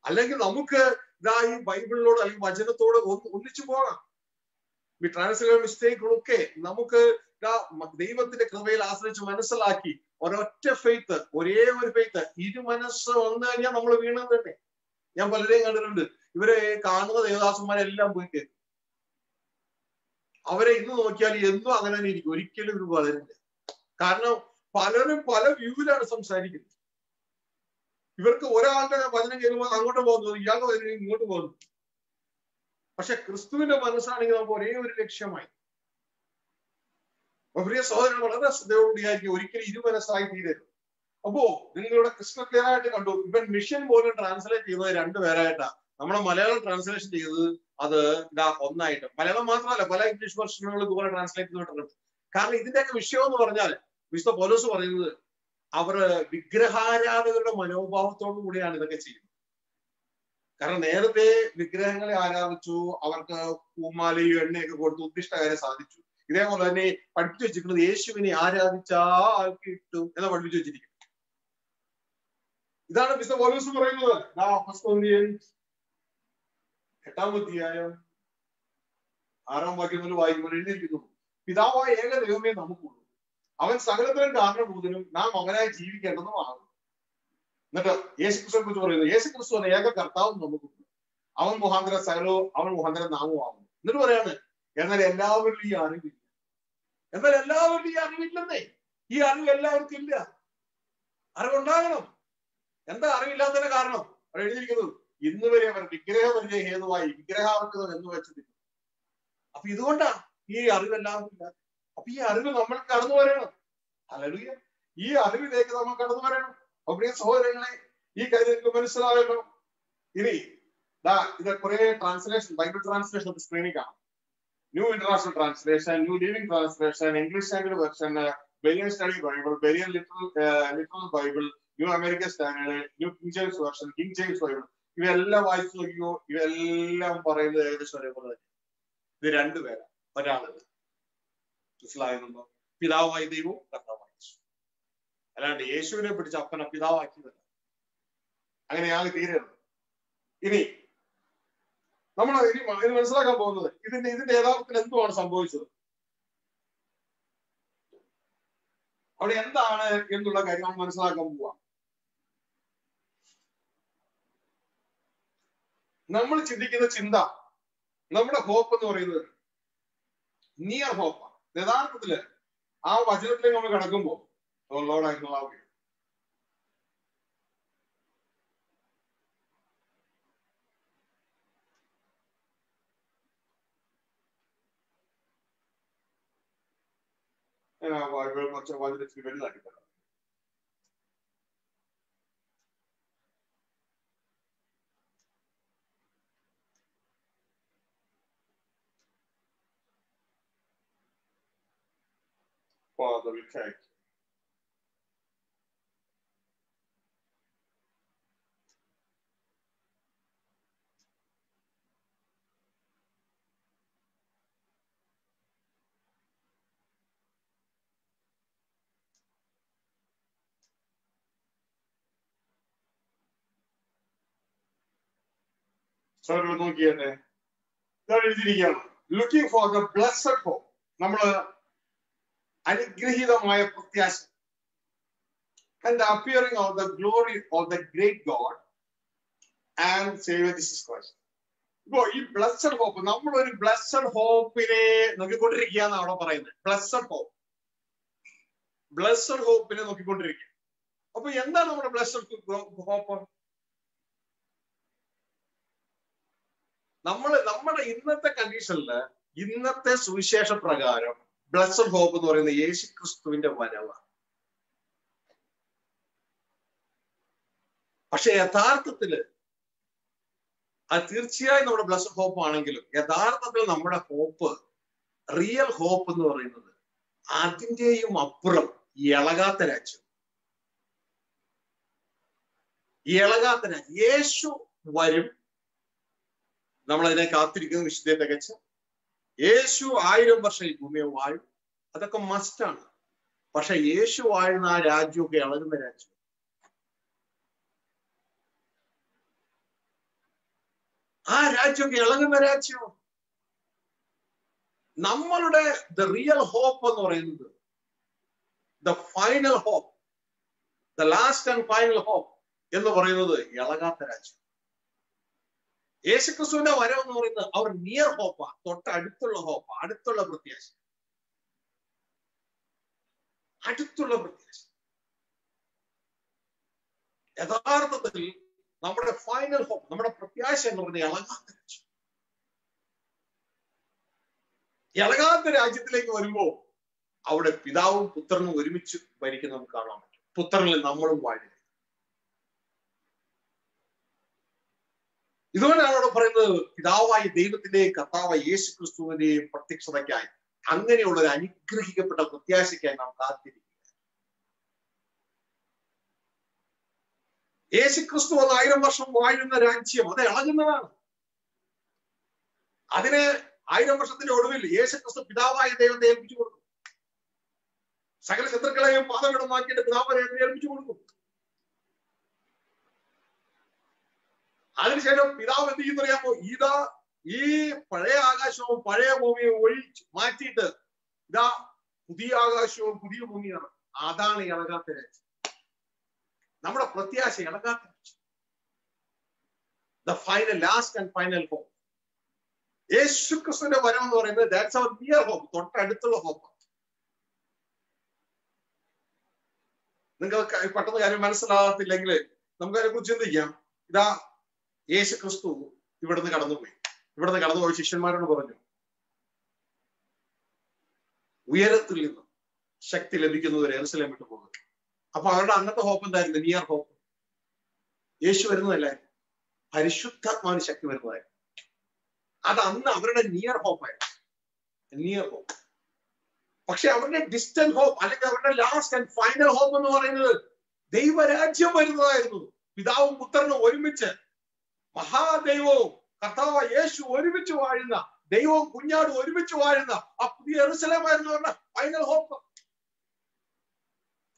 അല്ലെങ്കിൽ നമുക്ക് ഇതാ ഈ ബൈബിളിനോട് അല്ലെങ്കിൽ വചനത്തോട് ഒന്നിച്ചു പോകാം. ഈ ട്രാൻസ്ലേഷൻ മിസ്റ്റേക്കുകളൊക്കെ നമുക്ക് ദൈവത്തിന്റെ കൃപയിൽ ആശ്രയിച്ച് മനസ്സിലാക്കി ഒരൊറ്റ ഫെയ്ത്ത്, ഒരേ ഒരു ഫെയ്ത്ത്, ഇരുമനസ്സ് വന്നു കഴിഞ്ഞാൽ നമ്മൾ വീണത് തന്നെ. ഞാൻ പലരെയും കണ്ടിട്ടുണ്ട്. ഇവരെ കാണുന്ന ദേവദാസന്മാരെല്ലാം പോയി കേൾക്കും. അവരെ ഇന്ന് നോക്കിയാൽ എന്നും അങ്ങനെ തന്നെ ഇരിക്കും. ഒരിക്കലും ഇവർ വളരില്ല. കാരണം പലരും പല വ്യൂവിലാണ് സംസാരിക്കുന്നത്. ഇവർക്ക് ഒരാളുടെ വചനം കേൾക്കുമ്പോൾ അങ്ങോട്ട് പോകുന്നത്, ഇയാളുടെ വചനം ഇങ്ങോട്ട് പോകുന്നു. പക്ഷെ ക്രിസ്തുവിന്റെ മനസ്സാണെങ്കിൽ നമുക്ക് ഒരേ ഒരു ലക്ഷ്യമായി. പ്രിയ സഹോദരൻ, വളരെ ശ്രദ്ധയോടുകൂടിയായിരിക്കും. ഒരിക്കലും ഇരുമനസ്സായി തീരരുത്. അപ്പോ നിങ്ങളുടെ ക്രിസ്തു ക്ലിയർ ആയിട്ട് കണ്ടു. ഇവൻ മിഷൻ പോലും ട്രാൻസ്ലേറ്റ് ചെയ്യുന്നത് രണ്ടുപേരായിട്ടാ. നമ്മളെ മലയാളം ട്രാൻസ്ലേഷൻ ചെയ്തത് അത് ഇതാ ഒന്നായിട്ട്. മലയാളം മാത്രമല്ല, പല ഇംഗ്ലീഷ് വെർഷനുകൾ ഇതുപോലെ ട്രാൻസ്ലേറ്റ് ചെയ്തിട്ടുണ്ട്. കാരണം ഇതിന്റെയൊക്കെ വിഷയം എന്ന് പറഞ്ഞാൽ വിശുദ്ധ പൗലോസ് പറയുന്നത് അവർ വിഗ്രഹാരാധകരുടെ മനോഭാവത്തോടു കൂടിയാണ് ഇതൊക്കെ ചെയ്യുന്നത്. കാരണം നേരത്തെ വിഗ്രഹങ്ങളെ ആരാധിച്ചു, അവർക്ക് പൂമാലയും എണ്ണയൊക്കെ കൊടുത്ത് ഉദ്ദിഷ്ടകാരെ സാധിച്ചു. ഇതേപോലെ തന്നെ പഠിപ്പിച്ചു വെച്ചിരിക്കുന്നത് യേശുവിനെ ആരാധിച്ചാൽ കിട്ടും എന്ന് പഠിപ്പിച്ചു വെച്ചിരിക്കുന്നു. ഇതാണ് വിശുദ്ധ പൗലോസ് പറയുന്നത്. 8-ാം അധ്യായം 6-ാം വാക്യം മുതൽ വായിക്കുമ്പോൾ എഴുതിയിരിക്കുന്നു, പിതാവായ ഏക ദൈവമേ നമുക്കുള്ളൂ, അവൻ സകലത്തിനും കാരണഭൂതനും നാം അവനായി ജീവിക്കേണ്ടതും ആകും. എന്നിട്ട് യേശുക്രിസ്തുവിനെ കുറിച്ച് പറയുന്നത്, യേശുക്രിസ്തു എന്ന ഏക കർത്താവും നമുക്കുണ്ട്, അവൻ മുഖാന്തര സകലവും അവൻ മുഖാന്തര നാമവും ആകുന്നു. എന്നിട്ട് പറയാണ്, എന്നാൽ എല്ലാവരിലും ഈ അറിവില്ല. എന്നാൽ എല്ലാവരിലും ഈ അറിവില്ലെന്നേ. ഈ അറിവ് എല്ലാവർക്കും ഇല്ല. അറിവുണ്ടാകണം. എന്താ അറിവില്ലാത്തതിന്റെ കാരണം? അവിടെ എഴുതിയിരിക്കുന്നത്, ഇന്ന് വരെ അവർ വിഗ്രഹപരിചയ ഹേതുവായി വിഗ്രഹാർപ്പിതം എന്ന് വെച്ചിരിക്കുന്നു. അപ്പൊ ഇതുകൊണ്ടാ ഈ അറിവ് എല്ലാവർക്കും ഇല്ല. അപ്പൊ ഈ അറിവ് നമ്മൾ കടന്നു വരണം. ഹല്ലേലൂയ. ഈ അറിവിലേക്ക് നമ്മൾ കടന്നു വരണം. അപ്പൊ പ്രിയ സഹോദരങ്ങളെ, ഈ കാര്യം എനിക്ക് മനസ്സിലായല്ലോ. ഇനി ഇത് കുറെ ട്രാൻസ്ലേഷൻ, ബൈബിൾ ട്രാൻസ്ലേഷൻ സ്ക്രീനിൽ കാണാം. New International Translation, New Living Translation, English Standard Version, Berean Study Bible, Berean Literal Bible, New American Standard, New King James Version, King James Bible, ഇവയെല്ലാം വായിച്ചു നോക്കിയോ. ഇവയെല്ലാം പറയുന്നത് ഏകദേശം ഒരേപോലെ തന്നെ. ഇത് രണ്ടുപേരാ, ഒരാളല്ല. മനസ്സിലാകുന്നുണ്ടോ? പിതാവായ ദൈവവും കർത്താവായ യേശു. അല്ലാണ്ട് യേശുവിനെ പിടിച്ച് അപ്പനെ പിതാവാക്കിയതല്ല. അങ്ങനെയാകെ തീരരുത്. ഇനി നമ്മൾ ഇനി മനസ്സിലാക്കാൻ പോകുന്നത് ഇതിന്റെ യഥാർത്ഥത്തിൽ എന്തുമാണ് സംഭവിച്ചത്, അവിടെ എന്താണ് എന്നുള്ള കാര്യം നമ്മൾ മനസ്സിലാക്കാൻ പോവാം. നമ്മൾ ചിന്തിക്കുന്ന ചിന്ത, നമ്മുടെ ഹോപ്പ് എന്ന് പറയുന്നത് നിയർ ഹോപ്പാണ്. യഥാർത്ഥത്തില് ആ വചനത്തിലേക്ക് നമ്മൾ കിടക്കുമ്പോൾ ലോഡായിട്ടുള്ള കുറച്ച് വചനത്തിന് വലുതാക്കി തരാം. Father, we thank you. നോക്കിയേ, എഴുതിയിരിക്കുകയാണ് looking for the blessed hope. നമ്മള് അനുഗ്രഹീതമായ പ്രത്യാശ and the appearing of the glory of the great God and Savior Jesus Christ. ഇപ്പോ ഈ ബ്ലെസ്ഡ് ഹോപ്പ്, നമ്മളൊരു ബ്ലെസ്ഡ് ഹോപ്പിനെ നോക്കിക്കൊണ്ടിരിക്കുക എന്നാണ് അവിടെ പറയുന്നത്. ബ്ലെസ്ഡ് ഹോപ്പിനെ നോക്കിക്കൊണ്ടിരിക്കുക. അപ്പൊ എന്താണ് നമ്മുടെ ബ്ലെസ്ഡ് ഹോപ്പ്? നമ്മുടെ ഇന്നത്തെ കണ്ടീഷനില്, ഇന്നത്തെ സുവിശേഷ പ്രകാരം ബ്ലെസ്ഡ് ഹോപ്പ് എന്ന് പറയുന്നത് യേശു ക്രിസ്തുവിന്റെ വരവാണ്. പക്ഷെ യഥാർത്ഥത്തില് അത് തീർച്ചയായും നമ്മുടെ ബ്ലെസ്ഡ് ഹോപ്പ് ആണെങ്കിലും യഥാർത്ഥത്തിൽ നമ്മുടെ ഹോപ്പ്, റിയൽ ഹോപ്പ് എന്ന് പറയുന്നത് അതിൻ്റെയും അപ്പുറം ഇളകാത്ത രാജ്യം. യേശു വരും, നമ്മളതിനെ കാത്തിരിക്കുന്ന വിശുദ്ധയെ തികച്ച്. യേശു 1000 വർഷം ഈ ഭൂമിയെ വാഴും, അതൊക്കെ മസ്റ്റാണ്. പക്ഷെ യേശു വാഴുന്ന ആ രാജ്യമൊക്കെ ഇളകുന്ന രാജ്യം. ആ രാജ്യമൊക്കെ ഇളകുന്ന രാജ്യം. നമ്മളുടെ ദ റിയൽ ഹോപ്പ് എന്ന് പറയുന്നത്, the final hope, the last and final hope എന്ന് പറയുന്നത് ഇളകാത്ത രാജ്യം. യേശുക്രിസ്തുവിന്റെ വരവ് എന്ന് പറയുന്നത് അവർ നിയർ ഹോപ്പാ, തൊട്ടടുത്തുള്ള ഹോപ്പാ, അടുത്തുള്ള പ്രത്യാശ. യഥാർത്ഥത്തിൽ നമ്മുടെ ഫൈനൽ ഹോപ്പ്, നമ്മുടെ പ്രത്യാശ എന്ന് പറയുന്നത് ഇളകാത്ത രാജ്യം. ഇളകാത്ത രാജ്യത്തിലേക്ക് വരുമ്പോ അവിടെ പിതാവും പുത്രനും ഒരുമിച്ച് ഭരിക്കുന്നത് നമുക്ക് കാണാൻ പറ്റും. പുത്രനിൽ നമ്മളും വാഴുക. ഇതുകൊണ്ടാണ് അവിടെ പറയുന്നത് പിതാവായ ദൈവത്തിന്റെയും കർത്താവായ യേശു ക്രിസ്തുവിന്റെയും പ്രത്യക്ഷതയ്ക്കായി, അങ്ങനെയുള്ള ഒരു അനുഗ്രഹിക്കപ്പെട്ട പ്രത്യാശയ്ക്കായി നാം കാത്തിരിക്കുക. യേശു ക്രിസ്തു 1000 വർഷം വാഴുന്ന രാജ്യം അത് ഇളകുന്നതാണ്. അതിന് 1000 വർഷത്തിന്റെ ഒടുവിൽ യേശു ക്രിസ്തു പിതാവായ ദൈവത്തെ ഏൽപ്പിച്ചു കൊടുക്കും. സകല ശത്രുക്കളെയും പാദമിടമാക്കിയിട്ട് പിതാവിനെ ഏൽപ്പിച്ചു കൊടുക്കും. അതിനുശേഷം പിതാവ് എന്ത് ചെയ്യുന്നറിയാമോ? ഇതാ ഈ പഴയ ആകാശവും പഴയ ഭൂമിയും ഒഴിച്ച് മാറ്റിയിട്ട് ഇതാ പുതിയ ആകാശവും പുതിയ ഭൂമിയാണ്. അതാണ് ഇളകാത്ത രാജ്യം. നമ്മുടെ പ്രത്യാശ ഇളകാത്ത രാജ്യം. The final, last and final hope. യേശു ക്രിസ്തുവിന്റെ വരം എന്ന് പറയുന്നത് ദാറ്റ്സ് അവർ നിയർ ഹോപ്പ്, തൊട്ടടുത്തുള്ള ഹോപ്പ്. നിങ്ങൾക്ക് പെട്ടെന്ന് കാര്യം മനസ്സിലാകത്തില്ലെങ്കിൽ നമുക്കതിനെ കുറിച്ച് ചിന്തിക്കാം. ഇതാ യേശു ക്രിസ്തു ഇവിടുന്ന് കടന്നുപോയി ശിഷ്യന്മാരോട് പറഞ്ഞു, ഉയരത്തിൽ നിന്ന് ശക്തി ലഭിക്കുന്നവരെ യെരൂശലേം വിട്ടു പോകുക. അപ്പൊ അവരുടെ അന്നത്തെ ഹോപ്പ് എന്തായിരുന്നു? Near hope. യേശു വരുന്നതല്ലായിരുന്നു, പരിശുദ്ധാത്മാവിന് ശക്തി വരുന്നതായിരുന്നു. അത് അന്ന് അവരുടെ നിയർ ഹോപ്പായിരുന്നു. പക്ഷെ അവരുടെ ഡിസ്റ്റന്റ് ഹോപ്പ്, അല്ലെങ്കിൽ അവരുടെ ലാസ്റ്റ് ആൻഡ് ഫൈനൽ ഹോപ്പ് എന്ന് പറയുന്നത് ദൈവരാജ്യം വരുന്നതായിരുന്നു. പിതാവും പുത്രനും ഒരുമിച്ച്, മഹാദൈവവും കർത്താവ് യേശു ഒരുമിച്ച് വാഴുന്ന, ദൈവവും കുഞ്ഞാടും ഒരുമിച്ച് വാഴുന്ന ആ പുതിയ യെരൂശലേമായിരുന്നു അവരുടെ ഫൈനൽ ഹോപ്പ്.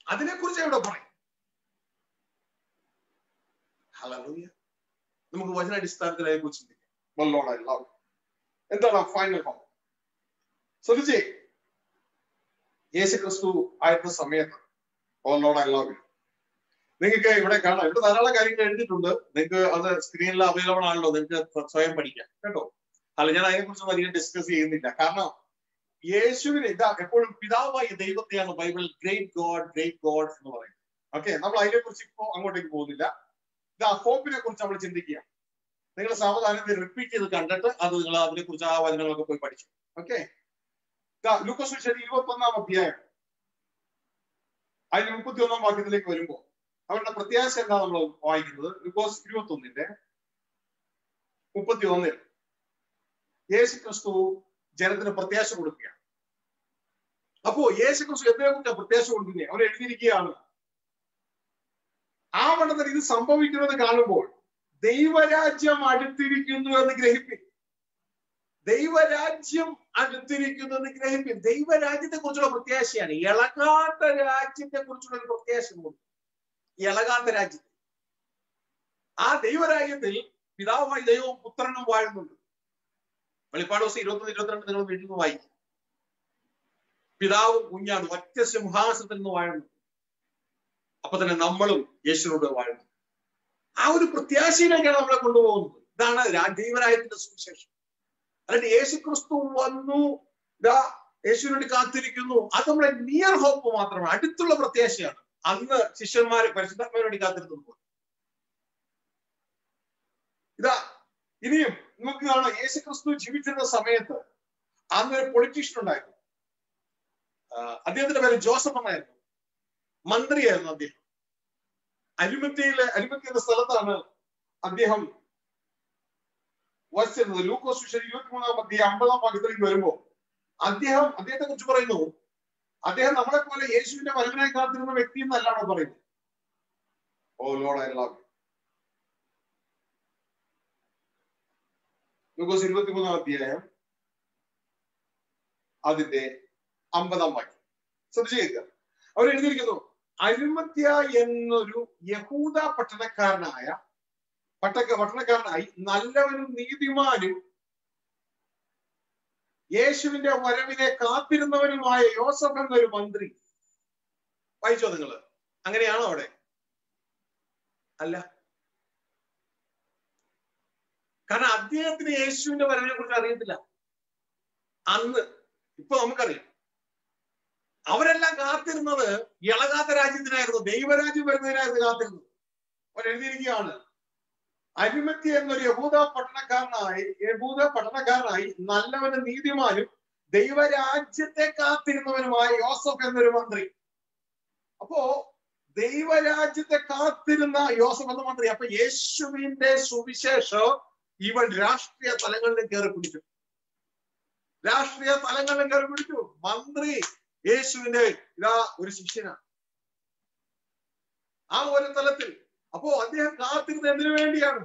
അതിനെക്കുറിച്ച് ഇവിടെ പറയും. ഹല്ലേലൂയ. നമുക്ക് വചനാടിസ്ഥാനത്തിൽ അതിനെക്കുറിച്ച് ചിന്തിക്കാം. എന്താണ് ഫൈനൽ ഹോം? ശ്രദ്ധിച്ചേ, യേശു ക്രിസ്തു ആയിരുന്ന സമയത്ത് നിങ്ങൾക്ക് ഇവിടെ കാണാം. ഇവിടെ ധാരാളം കാര്യങ്ങൾ എഴുതിയിട്ടുണ്ട്. നിങ്ങൾക്ക് അത് സ്ക്രീനിൽ അവൈലബിൾ ആണല്ലോ, നിങ്ങൾക്ക് സ്വയം പഠിക്കാം കേട്ടോ. അല്ല, ഞാൻ അതിനെക്കുറിച്ചൊന്നും അധികം ഡിസ്കസ് ചെയ്യുന്നില്ല. കാരണം യേശുവിന് എപ്പോഴും പിതാവായ ദൈവത്തെയാണ് ബൈബിൾ ഗ്രേറ്റ് ഗോഡ് എന്ന് പറയുന്നത്. ഓക്കെ, നമ്മൾ അതിനെക്കുറിച്ച് ഇപ്പോൾ അങ്ങോട്ടേക്ക് പോകുന്നില്ല. ഹോപ്പിനെ കുറിച്ച് നമ്മൾ ചിന്തിക്കുക. നിങ്ങൾ സാവധാനം റിപ്പീറ്റ് ചെയ്ത് കണ്ടിട്ട് അത് നിങ്ങൾ അതിനെക്കുറിച്ച് ആ വചനങ്ങളൊക്കെ പോയി പഠിച്ചു. ഓക്കെ, ലൂക്കോസ് സുവിശേഷം 21-ാം അധ്യായം അതിന് 31-ാം വാക്യത്തിലേക്ക് വരുമ്പോൾ അവരുടെ പ്രത്യാശ എന്താ നമ്മൾ വായിക്കുന്നത്? ലൂക്കോസ് 21-ന്റെ 31 യേശു ക്രിസ്തു ജനത്തിന് പ്രത്യാശ കൊടുക്കുകയാണ്. അപ്പോ യേശു ക്രിസ്തു എന്തിനെ കുറിച്ചാണ് പ്രത്യാശ കൊടുക്കുന്നത്? അവർ എഴുതിയിരിക്കുകയാണ്, ആ വണ്ണത്തിൽ ഇത് സംഭവിക്കുന്നത് കാണുമ്പോൾ ദൈവരാജ്യം അടുത്തിരിക്കുന്നു എന്ന് ഗ്രഹിപ്പിൻ. ദൈവരാജ്യം അടുത്തിരിക്കുന്നു എന്ന് ഗ്രഹിപ്പിൻ. ദൈവരാജ്യത്തെ കുറിച്ചുള്ള പ്രത്യാശയാണ്. ഇളകാത്ത രാജ്യത്തെ കുറിച്ചുള്ള ഒരു പ്രത്യാശ. ഇളകാത്ത രാജ്യത്തിൽ, ആ ദൈവരാജ്യത്തിൽ പിതാവായി ദൈവവും പുത്രനും വാഴുന്നുണ്ട്. വെളിപ്പാട് ദിവസം 21-22 നിങ്ങൾ വീട്ടിൽ നിന്ന് വായിക്കും. പിതാവും കുഞ്ഞാണ് ഒറ്റ സിംഹാസനത്തിൽ നിന്ന് വാഴുന്നു. അപ്പൊ തന്നെ നമ്മളും യേശുവിനോട് വാഴുന്നു. ആ ഒരു പ്രത്യാശയിലേക്കാണ് നമ്മളെ കൊണ്ടുപോകുന്നത്. ഇതാണ് ദൈവരാജ്യത്തിന്റെ സുവിശേഷം. അല്ലാണ്ട് യേശു ക്രിസ്തു വന്നു, യേശുവിനോട് കാത്തിരിക്കുന്നു, അത് നമ്മുടെ നിയർ ഹോപ്പ് മാത്രമാണ്, അടുത്തുള്ള പ്രത്യാശയാണ്. അന്ന് ശിഷ്യന്മാരെ പരിശുദ്ധാത്മാവിനോട് കാത്തിരുന്നു. ഇനിയും നമുക്ക് കാണാം, യേശു ക്രിസ്തു ജീവിച്ചിരുന്ന സമയത്ത് അന്നൊരു പൊളിറ്റീഷ്യൻ ഉണ്ടായിരുന്നു. അദ്ദേഹത്തിന്റെ പേര് ജോസഫ് എന്നായിരുന്നു. മന്ത്രിയായിരുന്നു അദ്ദേഹം. അരിമത്യ എന്ന സ്ഥലത്താണ് അദ്ദേഹം വസിച്ചിരുന്നത്. ലൂക്കോസ് സുവിശേഷം 23-ാം അധ്യായം 50-ാം വാക്യത്തിലേക്ക് വരുമ്പോൾ അദ്ദേഹത്തെ കുറിച്ച് പറയുന്നു, അദ്ദേഹം നമ്മളെ പോലെ യേശുവിന്റെ വരവിനായി കാത്തിരുന്ന വ്യക്തി എന്നല്ലാണോ പറയുന്നത്. O Lord, I love U. ലൂക്കോസ് 23-ാം അധ്യായം അതിന്റെ 50-ാം വാക്യം ശ്രദ്ധിക്കുക. അവർ എഴുതിയിരിക്കുന്നു, അരിമത്യ എന്നൊരു യഹൂദ പട്ടണക്കാരനായി നല്ലവനും നീതിമാനും യേശുവിന്റെ വരവിനെ കാത്തിരുന്നവനുമായ യോസഫ് എന്നൊരു മന്ത്രി. വായിച്ചോ നിങ്ങള്? അങ്ങനെയാണോ അവിടെ? അല്ല. കാരണം അദ്ദേഹത്തിന് യേശുവിന്റെ വരവിനെ കുറിച്ച് അറിയത്തില്ല അന്ന്. ഇപ്പൊ നമുക്കറിയാം. അവരെല്ലാം കാത്തിരുന്നത് ഇളകാത്ത രാജ്യത്തിനായിരുന്നു, ദൈവരാജ്യം വരുന്നതിനായിരുന്നു കാത്തിരുന്നത്. അവരെഴുതിയിരിക്കുകയാണ്, അരിമത്യ എന്നൊരു യഹൂദ പട്ടണക്കാരനായി നല്ലവനും നീതിമാനും ദൈവരാജ്യത്തെ കാത്തിരുന്നവനുമായ യോസഫ് എന്നൊരു മന്ത്രി. അപ്പോ ദൈവരാജ്യത്തെ കാത്തിരുന്ന യോസഫ് എന്ന മന്ത്രി. അപ്പൊ യേശുവിന്റെ സുവിശേഷം ഇവൻ രാഷ്ട്രീയ തലങ്ങളിലും കയറി പിടിച്ചു. മന്ത്രി യേശുവിന്റെ ഒരു ശിഷ്യനാണ് ആ ഒരു തലത്തിൽ. അപ്പോ അദ്ദേഹം കാത്തിരുന്നത് എന്തിനു വേണ്ടിയാണ്?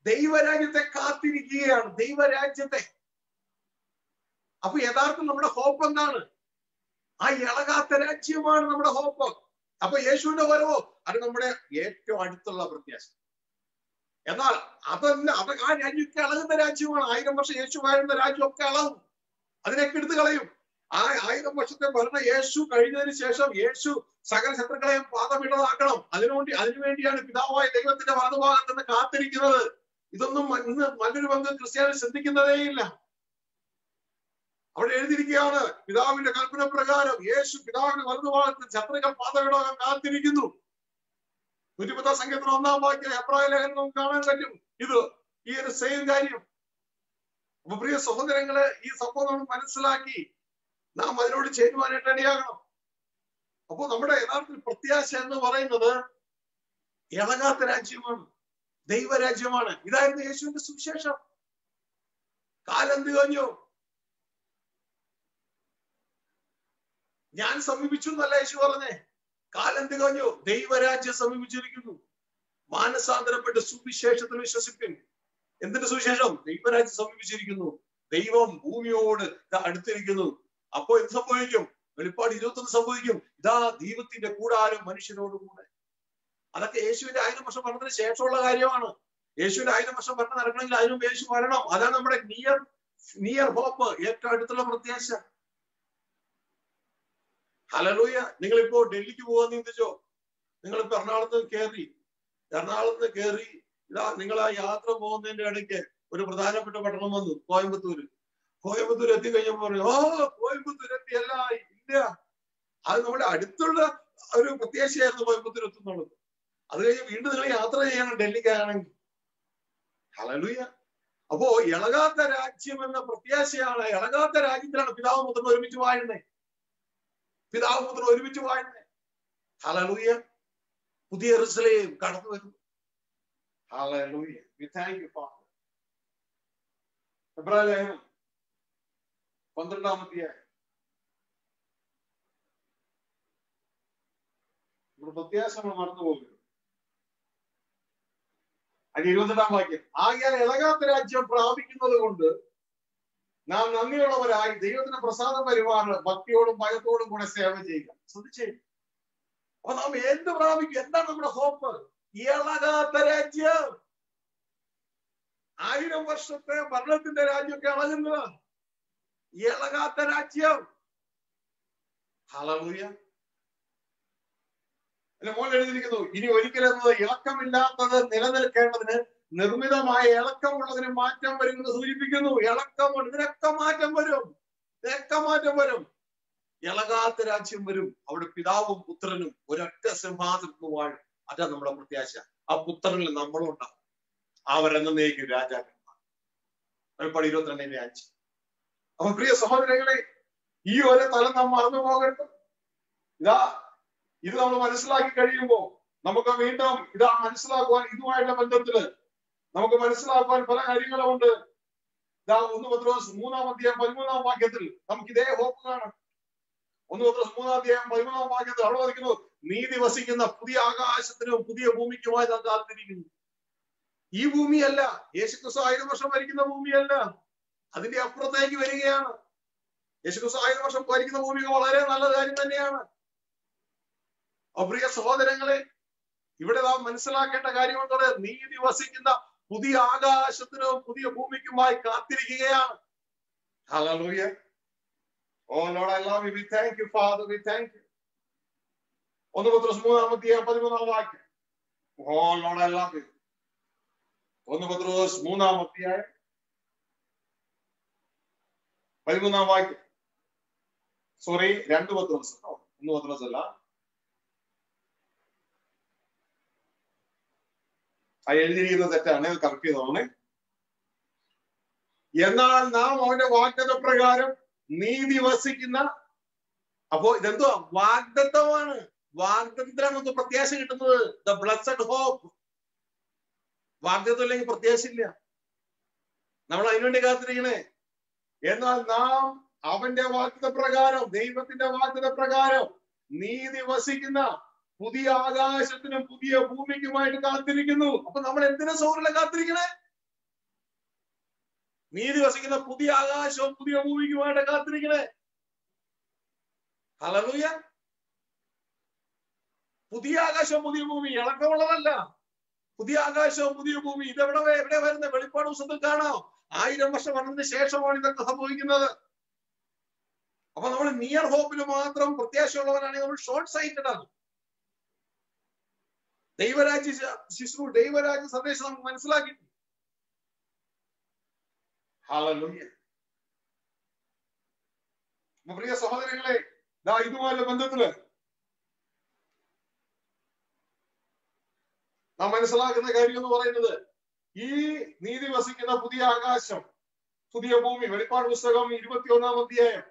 ദൈവരാജ്യത്തെ കാത്തിരിക്കുകയാണ്, ദൈവരാജ്യത്തെ. അപ്പൊ യഥാർത്ഥം നമ്മുടെ ഹോപ്പ് എന്താണ്? ആ ഇളകാത്ത രാജ്യമാണ് നമ്മുടെ ഹോപ്പ്. അപ്പൊ യേശുവിന്റെ വരവോ അത് നമ്മുടെ ഏറ്റവും അടുത്തുള്ള പ്രത്യാശ. എന്നാൽ അതല്ല, ആ രാജ്യമൊക്കെ ഇളകുന്ന രാജ്യമാണ്. 1000 വർഷം യേശു വാഴുന്ന രാജ്യമൊക്കെ ഇളകും, അതിനൊക്കെ എടുത്തു കളയും. ആ 1000 വർഷത്തെ ഭരണ യേശു കഴിഞ്ഞതിന് ശേഷം യേശു സകല ശത്രുക്കളെയും പാദമിടതാക്കണം. അതിനുവേണ്ടിയാണ് പിതാവായ ദൈവത്തിന്റെ വലതുഭാഗത്ത് നിന്ന് കാത്തിരിക്കുന്നത്. ഇതൊന്നും ഇന്ന് നല്ലൊരു പങ്ക് ക്രിസ്ത്യാനി ചിന്തിക്കുന്നതേയില്ല. അവിടെ എഴുതിയിരിക്കുകയാണ്, പിതാവിന്റെ കൽപ്പന പ്രകാരം യേശു പിതാവിന്റെ വലതുഭാഗത്ത് ശത്രുക്കൾ പാദമിടാൻ കാത്തിരിക്കുന്നു. 110 സംഖ്യത്തിന് 1-ാം വാക്യം എബ്രായ ലേഖനം നമുക്ക് കാണാൻ പറ്റും ഈ ഒരു സെയിം കാര്യം. അപ്പൊ പ്രിയ സഹോദരങ്ങളെ, ഈ സംഭവം നമ്മൾ മനസ്സിലാക്കി നാം അതിനോട് ചേരുവാനായിട്ട് ഇടയാകണം. അപ്പോ നമ്മുടെ യഥാർത്ഥ പ്രത്യാശ എന്ന് പറയുന്നത് ഇളകാത്ത രാജ്യമാണ്, ദൈവരാജ്യമാണ്. ഇതായിരുന്നു യേശുവിന്റെ സുവിശേഷം. കാലം തികഞ്ഞു, ഞാൻ സമീപിച്ചു എന്നല്ല യേശു പറഞ്ഞേ. കാലം തികഞ്ഞു, ദൈവരാജ്യം സമീപിച്ചിരിക്കുന്നു, മാനസാന്തരപ്പെട്ട് സുവിശേഷത്തിൽ വിശ്വസിപ്പിൻ. എന്തിന്റെ സുവിശേഷം? ദൈവരാജ്യം സമീപിച്ചിരിക്കുന്നു, ദൈവം ഭൂമിയോട് അടുത്തിരിക്കുന്നു. അപ്പോ എന്ത് സംഭവിക്കും? വെളിപ്പാട് 21 സംഭവിക്കും. ഇതാ ദൈവത്തിന്റെ കൂടാരം മനുഷ്യനോടുകൂടെ. അതൊക്കെ യേശുവിന്റെ 1000 വർഷം ഭരണത്തിന് ശേഷമുള്ള കാര്യമാണ്. യേശുവിന്റെ 1000 വർഷം ഭരണം നടക്കണമെങ്കിൽ അതിനും യേശു വരണം. അതാണ് നമ്മുടെ നിയർ ഹോപ്പ്, ഏറ്റവും അടുത്തുള്ള പ്രത്യാശ. ഹല്ലേലൂയ. നിങ്ങളിപ്പോ ഡൽഹിക്ക് പോകാന്ന് ചിന്തിച്ചോ? നിങ്ങളിപ്പോ എറണാകുളത്ത് കയറി ഇതാ നിങ്ങൾ ആ യാത്ര പോകുന്നതിന്റെ ഇടയ്ക്ക് ഒരു പ്രധാനപ്പെട്ട പട്ടണം വന്നു, കോയമ്പത്തൂർ എത്തിക്കഴിഞ്ഞപ്പോ പറഞ്ഞു, കോയമ്പത്തൂർ എത്തിയല്ല. ഇല്ല, അത് നമ്മുടെ അടുത്തുള്ള ഒരു പ്രത്യാശയായിരുന്നു കോയമ്പത്തൂർ എത്തുന്നുള്ളത്. അത് കഴിഞ്ഞ് വീണ്ടും നിങ്ങൾ യാത്ര ചെയ്യണം ഡൽഹിക്കാണെങ്കിൽ. ഹല്ലേലൂയ. അപ്പോ ഇളകാത്ത രാജ്യം എന്ന പ്രത്യാശയാണ്. ഇളകാത്ത രാജ്യത്തിലാണ് പിതാവ് പുത്രൻ ഒരുമിച്ച് വാഴുന്നത്. ഹല്ലേലൂയ. പുതിയ യെരൂശലേം കടന്നു വരുന്നു. Hallelujah. We thank you, Father. എബ്രായ ലേഖനം 12-ാം അധ്യായം. നമ്മുടെ പ്രത്യാശ നമ്മൾ മറന്നു പോകുന്നു. അത് 22-ാം വാക്യം. ആകയാൽ ഇളകാത്ത രാജ്യം പ്രാപിക്കുന്നത് കൊണ്ട് നാം നന്ദിയുള്ളവരായി ദൈവത്തിന് പ്രസാദം വരുവാണ് ഭക്തിയോടും ഭയത്തോടും കൂടെ സേവ ചെയ്യുക. ശ്രദ്ധിച്ചേ. അപ്പൊ നാം എന്ത് പ്രാപിക്കും? എന്താണ് നമ്മുടെ ഹോപ്പ്? ഇളകാത്ത രാജ്യം. 1000 വർഷത്തെ ഭരണത്തിന്റെ രാജ്യമൊക്കെ ഇളകുന്നത്. ഇളകാത്ത രാജ്യം. ഹല്ലേലൂയ. എന്റെ മോൻ എഴുതിയിരിക്കുന്നു, ഇനി ഒരിക്കലും ഇളക്കമില്ലാത്തത് നിലനിൽക്കേണ്ടതിന് നിർമ്മിതമായ ഇളക്കമുള്ളതിന് മാറ്റം വരുമെന്ന് സൂചിപ്പിക്കുന്നു. ഇതിനൊക്കെ മാറ്റം വരും. ഇളകാത്ത രാജ്യം വരും. അവിടെ പിതാവും പുത്രനും ഒരൊറ്റ സിംഹാസനത്തിൽ വാഴും. അതാ നമ്മുടെ പ്രത്യാശ. ആ പുത്രനിൽ നമ്മളും ഉണ്ടാവും. അവരെന്നേക്കും രാജാക്കന്മാർ. വെളിപ്പാട് 22:5. അപ്പൊ പ്രിയ സഹോദരങ്ങളെ, ഈ ഒരു തലം നാം മറന്നു പോകരുത്. ഇത് നമ്മൾ മനസ്സിലാക്കി കഴിയുമ്പോ നമുക്ക് വീണ്ടും മനസ്സിലാക്കുവാൻ, ഇതുമായുള്ള ബന്ധത്തില് നമുക്ക് മനസ്സിലാക്കുവാൻ പല കാര്യങ്ങളുമുണ്ട്. 1 പത്രോസ് 3-ാം അധ്യായം 13-ാം വാക്യത്തിൽ നമുക്ക് ഇതേ ഹോപ്പ് കാണാം. 1 പത്രോസ് 3-ാം അധ്യായം 13-ാം വാക്യത്തിൽ അവിടെ വധിക്കുന്നു, നീതി വസിക്കുന്ന പുതിയ ആകാശത്തിനും പുതിയ ഭൂമിക്കുമായി നാം കാത്തിരിക്കുന്നു. ഈ ഭൂമിയല്ല, യേശുക്രിസ്തു 1000 വർഷം ഭരിക്കുന്ന ഭൂമിയല്ല, അതിന്റെ അപ്പുറത്തേക്ക് വരികയാണ്. യേശുക്രിസ്തു 1000 വർഷം ഭരിക്കുന്ന ഭൂമി വളരെ നല്ല കാര്യം തന്നെയാണ്. പ്രിയ സഹോദരങ്ങളെ, ഇവിടെ നാം മനസ്സിലാക്കേണ്ട കാര്യമുണ്ട്. നീതി വസിക്കുന്ന പുതിയ ആകാശത്തിനും പുതിയ ഭൂമിക്കുമായി കാത്തിരിക്കുകയാണ്. Hallelujah. Oh Lord, I love you. We thank you, Father. We thank you. 1 പത്രോസ് 3-ാം അധ്യായം 13-ാം വാക്യം. Oh Lord, I love you. 1 പത്രോസ് 3-ാം അധ്യായം 13-ാം വാക്യം. 2 പത്രോസ്. 1 പത്രോസ് അല്ല, എഴുതിയിരിക്കുന്നത് തെറ്റാണ്. കറക്റ്റ് ചെയ്തോളെ. എന്നാൽ നാം അവന്റെ വാഗ്ദത്ത പ്രകാരം നീതി വസിക്കുന്ന, അപ്പോ ഇതെന്തുവാ? വാഗ്ദത്തമാണ്. വാഗ്ദത്തത്തിലാണ് നമുക്ക് പ്രത്യാശ കിട്ടുന്നത്. The blessed hope. വാഗ്ദത്തം ഇല്ലെങ്കിൽ പ്രത്യാശ ഇല്ല. നമ്മൾ അതിനുവേണ്ടി കാത്തിരിക്കണേ. എന്നാൽ നാം അവന്റെ വാഗ്ദത്ത പ്രകാരം, ദൈവത്തിന്റെ വാഗ്ദത്ത പ്രകാരം നീതി വസിക്കുന്ന പുതിയ ആകാശത്തിനും പുതിയ ഭൂമിക്കുമായിട്ട് കാത്തിരിക്കുന്നു. അപ്പൊ നമ്മൾ എന്തിനാ സൗരല്ല കാത്തിരിക്കണേ? നീതി വസിക്കുന്ന പുതിയ ആകാശവും പുതിയ ഭൂമിക്കുമായിട്ട് കാത്തിരിക്കണേ. ഹല്ലേലൂയ. പുതിയ ആകാശവും പുതിയ ഭൂമി ഇളക്കമുള്ളതല്ല. പുതിയ ആകാശവും പുതിയ ഭൂമി എവിടെ വരുന്ന? വെളിപ്പാട് പുസ്തകത്തിൽ കാണാം. 1000 വർഷം വന്നതിന് ശേഷമാണ് ഇതൊക്കെ സംഭവിക്കുന്നത്. അപ്പൊ നമ്മൾ നിയർ ഹോപ്പിൽ മാത്രം പ്രത്യാശയുള്ളവരാണെങ്കിൽ നമ്മൾ ഷോർട്ട് സൈറ്റഡ് ആണ്. ദൈവരാജ്യ സന്ദേശം നമുക്ക് മനസ്സിലാക്കി. ഹല്ലേലൂയ. പ്രിയ സഹോദരങ്ങളെ, ഇതുമായുള്ള ബന്ധത്തില് നാം മനസ്സിലാക്കുന്ന കാര്യം എന്ന് പറയുന്നത്, ഈ നീതി വസിക്കുന്ന പുതിയ ആകാശം പുതിയ ഭൂമി, വെളിപ്പാട് പുസ്തകം 21-ാം അധ്യായം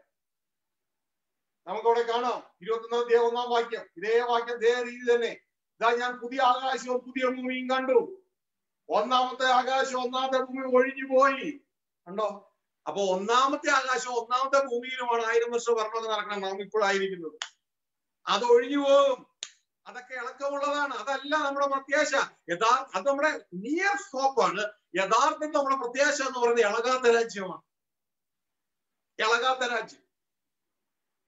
നമുക്കവിടെ കാണാം. 21-ാം അധ്യായം 1-ാം വാക്യം. ഇതേ വാക്യം ഇതേ രീതി തന്നെ. ഞാൻ പുതിയ ആകാശവും പുതിയ ഭൂമിയും കണ്ടു. ഒന്നാമത്തെ ആകാശം ഒന്നാമത്തെ ഭൂമി ഒഴിഞ്ഞു പോയി. കണ്ടോ? അപ്പൊ ഒന്നാമത്തെ ആകാശവും ഒന്നാമത്തെ ഭൂമിയിലുമാണ് 1000 വർഷം ഭരണം നടക്കണം നാം ഇപ്പോഴായിരിക്കുന്നത്. അത് ഒഴിഞ്ഞു പോകും. അതൊക്കെ ഇളക്കമുള്ളതാണ്. അതല്ല നമ്മുടെ പ്രത്യാശ. അത് നമ്മുടെ നിയർ ഹോപ്പാണ്. യഥാർത്ഥത്തിൽ നമ്മുടെ പ്രത്യാശ എന്ന് പറയുന്നത് ഇളകാത്ത രാജ്യമാണ്. ഇളകാത്ത രാജ്യം.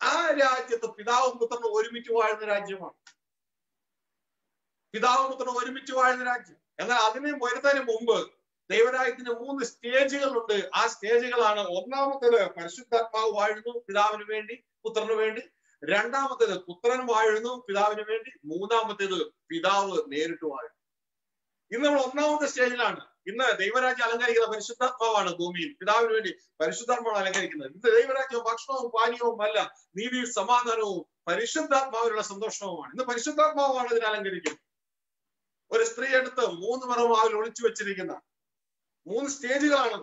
ആ രാജ്യത്ത് പിതാവും പുത്രനും ഒരുമിച്ച് വാഴുന്ന രാജ്യമാണ്. പിതാവും പുത്രനും ഒരുമിച്ച് വാഴുന്ന രാജ്യം. എന്നാൽ അതിന് വരുന്നതിന് മുമ്പ് ദൈവരാജ്യത്തിന് 3 സ്റ്റേജുകളുണ്ട്. ആ സ്റ്റേജുകളാണ്: ഒന്നാമത്തേത് പരിശുദ്ധാത്മാവ് വാഴുന്നു പിതാവിന് വേണ്ടി പുത്രന് വേണ്ടി. രണ്ടാമത്തേത് പുത്രൻ വാഴുന്നു പിതാവിന് വേണ്ടി. മൂന്നാമത്തേത് പിതാവ് നേരിട്ട് വാഴുന്നു. ഇന്ന് നമ്മൾ ഒന്നാമത്തെ സ്റ്റേജിലാണ്. ഇന്ന് ദൈവരാജ്യം അലങ്കരിക്കുന്ന പരിശുദ്ധാത്മാവാണ് ഭൂമിയിൽ. പിതാവിന് വേണ്ടി പരിശുദ്ധാത്മാവാണ് അലങ്കരിക്കുന്നത്. ഇന്ന് ദൈവരാജ്യവും ഭക്ഷണവും പാനീയവും അല്ല, നീതിയും സമാധാനവും പരിശുദ്ധാത്മാവിനുള്ള സന്തോഷവുമാണ്. ഇന്ന് പരിശുദ്ധാത്മാവാണ് ഇതിനെ അലങ്കരിക്കുന്നത്. ഒരു സ്ത്രീ എടുത്ത് 3 മറമാവിൽ ഒളിച്ചു വെച്ചിരിക്കുന്ന 3 സ്റ്റേജുകളാണ്.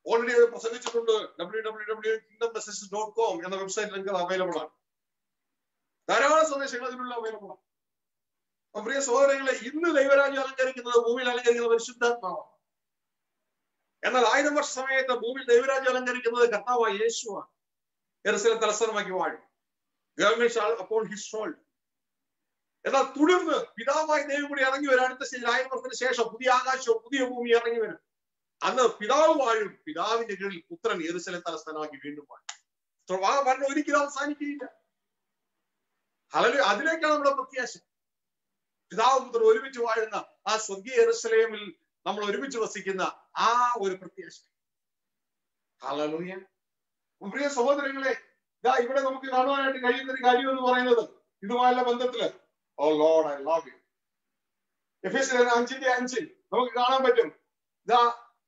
ഓൾറെഡി അത് പ്രസംഗിച്ചിട്ടുണ്ട്. www.kingdommessages.com എന്ന വെബ്സൈറ്റിൽ നിങ്ങൾക്ക് അവൈലബിൾ ആണ്. ധാരാളം സന്ദേശങ്ങൾ അതിനുള്ള അവൈലബിൾ ആണ്. പ്രിയ സഹോദരങ്ങളെ, ഇന്ന് ദൈവരാജ്യം അലങ്കരിക്കുന്നത്, ഭൂമിയിൽ അലങ്കരിക്കുന്നത് പരിശുദ്ധാത്മാവാണ്. എന്നാൽ 1000 വർഷ സമയത്ത് ഭൂമിയിൽ ദൈവരാജ്യം അലങ്കരിക്കുന്നത് കർത്താവായ യേശുവാണ്. യെരൂശലേം തലസ്ഥാനമാക്കി വാഴും. Government shawl upon his shoulder. എന്നാൽ തുടർന്ന് പിതാവായ ദൈവം കൂടി ഇറങ്ങി വരും. അടുത്ത സ്റ്റേജിൽ 1000 വർഷത്തിന് ശേഷം പുതിയ ആകാശവും പുതിയ ഭൂമി ഇറങ്ങി വരും. അന്ന് പിതാവ് വാഴും. പിതാവിന്റെ കീഴിൽ പുത്രൻ യെരൂശലേം തലസ്ഥാനമാക്കി വീണ്ടും വാഴും. ആ ഭരണം ഒരിക്കലും അവസാനിക്കുകയില്ല. അതിലേക്കാണ് നമ്മുടെ പ്രത്യാശ. പിതാവ് പുത്രൻ ഒരുമിച്ച് വാഴുന്ന ആ സ്വർഗീയ യെരൂശലേമിൽ നമ്മൾ ഒരുമിച്ച് വസിക്കുന്ന ആ ഒരു പ്രത്യാശ. ഹല്ലേലൂയ. പ്രിയ സഹോദരങ്ങളെ, ഇവിടെ നമുക്ക് കാണുവാനായിട്ട് കഴിയുന്ന ഒരു കാര്യം എന്ന് പറയുന്നത് ഇതുമായുള്ള ബന്ധത്തില് ഓ ലോർഡ് ഐ ലവ് യു. എഫേസ്യർ 5:5 നമുക്ക് കാണാൻ പറ്റും.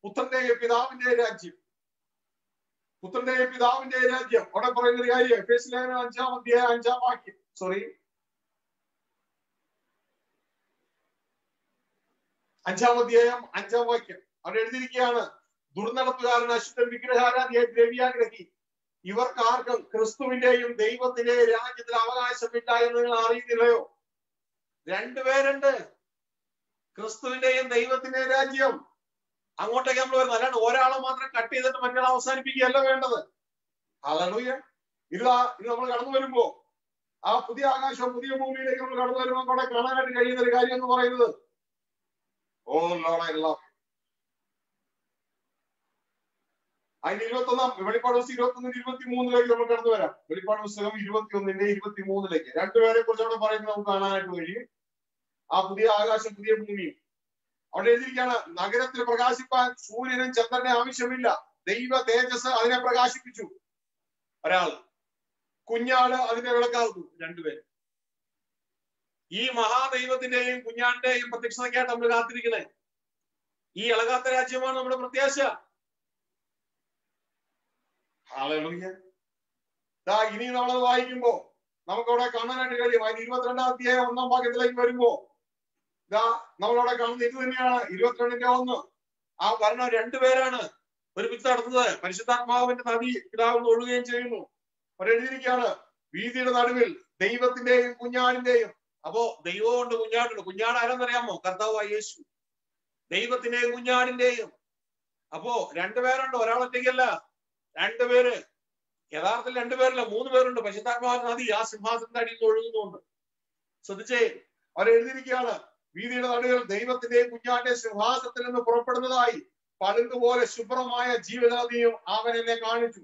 പുത്രന്റെയും പിതാവിന്റെ രാജ്യം. പുത്രന്റെയും പിതാവിന്റെ രാജ്യം അവിടെ പറയുന്ന ഒരു കാര്യം. എഫേസ്യർ 5-ാം അധ്യായം 5-ാം വാക്യം. 5-ാം അധ്യായം 5-ാം വാക്യം അവിടെ എഴുതിയിരിക്കുകയാണ്: ദുർനടപ്പുകാരൻ, അശുദ്ധൻ, വിഗ്രഹാരാധിയായി, ദ്രവ്യാഗ്രഹി, ഇവർക്ക് ആർക്കും ക്രിസ്തുവിന്റെയും ദൈവത്തിന്റെയും രാജ്യത്തിൽ അവകാശമില്ല എന്ന് നിങ്ങൾ അറിയുന്നില്ലയോ? 2 പേരുണ്ട്. ക്രിസ്തുവിന്റെയും ദൈവത്തിന്റെയും രാജ്യം. അങ്ങോട്ടേക്ക് നമ്മൾ വരുന്നത്. അല്ലാണ്ട് ഒരാളെ മാത്രം കട്ട് ചെയ്തിട്ട് മറ്റൊരാളെ അവസാനിപ്പിക്കുകയല്ല വേണ്ടത്. ഹല്ലേലൂയ. ഇത് നമ്മൾ കടന്നു വരുമ്പോ, ആ പുതിയ ആകാശവും പുതിയ ഭൂമിയിലേക്ക് നമ്മൾ കടന്നു വരുമ്പോൾ അവിടെ കാണാനായിട്ട് കഴിയുന്ന ഒരു കാര്യം എന്ന് പറയുന്നത് ഓ ലോർഡ് ഐ ലവ്. അതിന്റെ 21-ാം വെളിപ്പാട് പുസ്തകം 21-23 നമ്മൾ കടന്നു വരാം. വെളിപ്പാട് പുസ്തകം 21-23 2 പേരെ കുറിച്ച് അവിടെ പറയുന്നത് നമുക്ക് കാണാനായിട്ട് കഴിയും. ആ പുതിയ ആകാശം പുതിയ ഭൂമിയും അവിടെ എഴുതിയിരിക്കുകയാണ്: നഗരത്തിൽ പ്രകാശിപ്പാൻ സൂര്യനും ചന്ദ്രനെ ആവശ്യമില്ല, ദൈവ തേജസ് അതിനെ പ്രകാശിപ്പിച്ചു. ഒരാൾ, കുഞ്ഞാട് അതിന്റെ വിളക്കാകുന്നു. 2 പേര്. ഈ മഹാദൈവത്തിന്റെയും കുഞ്ഞാടിന്റെയും പ്രത്യക്ഷതയ്ക്കായിട്ട് നമ്മൾ കാത്തിരിക്കണേ. ഈ ഇളകാത്ത രാജ്യമാണ് നമ്മുടെ പ്രത്യാശ. ഹല്ലേലൂയ. ഇനി നമ്മളത് വായിക്കുമ്പോ നമുക്കവിടെ കാണാനായിട്ട് കഴിയും. അതിന് 22-ാം അധ്യായം 1-ാം ഭാഗത്തിലേക്ക് വരുമ്പോ നമ്മളവിടെ കാണുന്നത് ഇത് തന്നെയാണ്. 22-ന്റെ 1. ആ ഭരണം 2 പേരാണ് ഒരുമിച്ച് നടത്തുന്നത്. പരിശുദ്ധാത്മാവിന്റെ നദി പിതാവിൽ ഒഴുകുകയും ചെയ്യുന്നു. അവിടെ എഴുതിയിരിക്കുകയാണ്: വീതിയുടെ നടുവിൽ ദൈവത്തിന്റെയും കുഞ്ഞാടിന്റെയും. അപ്പോ ദൈവമുണ്ട്, കുഞ്ഞാടുണ്ട്. കുഞ്ഞാട് ആരെന്നറിയാമോ? കർത്താവായ യേശു. ദൈവത്തിന്റെയും കുഞ്ഞാടിന്റെയും. അപ്പോ 2 പേരുണ്ട്, ഒരാളൊറ്റയ്ക്കല്ല. 2 പേര്. യഥാർത്ഥത്തിൽ 2 പേരല്ല, 3 പേരുണ്ട്. പരിശുദ്ധാത്മാവിന്റെ നദി ആ സിംഹാസനത്തിന്റെ അടിയിൽ ഒഴുകുന്നുണ്ട്. ശ്രദ്ധിച്ചേ, അവിടെ എഴുതിയിരിക്കുകയാണ്: വീതിയുടെ നടുവിൽ ദൈവത്തിന്റെയും കുഞ്ഞാടിന്റെയും സിംഹാസനത്തിൽ നിന്ന് പുറപ്പെടുന്നതായി പളുങ്കുപോലെ ശുഭ്രമായ ജീവനദിയും അവൻ എന്നെ കാണിച്ചു.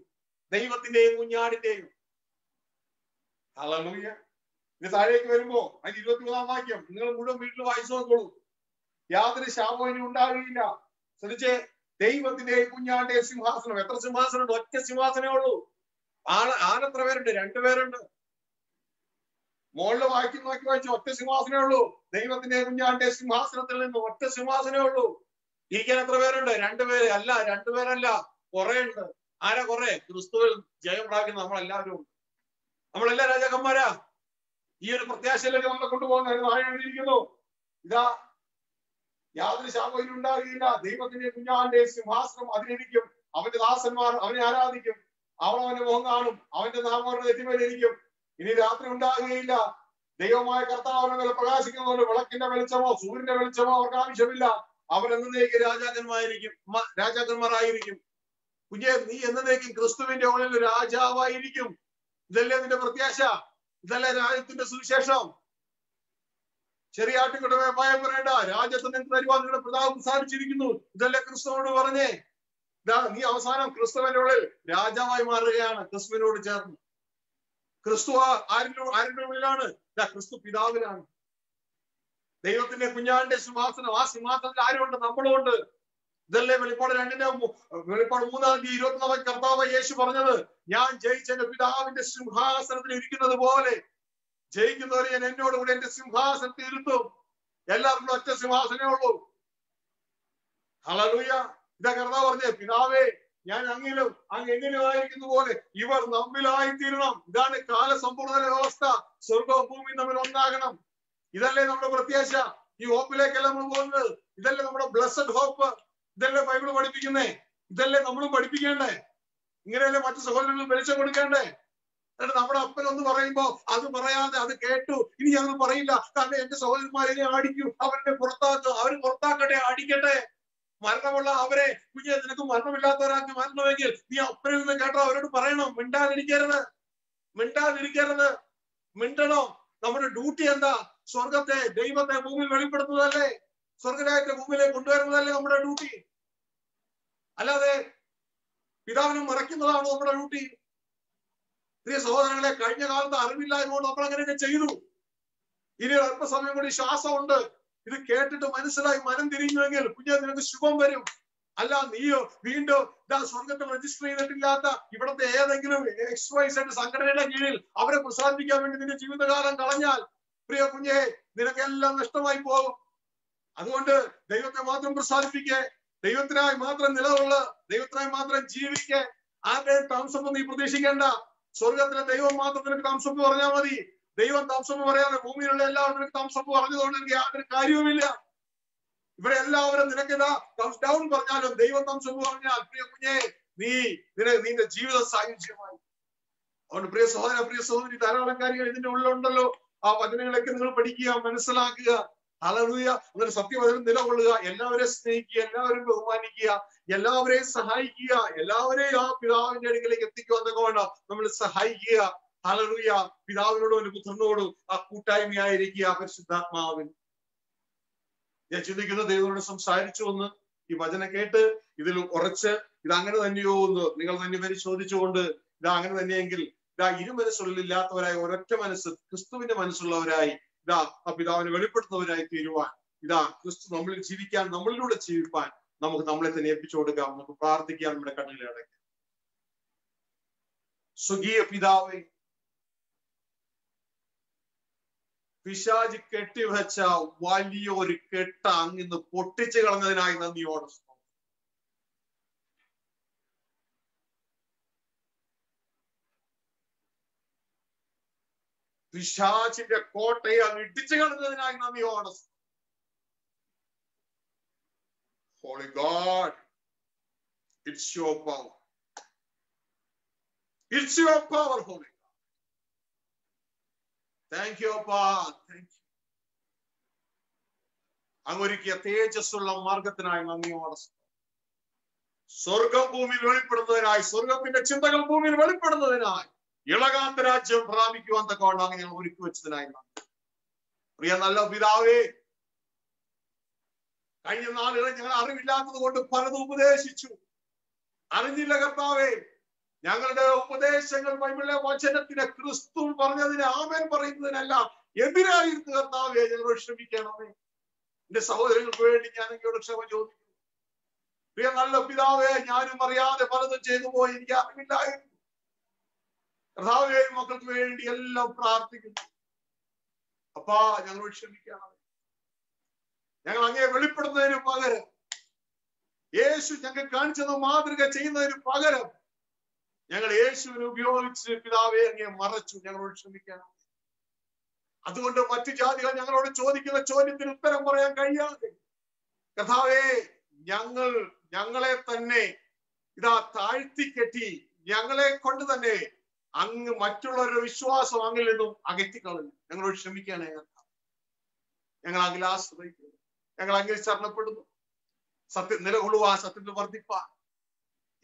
ദൈവത്തിന്റെയും കുഞ്ഞാടിന്റെയും. ഹല്ലേലൂയ. ഇത് താഴേക്ക് വരുമ്പോ അതിന് 23-ാം വാക്യം നിങ്ങൾ മുഴുവൻ വീട്ടിൽ വായിച്ചു നോക്കോളൂ. യാതൊരു ശാപവും ഇനി ഉണ്ടാകുകയില്ല. ശ്രദ്ധിച്ചേ, ദൈവത്തിന്റെയും കുഞ്ഞാടിന്റെയും സിംഹാസനം. എത്ര സിംഹാസനം ഉണ്ട്? ഒറ്റ സിംഹാസനമേ ഉള്ളൂ. ആരെത്ര പേരുണ്ട്? 2 പേരുണ്ട്. മുകളിൽ വായിച്ചു ഒറ്റ സിംഹാസനമേ ഉള്ളൂ. ദൈവത്തിന്റെ കുഞ്ഞാടിന്റെ സിംഹാസനത്തിൽ നിന്ന് ഒറ്റ സിംഹാസനമേ ഉള്ളൂ. ഇരിക്കാൻ എത്ര പേരുണ്ട്? 2 പേര്. അല്ല, 2 പേരല്ല, കുറെ ഉണ്ട്. ആരാ കുറെ? ക്രിസ്തുവിൽ ജയം പ്രാപിക്കുന്ന നമ്മളെല്ലാവരും ഉണ്ട്. നമ്മളെല്ലാ രാജാക്കന്മാരാ. ഈ ഒരു പ്രത്യാശയിലേക്ക് നമ്മളെ കൊണ്ടുപോകുന്ന താഴെ എഴുതിയിരിക്കുന്നു: യാതൊരു ശാപവും ഉണ്ടാകുകയില്ല. ദൈവത്തിന്റെ കുഞ്ഞാടിന്റെ സിംഹാസനം അതിലിരിക്കും. അവന്റെ ദാസന്മാർ അവനെ ആരാധിക്കും. അവൻ അവന്റെ മുഖം കാണും. അവന്റെ നാമം അവരുടെ നെറ്റിമേലിരിക്കും. ഇനി രാത്രി ഉണ്ടാകുകയില്ല. ദൈവമായ കർത്താവ് അവരുടെ മേൽ പ്രകാശിക്കുന്നതുകൊണ്ട് വിളക്കിന്റെ വെളിച്ചമോ സൂര്യന്റെ വെളിച്ചമോ അവർക്ക് ആവശ്യമില്ല. അവർ എന്നേക്കും രാജാക്കന്മാരായിരിക്കും. കുഞ്ഞെ, നീ എന്നേക്കും ക്രിസ്തുവിന്റെ ഉള്ളിൽ രാജാവായിരിക്കും. ഇതല്ലേ നിന്റെ പ്രത്യാശ? ഇതല്ലേ രാജ്യത്തിന്റെ സുവിശേഷം? ചെറിയ ആട്ടിൻകുട്ടിയെ ഭയം പറയേണ്ട, രാജ്യത്ത് നിങ്ങൾക്ക് തരുവാൻ നിങ്ങളുടെ പിതാവ് സാധിച്ചിരിക്കുന്നു. ഇതല്ലേ ക്രിസ്തുവോട് പറഞ്ഞേ? നീ അവസാനം ക്രിസ്തുവിനുള്ളിൽ രാജാവായി മാറുകയാണ്. ക്രിസ്തുവിനോട് ചേർന്ന് ക്രിസ്തു ആരുടെ ഉള്ളിലാണ്? ക്രിസ്തു പിതാവിലാണ്. ദൈവത്തിന്റെ കുഞ്ഞാന്റെ സിംഹാസനം, ആ സിംഹാസനത്തിൽ ആരുമുണ്ട്? നമ്മളുണ്ട്. ഇതല്ലേ വെളിപ്പാട് 2-ന്റെ വെളിപ്പാട് 3-24 കർത്താവ് യേശു പറഞ്ഞത്, ഞാൻ ജയിച്ച എന്റെ പിതാവിന്റെ സിംഹാസനത്തിൽ ഇരിക്കുന്നത് പോലെ ജയിക്കുന്നവരെ ഞാൻ എന്നോട് കൂടെ എന്റെ സിംഹാസനത്തിൽ ഇരുത്തും. എല്ലാവർക്കും ഒറ്റ സിംഹാസനമേ ഉള്ളൂ. ഹല്ലേലൂയ. ഇതാ കർത്താവ് പറഞ്ഞേ, പിതാവേ ഞാൻ അങ്ങിലും അങ്ങ് എങ്ങനെയായിരിക്കുന്ന പോലെ ഇവർ നമ്മിലായി തീരണം. ഇതാണ് കാലസമ്പൂർണ്ണ വ്യവസ്ഥ. സ്വർഗവും ഭൂമിയും തമ്മിൽ ഒന്നാകണം. ഇതല്ലേ നമ്മുടെ പ്രത്യാശ. ഈ ഹോപ്പിലേക്കല്ല നമ്മൾ പോകുന്നത്. ഇതല്ലേ നമ്മുടെ ബ്ലെസ്സഡ് ഹോപ്പ്. ഇതല്ലേ ബൈബിള് പഠിപ്പിക്കുന്നേ. ഇതല്ലേ നമ്മളും പഠിപ്പിക്കേണ്ടേ. ഇങ്ങനെയല്ലേ മറ്റു സഹോദരങ്ങൾ വെളിച്ചം കൊടുക്കേണ്ടേ. എന്നിട്ട് നമ്മുടെ അപ്പൻ ഒന്ന് പറയുമ്പോ അത് പറയാതെ അത് കേട്ടു, ഇനി ഞങ്ങൾ പറയില്ല, കാരണം എന്റെ സഹോദരന്മാരെ അടിക്കും, അവരെ പുറത്താക്കും, അവർ പുറത്താക്കട്ടെ, അടിക്കട്ടെ. മരണമുള്ള അവരെ, കുഞ്ഞെ നിനക്ക് മരണമില്ലാത്തവരാക്കി മാറ്റണമെങ്കിൽ നീ അപ്പനിൽ നിന്ന് കേട്ടോ അവരോട് പറയണം. മിണ്ടാതിരിക്കരുത്. മിണ്ടണോ? നമ്മുടെ ഡ്യൂട്ടി എന്താ? സ്വർഗത്തെ, ദൈവത്തെ ഭൂമിയിൽ വെളിപ്പെടുത്തുന്നതല്ലേ, സ്വർഗരാജ്യത്തെ ഭൂമിയിലേക്ക് കൊണ്ടുവരുന്നതല്ലേ നമ്മുടെ ഡ്യൂട്ടി. അല്ലാതെ പിതാവിനും മറയ്ക്കുന്നതാണോ നമ്മുടെ ഡ്യൂട്ടി? പ്രിയ സഹോദരങ്ങളെ, കഴിഞ്ഞ കാലത്ത് അറിവില്ലായ്മകൊണ്ട് നമ്മൾ അങ്ങനെയൊക്കെ ചെയ്തു. ഇനി അല്പസമയം കൂടി ശ്വാസമുണ്ട്. ഇത് കേട്ടിട്ട് മനസ്സിലായി മനം തിരിഞ്ഞുവെങ്കിൽ കുഞ്ഞെ നിനക്ക് ശുഭം വരും. അല്ല, നീയോ വീണ്ടും സ്വർഗത്തിൽ രജിസ്റ്റർ ചെയ്തിട്ടില്ലാത്ത ഇവിടുത്തെ ഏതെങ്കിലും XYZ സംഘടനയുടെ കീഴിൽ അവരെ പ്രസാദിപ്പിക്കാൻ വേണ്ടി നിന്റെ ജീവിതകാലം കളഞ്ഞാൽ പ്രിയ കുഞ്ഞെ നിനക്കെല്ലാം നഷ്ടമായി പോകും. അതുകൊണ്ട് ദൈവത്തെ മാത്രം പ്രസാദിപ്പിക്കേ, ദൈവത്തിനായി മാത്രം നിലകൊള്ള, ദൈവത്തിനായി മാത്രം ജീവിക്കേ. ആരുടെയും താമസം നീ പ്രതീക്ഷിക്കേണ്ട. സ്വർഗത്തിലെ ദൈവം മാത്രം നിനക്ക് താമസം പറഞ്ഞാൽ മതി. ദൈവം താമസം പറയാതെ ഭൂമിയിലുള്ള എല്ലാവരും നിനക്ക് താമസം പറഞ്ഞതുകൊണ്ട് എനിക്ക് യാതൊരു കാര്യവുമില്ല. ഇവിടെ എല്ലാവരും നിനക്കിതാ തംസ് ഡൗൺ പറഞ്ഞാലും ദൈവം താമസം പറഞ്ഞാൽ പ്രിയ കുഞ്ഞെ നിന്റെ ജീവിതം സായുജ്യമായി. അതുകൊണ്ട് പ്രിയ സഹോദരി, ധാരാളം കാര്യങ്ങൾ ഇതിന്റെ ഉള്ളിലുണ്ടല്ലോ. ആ വചനങ്ങളൊക്കെ നിങ്ങൾ പഠിക്കുക, മനസ്സിലാക്കുക. ഹല്ലേലൂയ. അങ്ങനെ സത്യവചനം നിലകൊള്ളുക, എല്ലാവരെയും സ്നേഹിക്കുക, എല്ലാവരും ബഹുമാനിക്കുക, എല്ലാവരെയും സഹായിക്കുക, എല്ലാവരെയും ആ പിതാവിന്റെ അടുക്കലേക്ക് എത്തിക്കുക എന്നൊക്കെ നമ്മൾ സഹായിക്കുക. ഹല്ലേലൂയ. പിതാവിനോടും ഒരു പുത്രനോടും ആ കൂട്ടായ്മയായിരിക്കുക പരിശുദ്ധാത്മാവിൽ. ഞാൻ ചിന്തിക്കുന്ന ദൈവത്തോട് സംസാരിച്ചു എന്ന് ഈ വചനം കേട്ട് ഇതിൽ ഉറച്ച് ഇത് അങ്ങനെ തന്നെയോ എന്ന് നിങ്ങൾ തന്നെ പരിശോധിച്ചുകൊണ്ട് ഇതാ അങ്ങനെ തന്നെയെങ്കിൽ ഇരുമനസ്സുള്ളില്ലാത്തവരായി ഒരൊറ്റ മനസ്സ് ക്രിസ്തുവിന്റെ മനസ്സുള്ളവരായി ആ പിതാവിനെ വെളിപ്പെടുത്തുന്നവരായി തീരുവാൻ ക്രിസ്തു നമ്മളിൽ ജീവിക്കാൻ, നമ്മളിലൂടെ ജീവിപ്പാൻ നമുക്ക് നമ്മളെ തന്നെ ഏൽപ്പിച്ചു കൊടുക്കാം. നമുക്ക് പ്രാർത്ഥിക്കാം. നമ്മുടെ കണ്ണിലെ അടയ്ക്കാം. സ്വർഗീയ പിതാവേ, പിശാചി കെട്ടിവെച്ച വലിയൊരു കെട്ട അങ്ങിന്ന് പൊട്ടിച്ചു കളഞ്ഞതിനായി നന്ദിയോടെ. പിശാചിന്റെ കോട്ടയെ അങ്ങ് ഇടിച്ചു കളഞ്ഞതിനായി നന്ദിയോടെ. Holy God, it's your power. It's your power, Holy God. Thank you, Father. Thank you. അങ്ങൊരുക്കിയ തേജസ്സുള്ള മാർഗത്തിനായി നന്ദിയോടെ. സ്വർഗം ഭൂമിയിൽ വെളിപ്പെടുന്നതിനായി, സ്വർഗത്തിന്റെ ചിന്തകൾ ഭൂമിയിൽ വെളിപ്പെടുന്നതിനായി ഇളകാത്ത രാജ്യം പ്രാപിക്കുവാൻ തക്കവണ്ണം അങ്ങനെ ഞങ്ങൾ ഒരുക്കി വെച്ചതിനായി പ്രിയ നല്ല പിതാവേ, കഴിഞ്ഞ നാളുകളിൽ ഞങ്ങൾ അറിവില്ലാത്തത് കൊണ്ട് പലതും ഉപദേശിച്ചു. അറിഞ്ഞില്ല കർത്താവേ. ഞങ്ങളുടെ ഉപദേശങ്ങൾ ബൈബിളിലെ വചനത്തിന്, ക്രിസ്തു പറഞ്ഞതിന് ആമേൻ പറയുന്നതിനല്ല എതിരായിരുന്നു കർത്താവേ. ഞങ്ങളോട് ക്ഷമിക്കണമേ. എന്റെ സഹോദരങ്ങൾക്ക് വേണ്ടി ഞാൻ അങ്ങയോട് ക്ഷമ ചോദിക്കുന്നു. പ്രിയ നല്ല പിതാവേ, ഞാനും അറിയാതെ പലതും ചെയ്തു പോയി, എനിക്ക് അറിവില്ലായിരുന്നു കർത്താവേ. മക്കൾക്ക് വേണ്ടി എല്ലാം പ്രാർത്ഥിക്കുന്നു. അപ്പാ ഞങ്ങളോട് ക്ഷമിക്കണം. ഞങ്ങൾ അങ്ങേ വെളിപ്പെടുന്നതിന് പകരം, യേശു ഞങ്ങൾ കാണിച്ചത് മാതൃക ചെയ്യുന്നതിന് പകരം ഞങ്ങൾ യേശുവിനെ ഉപയോഗിച്ച് പിതാവേ അങ്ങേ മറച്ചു. ഞങ്ങളോട് ക്ഷമിക്കണം. അതുകൊണ്ട് മറ്റു ജാതികൾ ഞങ്ങളോട് ചോദിക്കുന്ന ചോദ്യത്തിന് ഉത്തരം പറയാൻ കഴിയാതെ കർത്താവേ ഞങ്ങളെ തന്നെ താഴ്ത്തിക്കെട്ടി ഞങ്ങളെ കൊണ്ട് തന്നെ അങ്ങ് മറ്റുള്ളവരുടെ വിശ്വാസം അങ്ങിൽ നിന്നും അകറ്റിക്കളഞ്ഞു. ഞങ്ങളോട് ക്ഷമിക്കണേ. ഞങ്ങൾ അങ്ങിൽ ആശ്രയിക്കുന്നു. ഞങ്ങൾ അങ്ങിൽ ശരണപ്പെടുന്നു. സത്യം നിലകൊള്ളുവാൻ, സത്യത്തിൽ വർദ്ധിപ്പാൻ,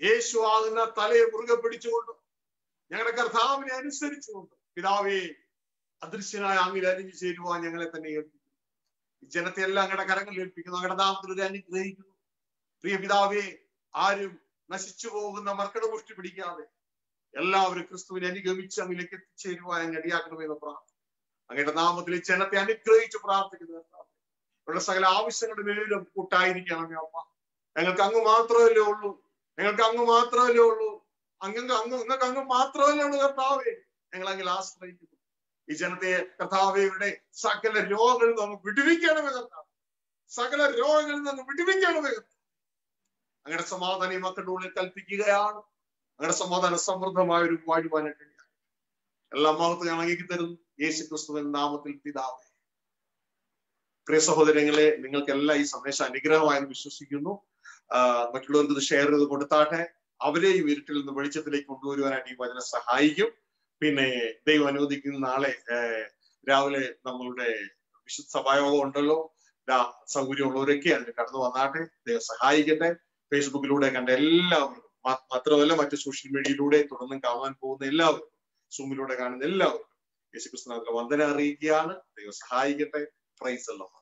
യേശു ആകുന്ന തലയെ മുറുകെ പിടിച്ചുകൊണ്ട് ഞങ്ങളുടെ കർത്താവിനെ അനുസരിച്ചുകൊണ്ട് പിതാവേ അദൃശ്യനായ അങ്ങിൽ അരിഞ്ഞു ചേരുവാൻ ഞങ്ങളെ തന്നെ ഏൽപ്പിക്കുന്നു. ഈ ജനത്തെ എല്ലാം അങ്ങയുടെ കരങ്ങളിൽ ഏൽപ്പിക്കുന്നു. അങ്ങയുടെ നാമത്തിൽ അനുഗ്രഹിക്കുന്നു. പ്രിയ പിതാവേ, ആരും നശിച്ചു പോകുന്ന മക്കളുടെ മുഷ്ടി പിടിക്കാതെ എല്ലാവരും ക്രിസ്തുവിനെ അനുഗമിച്ച് അങ്ങിലേക്ക് എത്തിച്ചേരുവാൻ അങ്ങ് ഇടയാക്കണമെന്ന് പ്രാർത്ഥന. അങ്ങയുടെ നാമത്തിൽ ഈ ജനത്തെ അനുഗ്രഹിച്ച് പ്രാർത്ഥിക്കുന്നത് അവരുടെ സകല ആവശ്യങ്ങളുടെ മേലും കൂട്ടായിരിക്കണമേ അമ്മ. ഞങ്ങൾക്ക് അങ്ങ് മാത്രമല്ലേ ഉള്ളൂ, ഞങ്ങൾക്ക് അങ്ങ് മാത്രമല്ലേ ഉള്ളൂ, നിങ്ങൾക്ക് അങ്ങ് മാത്രമല്ലേ ഉള്ളൂ കർത്താവേ. ഞങ്ങൾ അങ്ങിൽ ആശ്രയിക്കുന്നു. ഈ ജനത്തെ കർത്താവയുടെ സകല രോഗങ്ങളിൽ നിന്ന് വിടുവിക്കണമേ കർത്താവ്, സകല രോഗങ്ങളിൽ നിന്ന് വിടുവിക്കണമേ. അങ്ങയുടെ സമാധാനം ഈ മക്കളുടെ ഉള്ളിൽ കൽപ്പിക്കുകയാണ്. അങ്ങയുടെ സമാധാനം സമൃദ്ധമായ ഒരു വാഴുവാനായിട്ട് എല്ലാ മഹത്വം ഞാൻ അങ്ങേക്ക് തരുന്നു യേശു ക്രിസ്തുവിന്റെ നാമത്തിൽ പിതാവേ. പ്രിയ സഹോദരങ്ങളെ, നിങ്ങൾക്കെല്ലാം ഈ സന്ദേശം അനുഗ്രഹമായെന്ന് വിശ്വസിക്കുന്നു. മറ്റുള്ളവർക്ക് ഇത് ഷെയർ ചെയ്ത് കൊടുത്താട്ടെ. അവരെ ഈ ഇരുട്ടിൽ നിന്ന് വെളിച്ചത്തിലേക്ക് കൊണ്ടുവരുവാനായിട്ട് ഈ വചനം സഹായിക്കും. പിന്നെ ദൈവം അനുവദിക്കുന്ന നാളെ രാവിലെ നമ്മളുടെ വിശുദ്ധ സഭായോഗം ഉണ്ടല്ലോ. സൗകര്യമുള്ളവരൊക്കെ അതിന് കടന്നു വന്നാട്ടെ. ദൈവം സഹായിക്കട്ടെ. ഫേസ്ബുക്കിലൂടെ കണ്ട എല്ലാവർക്കും, മാത്രമല്ല മറ്റു സോഷ്യൽ മീഡിയയിലൂടെ തുടർന്നും കാണാൻ പോകുന്ന എല്ലാവർക്കും, സൂമിലൂടെ കാണുന്ന എല്ലാവർക്കും യേശുക്രിസ്തുവിന്റെ വന്ദനം അറിയിക്കുകയാണ്. ദൈവം സഹായിക്കട്ടെ. Praise the Lord.